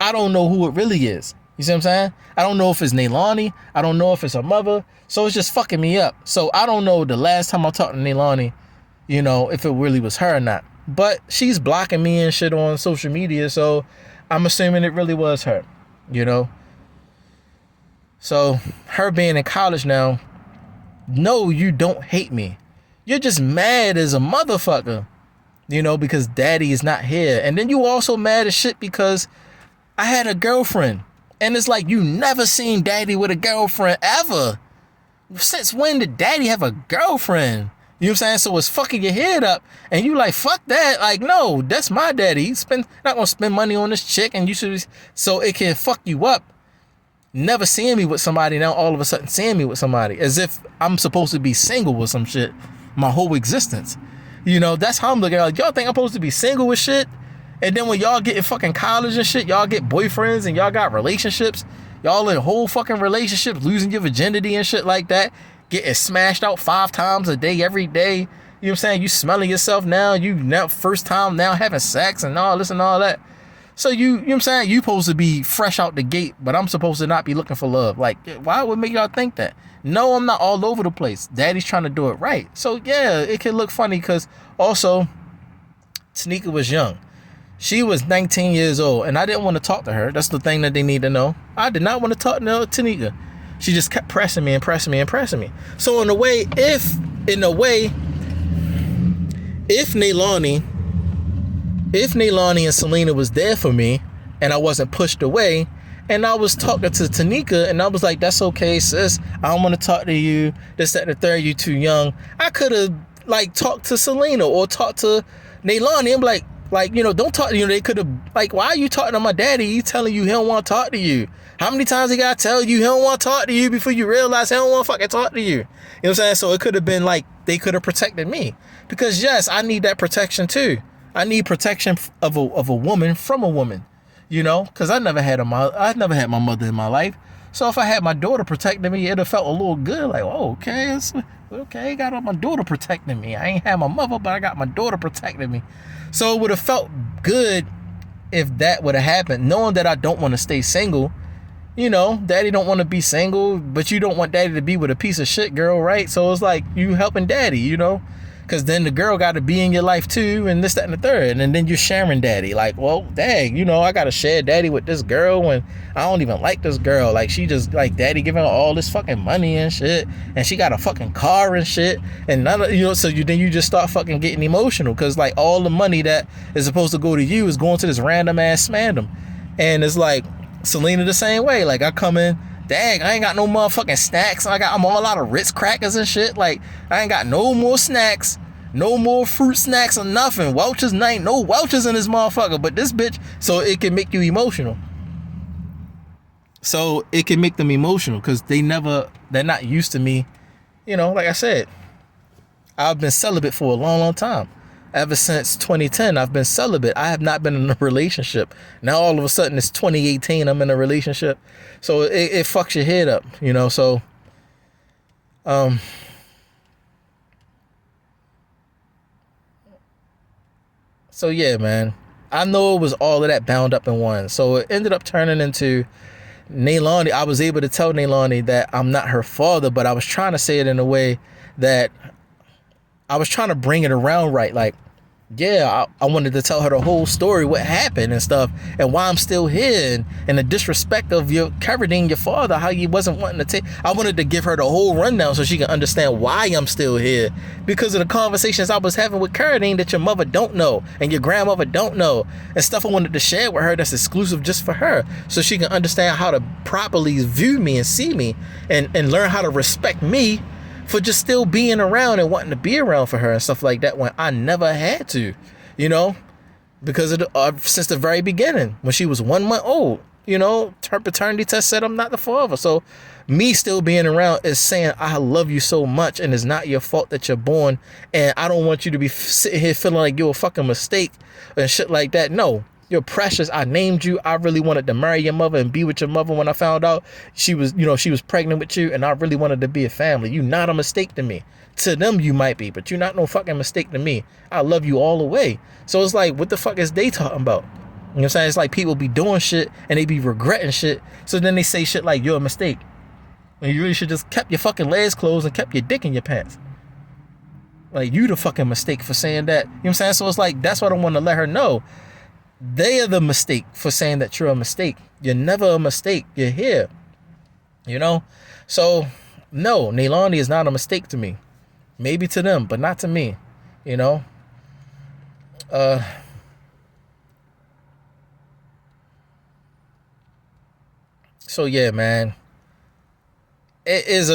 I don't know who it really is. You see what I'm saying? I don't know if it's Nalani. I don't know if it's her mother. So it's just fucking me up. So I don't know the last time I talked to Nalani, you know, if it really was her or not. But she's blocking me and shit on social media. So I'm assuming it really was her, you know? So her being in college now, no, you don't hate me. You're just mad as a motherfucker, you know, because daddy is not here. And then you also mad as shit because I had a girlfriend. And it's like, you never seen daddy with a girlfriend ever. Since when did daddy have a girlfriend? You know what I'm saying? So it's fucking your head up. And you like, fuck that. Like, no, that's my daddy. He's not gonna spend money on this chick. And you should, so it can fuck you up. Never seeing me with somebody, now all of a sudden seeing me with somebody. As if I'm supposed to be single with some shit my whole existence. You know, that's how I'm looking at it. Like, y'all think I'm supposed to be single with shit? And then when y'all get in fucking college and shit, y'all get boyfriends and y'all got relationships. Y'all in whole fucking relationships, losing your virginity and shit like that. Getting smashed out 5 times a day, every day. You know what I'm saying? You smelling yourself now. You now first time now having sex and all this and all that. So you know what I'm saying? You supposed to be fresh out the gate, but I'm supposed to not be looking for love. Like, why would make y'all think that? No, I'm not all over the place. Daddy's trying to do it right. So yeah, it can look funny because also Tanika was young. She was 19 years old, and I didn't want to talk to her. That's the thing that they need to know. I did not want to talk to Tanika. She just kept pressing me and pressing me and pressing me. So in a way, if Nalani and Selena was there for me, and I wasn't pushed away, and I was talking to Tanika, and I was like, that's okay, sis. I don't want to talk to you. This, that, and the third, you too young. I could have, like, talked to Selena or talked to Nalani. I'm like, you know, don't talk to you. They could have, like, why are you talking to my daddy? He's telling you he don't want to talk to you. How many times he got to tell you he don't want to talk to you before you realize he don't want to fucking talk to you? You know what I'm saying? So it could have been like, they could have protected me. Because yes, I need that protection too. I need protection of a woman from a woman, you know, because I never had my mother in my life. So if I had my daughter protecting me, it'd have felt a little good. Like, oh, okay, I got my daughter protecting me. I ain't had my mother, but I got my daughter protecting me. So it would have felt good if that would have happened, knowing that I don't want to stay single. You know, daddy don't want to be single, but you don't want daddy to be with a piece of shit girl, right? So it's like you helping daddy, you know, because then the girl got to be in your life too, and this, that, and the third, and then you're sharing daddy. Like, well, dang, you know, I got to share daddy with this girl when I don't even like this girl. Like, she just, like, daddy giving her all this fucking money and shit, and she got a fucking car and shit, and none of, you know, so then you just start fucking getting emotional, because, like, all the money that is supposed to go to you is going to this random ass smandom. And it's like, Selena the same way. Like, I come in, dang, I ain't got no motherfucking snacks. I'm all out of Ritz crackers and shit. Like, I ain't got no more snacks, no more fruit snacks or nothing. Welch's, ain't no Welch's in this motherfucker. But this bitch, so it can make you emotional. So it can make them emotional because they're not used to me. You know, like I said, I've been celibate for a long, long time. Ever since 2010, I've been celibate. I have not been in a relationship. Now all of a sudden it's 2018, I'm in a relationship. So it fucks your head up, you know. So so yeah, man. I know it was all of that bound up in one. So it ended up turning into Nalani. I was able to tell Nalani that I'm not her father, but I was trying to say it in a way that I was trying to bring it around right. Like, yeah, I wanted to tell her the whole story, what happened and stuff, and why I'm still here, and the disrespect of your Carradine, your father, how you wasn't wanting to take. I wanted to give her the whole rundown so she can understand why I'm still here, because of the conversations I was having with Carradine that your mother don't know and your grandmother don't know, and stuff I wanted to share with her that's exclusive just for her, so she can understand how to properly view me and see me, and learn how to respect me for just still being around and wanting to be around for her and stuff like that when I never had to, you know, because of since the very beginning when she was 1 month old, you know, her paternity test said I'm not the father. So me still being around is saying I love you so much and it's not your fault that you're born, and I don't want you to be sitting here feeling like you're a fucking mistake and shit like that. No, you're precious. I named you. I really wanted to marry your mother and be with your mother when I found out she was, you know, she was pregnant with you, and I really wanted to be a family. You not a mistake to me. To them you might be, but you're not no fucking mistake to me. I love you all the way. So it's like, what the fuck is they talking about? You know what I'm saying? It's like people be doing shit and they be regretting shit. So then they say shit like you're a mistake. And you really should just kept your fucking legs closed and kept your dick in your pants. Like, you the fucking mistake for saying that. You know what I'm saying? So it's like, that's what I want to let her know. They are the mistake for saying that you're a mistake. You're never a mistake. You're here. You know? So, no, Nalani is not a mistake to me. Maybe to them, but not to me. You know? So, yeah, man. It is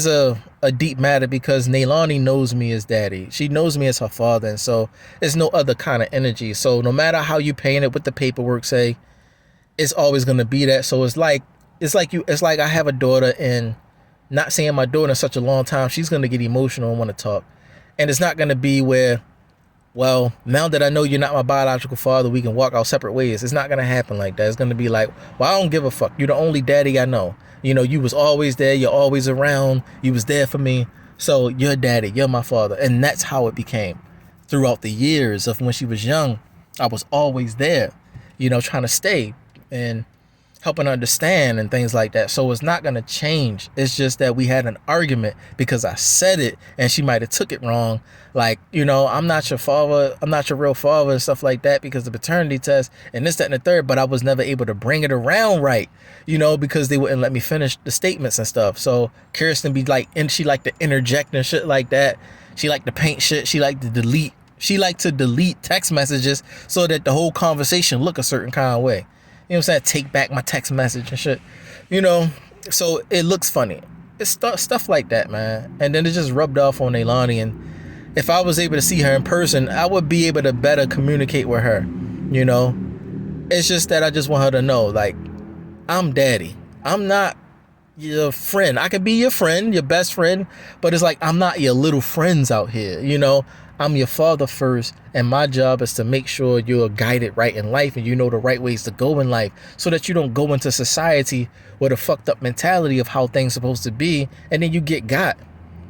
a deep matter because Nalani knows me as daddy. She knows me as her father, and so it's no other kind of energy. So no matter how you paint it, what the paperwork say, it's always gonna be that. So it's like I have a daughter, and not seeing my daughter in such a long time, she's gonna get emotional and want to talk. And it's not gonna be where, well, now that I know you're not my biological father, we can walk our separate ways. It's not gonna happen like that. It's gonna be like, well, I don't give a fuck. You're the only daddy I know. You know, you was always there. You're always around. You was there for me. So you're daddy. You're my father. And that's how it became. Throughout the years of when she was young, I was always there, you know, trying to stay and helping her understand and things like that. So it's not going to change. It's just that we had an argument because I said it and she might have took it wrong. Like, you know, I'm not your father. I'm not your real father and stuff like that because the paternity test and this, that, and the third. But I was never able to bring it around right, you know, because they wouldn't let me finish the statements and stuff. So Kirsten be like, and she liked to interject and shit like that. She liked to paint shit. She liked to delete. She liked to delete text messages so that the whole conversation look a certain kind of way. You know what I'm saying? Take back my text message and shit. You know, so it looks funny. It's stuff like that, man. And then it just rubbed off on Nalani. And if I was able to see her in person, I would be able to better communicate with her. You know, it's just that I just want her to know, like, I'm daddy. I'm not your friend. I could be your friend, your best friend, but it's like, I'm not your little friends out here. You know, I'm your father first, and my job is to make sure you're guided right in life and you know the right ways to go in life so that you don't go into society with a fucked up mentality of how things supposed to be, and then you get got.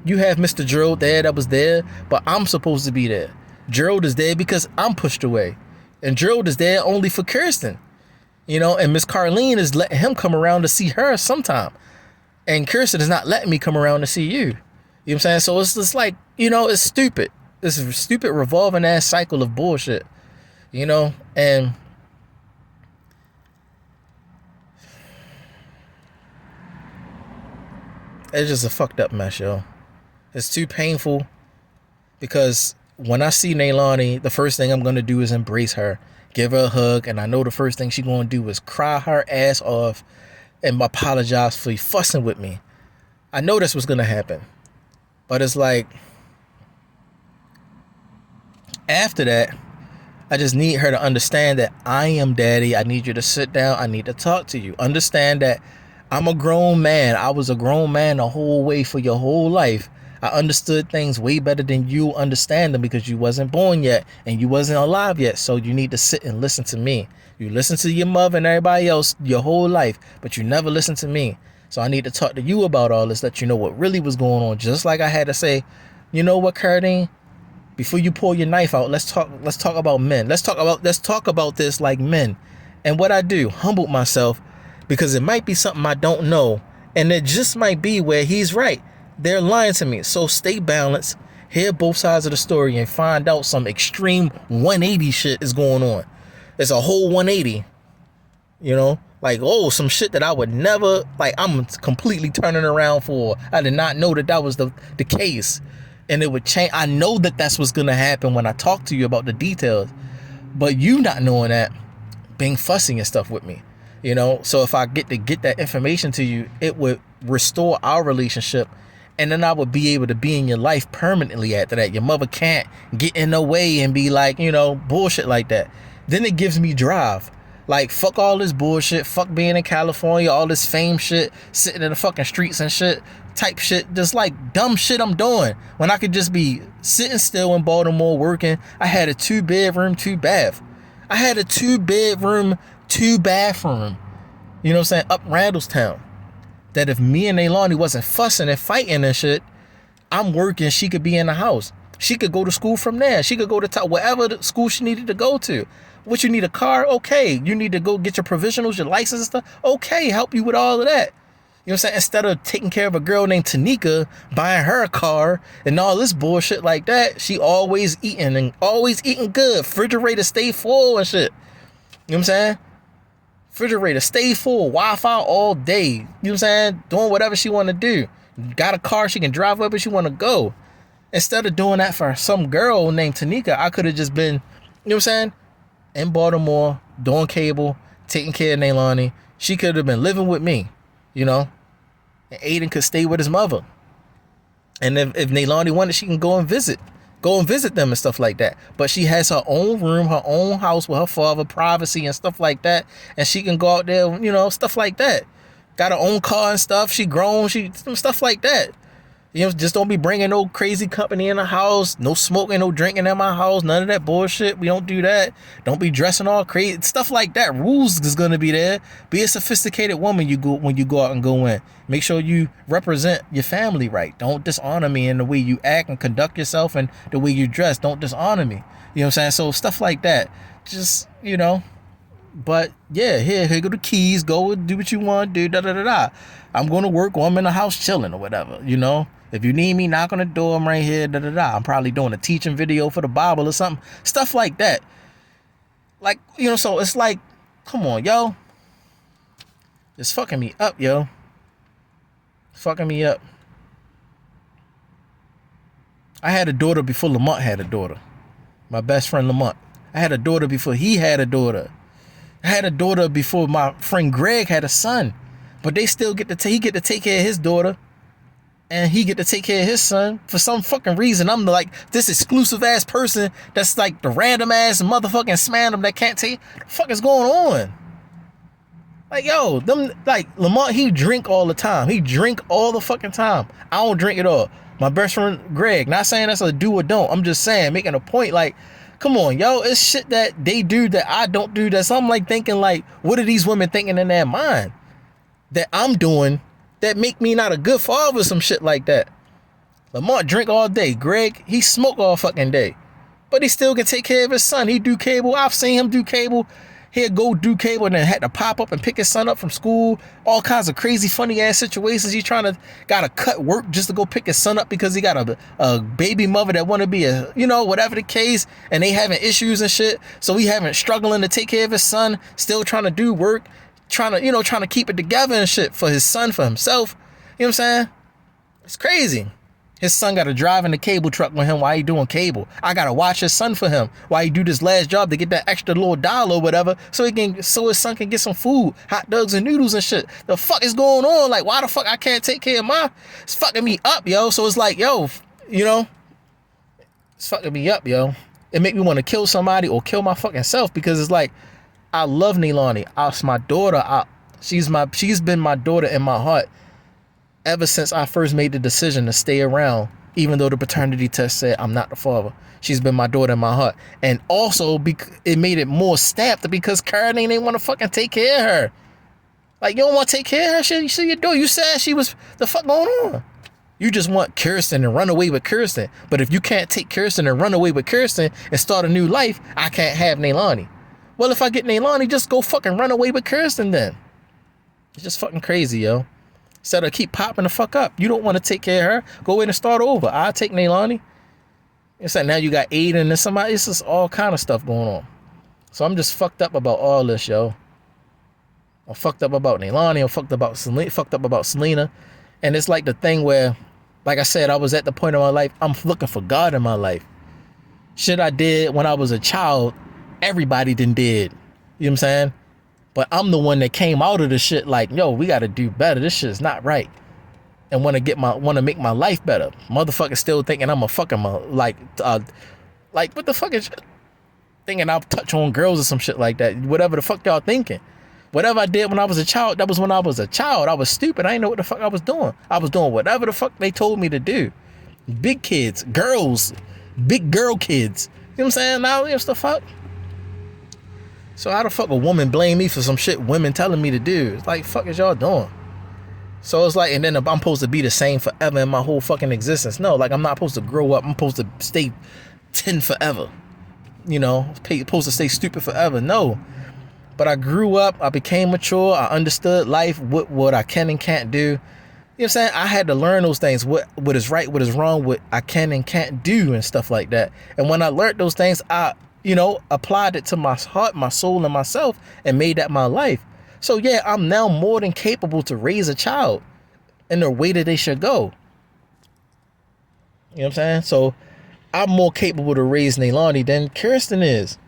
You have Mr. Gerald there that was there, but I'm supposed to be there. Gerald is there because I'm pushed away, and Gerald is there only for Kirsten, you know, and Miss Carlene is letting him come around to see her sometime, and Kirsten is not letting me come around to see you. You know what I'm saying? So it's just like, you know, it's stupid. This stupid revolving ass cycle of bullshit, you know, and it's just a fucked up mess, yo. It's too painful because when I see Nalani, the first thing I'm gonna do is embrace her, give her a hug, and I know the first thing she's gonna do is cry her ass off and apologize for fussing with me. I know that's what's gonna happen, but it's like, after that, I just need her to understand that I am daddy. I need you to sit down. I need to talk to you. Understand that I'm a grown man. I was a grown man the whole way for your whole life. I understood things way better than you understand them because you wasn't born yet and you wasn't alive yet. So you need to sit and listen to me. You listen to your mother and everybody else your whole life, but you never listen to me. So I need to talk to you about all this, let you know what really was going on. Just like I had to say, you know what, Cardine? Before you pull your knife out, let's talk about men. Let's talk about this like men. And what I do, humbled myself because it might be something I don't know. And it just might be where he's right. They're lying to me. So stay balanced hear both sides of the story and find out some extreme 180 shit is going on. It's a whole 180, you know, like, oh, some shit that I would never, like, I'm completely turning around for. I did not know that was the case, and it would change. I know that that's what's gonna happen when I talk to you about the details, but you not knowing that, being fussy and stuff with me, you know. So if I get that information to you, it would restore our relationship, and then I would be able to be in your life permanently after that. Your mother can't get in the way and be like, you know, bullshit like that. Then it gives me drive. Like, fuck all this bullshit, fuck being in California, all this fame shit, sitting in the fucking streets and shit, type shit, just like dumb shit I'm doing, when I could just be sitting still in Baltimore working. I had a 2-bedroom, 2-bath. I had a 2-bedroom, 2-bathroom, you know what I'm saying, up Randallstown. That if me and Nalani wasn't fussing and fighting and shit, I'm working, she could be in the house. She could go to school from there. She could go to wherever the school she needed to go to. What, you need a car? Okay. You need to go get your provisionals, your license and stuff? Okay, help you with all of that. You know what I'm saying? Instead of taking care of a girl named Tanika, buying her a car and all this bullshit like that, she always eating and always eating good. Refrigerator stay full and shit. You know what I'm saying? Refrigerator stay full. Wi-Fi all day. You know what I'm saying? Doing whatever she want to do. Got a car, she can drive wherever she want to go. Instead of doing that for some girl named Tanika, I could have just been, you know what I'm saying, in Baltimore, doing cable, taking care of Nalani. She could have been living with me, you know, and Aiden could stay with his mother. And if Nalani wanted, she can go and visit them and stuff like that. But she has her own room, her own house with her father, privacy and stuff like that. And she can go out there, you know, stuff like that. Got her own car and stuff. She grown, stuff like that. You know, just don't be bringing no crazy company in the house. No smoking, no drinking in my house. None of that bullshit. We don't do that. Don't be dressing all crazy. Stuff like that. Rules is going to be there. Be a sophisticated woman when you go out and go in. Make sure you represent your family right. Don't dishonor me in the way you act and conduct yourself and the way you dress. Don't dishonor me. You know what I'm saying? So stuff like that. Just, you know. But yeah, here go the keys. Go do what you want to do. Da da da da. I'm going to work or I'm in the house chilling or whatever, you know. If you need me, knock on the door. I'm right here. Da da da. I'm probably doing a teaching video for the Bible or something. Stuff like that. Like, you know, so it's like, come on, yo. It's fucking me up, yo. Fucking me up. I had a daughter before Lamont had a daughter. My best friend Lamont. I had a daughter before he had a daughter. I had a daughter before my friend Greg had a son. But they still get to he get to take care of his daughter. And he get to take care of his son. For some fucking reason, I'm like this exclusive ass person that's like the random ass motherfucking smandom that can't take. What the fuck is going on? Like, yo, them, like, Lamont, he drink all the time. He drink all the fucking time. I don't drink at all. My best friend Greg, not saying that's a do or don't. I'm just saying, making a point, like, come on, yo, it's shit that they do that I don't do. That I'm like thinking, like, what are these women thinking in their mind that I'm doing that make me not a good father or some shit like that? Lamont drink all day. Greg, he smoke all fucking day. But he still can take care of his son. He do cable. I've seen him do cable. He'll go do cable and then had to pop up and pick his son up from school. All kinds of crazy, funny ass situations. He's gotta cut work just to go pick his son up because he got a baby mother that want to be a, you know, whatever the case. And they having issues and shit. So he having struggling to take care of his son. Still trying to do work. Trying to keep it together and shit for his son, for himself. You know what I'm saying? It's crazy. His son got to drive in the cable truck with him while he doing cable. I got to watch his son for him while he do this last job to get that extra little dollar or whatever so his son can get some food, hot dogs and noodles and shit. The fuck is going on? Like, why the fuck I can't take care of it's fucking me up, yo. So it's like, yo, you know, it's fucking me up, yo. It make me want to kill somebody or kill my fucking self because it's like, I love Nalani. It's my daughter. She's been my daughter in my heart ever since I first made the decision to stay around, even though the paternity test said I'm not the father. She's been my daughter in my heart. And also, it made it more stamped because Karen ain't want to fucking take care of her. Like, you don't want to take care of her? Shit, you do. You said she was the fuck going on. You just want Kirsten and run away with Kirsten. But if you can't take Kirsten and run away with Kirsten and start a new life, I can't have Nalani. Well, if I get Nalani, just go fucking run away with Kirsten then. It's just fucking crazy, yo. Instead of keep popping the fuck up. You don't want to take care of her. Go in and start over. I'll take Nalani. It's like now you got Aiden and somebody. It's just all kind of stuff going on. So I'm just fucked up about all this, yo. I'm fucked up about Nalani. I'm fucked up about Selena. And it's like the thing where, like I said, I was at the point of my life, I'm looking for God in my life. Shit I did when I was a child, everybody did. You know what I'm saying? But I'm the one that came out of the shit like, yo, we got to do better. This shit is not right. And want to make my life better. Motherfucker still thinking I'm a fucking like what the fuck is thinking I'll touch on girls or some shit like that. Whatever the fuck y'all thinking. Whatever I did when I was a child, that was when I was a child. I was stupid. I didn't know what the fuck I was doing. I was doing whatever the fuck they told me to do. Big kids, girls, big girl kids. You know what I'm saying? Now, you know what the fuck? So how the fuck a woman blame me for some shit women telling me to do? It's like, fuck is y'all doing? So it's like, and then I'm supposed to be the same forever in my whole fucking existence. No, like I'm not supposed to grow up. I'm supposed to stay 10 forever. You know, supposed to stay stupid forever. No. But I grew up. I became mature. I understood life, what I can and can't do. You know what I'm saying? I had to learn those things. What is right, what is wrong, what I can and can't do and stuff like that. And when I learned those things, I, applied it to my heart, my soul, and myself and made that my life. So yeah, I'm now more than capable to raise a child in the way that they should go. You know what I'm saying? So I'm more capable to raise Nalani than Kirsten is.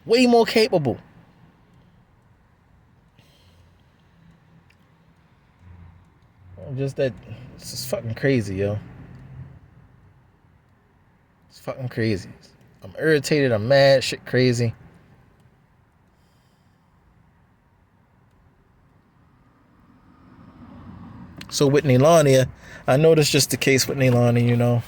Way more capable. Just that, it's just fucking crazy, yo. It's fucking crazy. I'm irritated, I'm mad, shit crazy. So with Nalani, I know that's just the case with Nalani,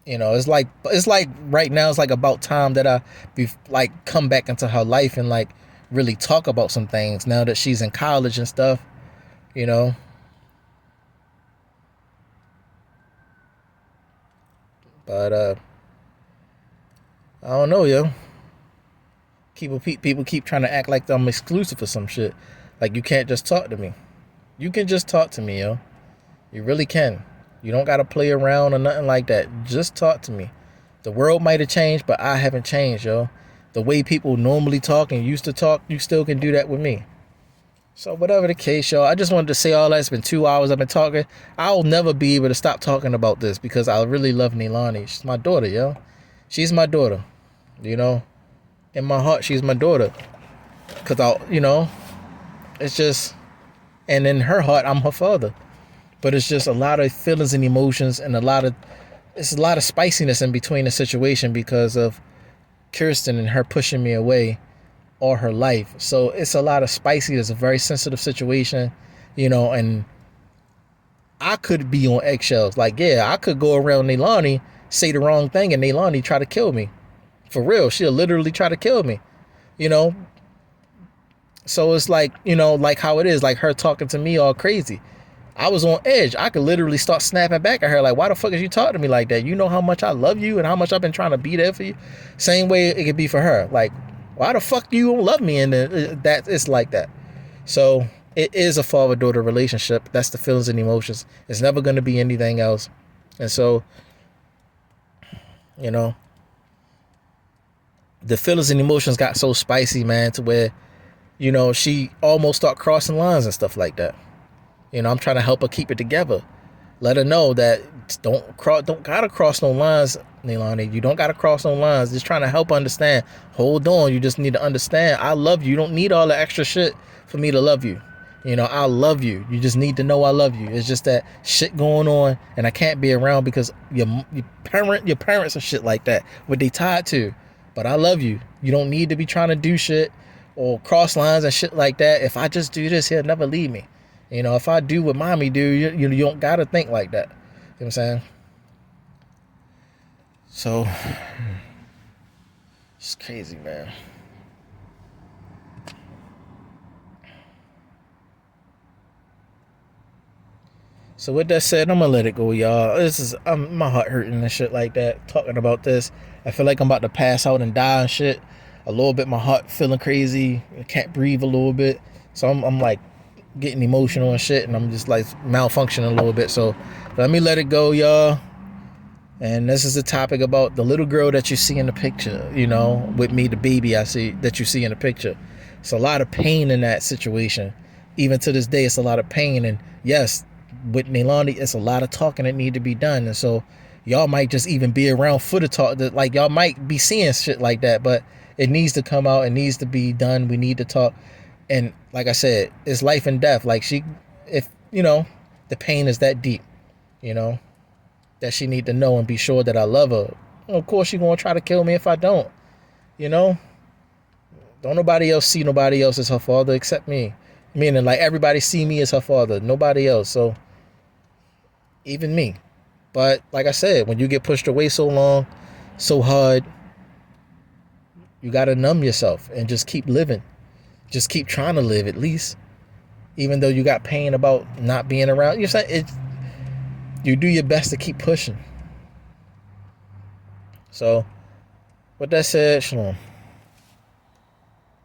it's like right now it's like about time that I be like come back into her life and like really talk about some things now that she's in college and stuff, But I don't know, yo. People keep trying to act like I'm exclusive or some shit. Like you can't just talk to me. You can just talk to me, yo. You really can. You don't gotta play around or nothing like that. Just talk to me. The world might have changed, but I haven't changed, yo. The way people normally talk and used to talk, you still can do that with me. So whatever the case, y'all, I just wanted to say all that. It's been 2 hours I've been talking. I'll never be able to stop talking about this because I really love Nalani. She's my daughter, yo. She's my daughter, In my heart, she's my daughter. Because it's just, and in her heart, I'm her father. But it's just a lot of feelings and emotions and it's a lot of spiciness in between the situation because of Kirsten and her pushing me away all her life. So it's a lot of spicy. It's a very sensitive situation, and I could be on eggshells. Like, yeah, I could go around Nalani, say the wrong thing, and Nalani try to kill me. For real, she'll literally try to kill me, So it's like, like how it is, like her talking to me all crazy. I was on edge. I could literally start snapping back at her like, why the fuck is you talking to me like that? You know how much I love you and how much I've been trying to be there for you? Same way it could be for her. Like, why the fuck do you don't love me? And that it's like that. So it is a father-daughter relationship. That's the feelings and emotions. It's never going to be anything else. And so, the feelings and emotions got so spicy, man, to where, she almost start crossing lines and stuff like that. I'm trying to help her keep it together. Let her know that don't gotta cross no lines, Nalani. You don't gotta cross no lines. Just trying to help her understand. Hold on. You just need to understand. I love you. You don't need all the extra shit for me to love you. I love you. You just need to know I love you. It's just that shit going on, and I can't be around because your parents and shit like that. What they tied to. But I love you. You don't need to be trying to do shit or cross lines and shit like that. If I just do this, he'll never leave me. If I do what mommy do, you don't gotta think like that. You know what I'm saying? So it's crazy, man. So with that said, I'm gonna let it go, y'all. My heart hurting and shit like that. Talking about this, I feel like I'm about to pass out and die and shit. A little bit, my heart feeling crazy. I can't breathe a little bit. So I'm like getting emotional and shit, and I'm just like malfunctioning a little bit. So let me let it go, y'all. And this is a topic about the little girl that you see in the picture, with me, the baby I see that you see in the picture. It's a lot of pain in that situation. Even to this day, it's a lot of pain. And yes, with Nalani, it's a lot of talking that need to be done. And so y'all might just even be around for the talk. Like, y'all might be seeing shit like that, but it needs to come out. It needs to be done. We need to talk. And like I said, it's life and death. Like, if the pain is that deep, that she need to know and be sure that I love her. Of course, she gonna try to kill me if I don't. Don't nobody else see nobody else as her father except me. Meaning, like, everybody see me as her father, nobody else. So even me. But like I said, when you get pushed away so long, so hard, you gotta numb yourself and just keep living. Just keep trying to live, at least. Even though you got pain about not being around. You do your best to keep pushing. So, with that said, shalom.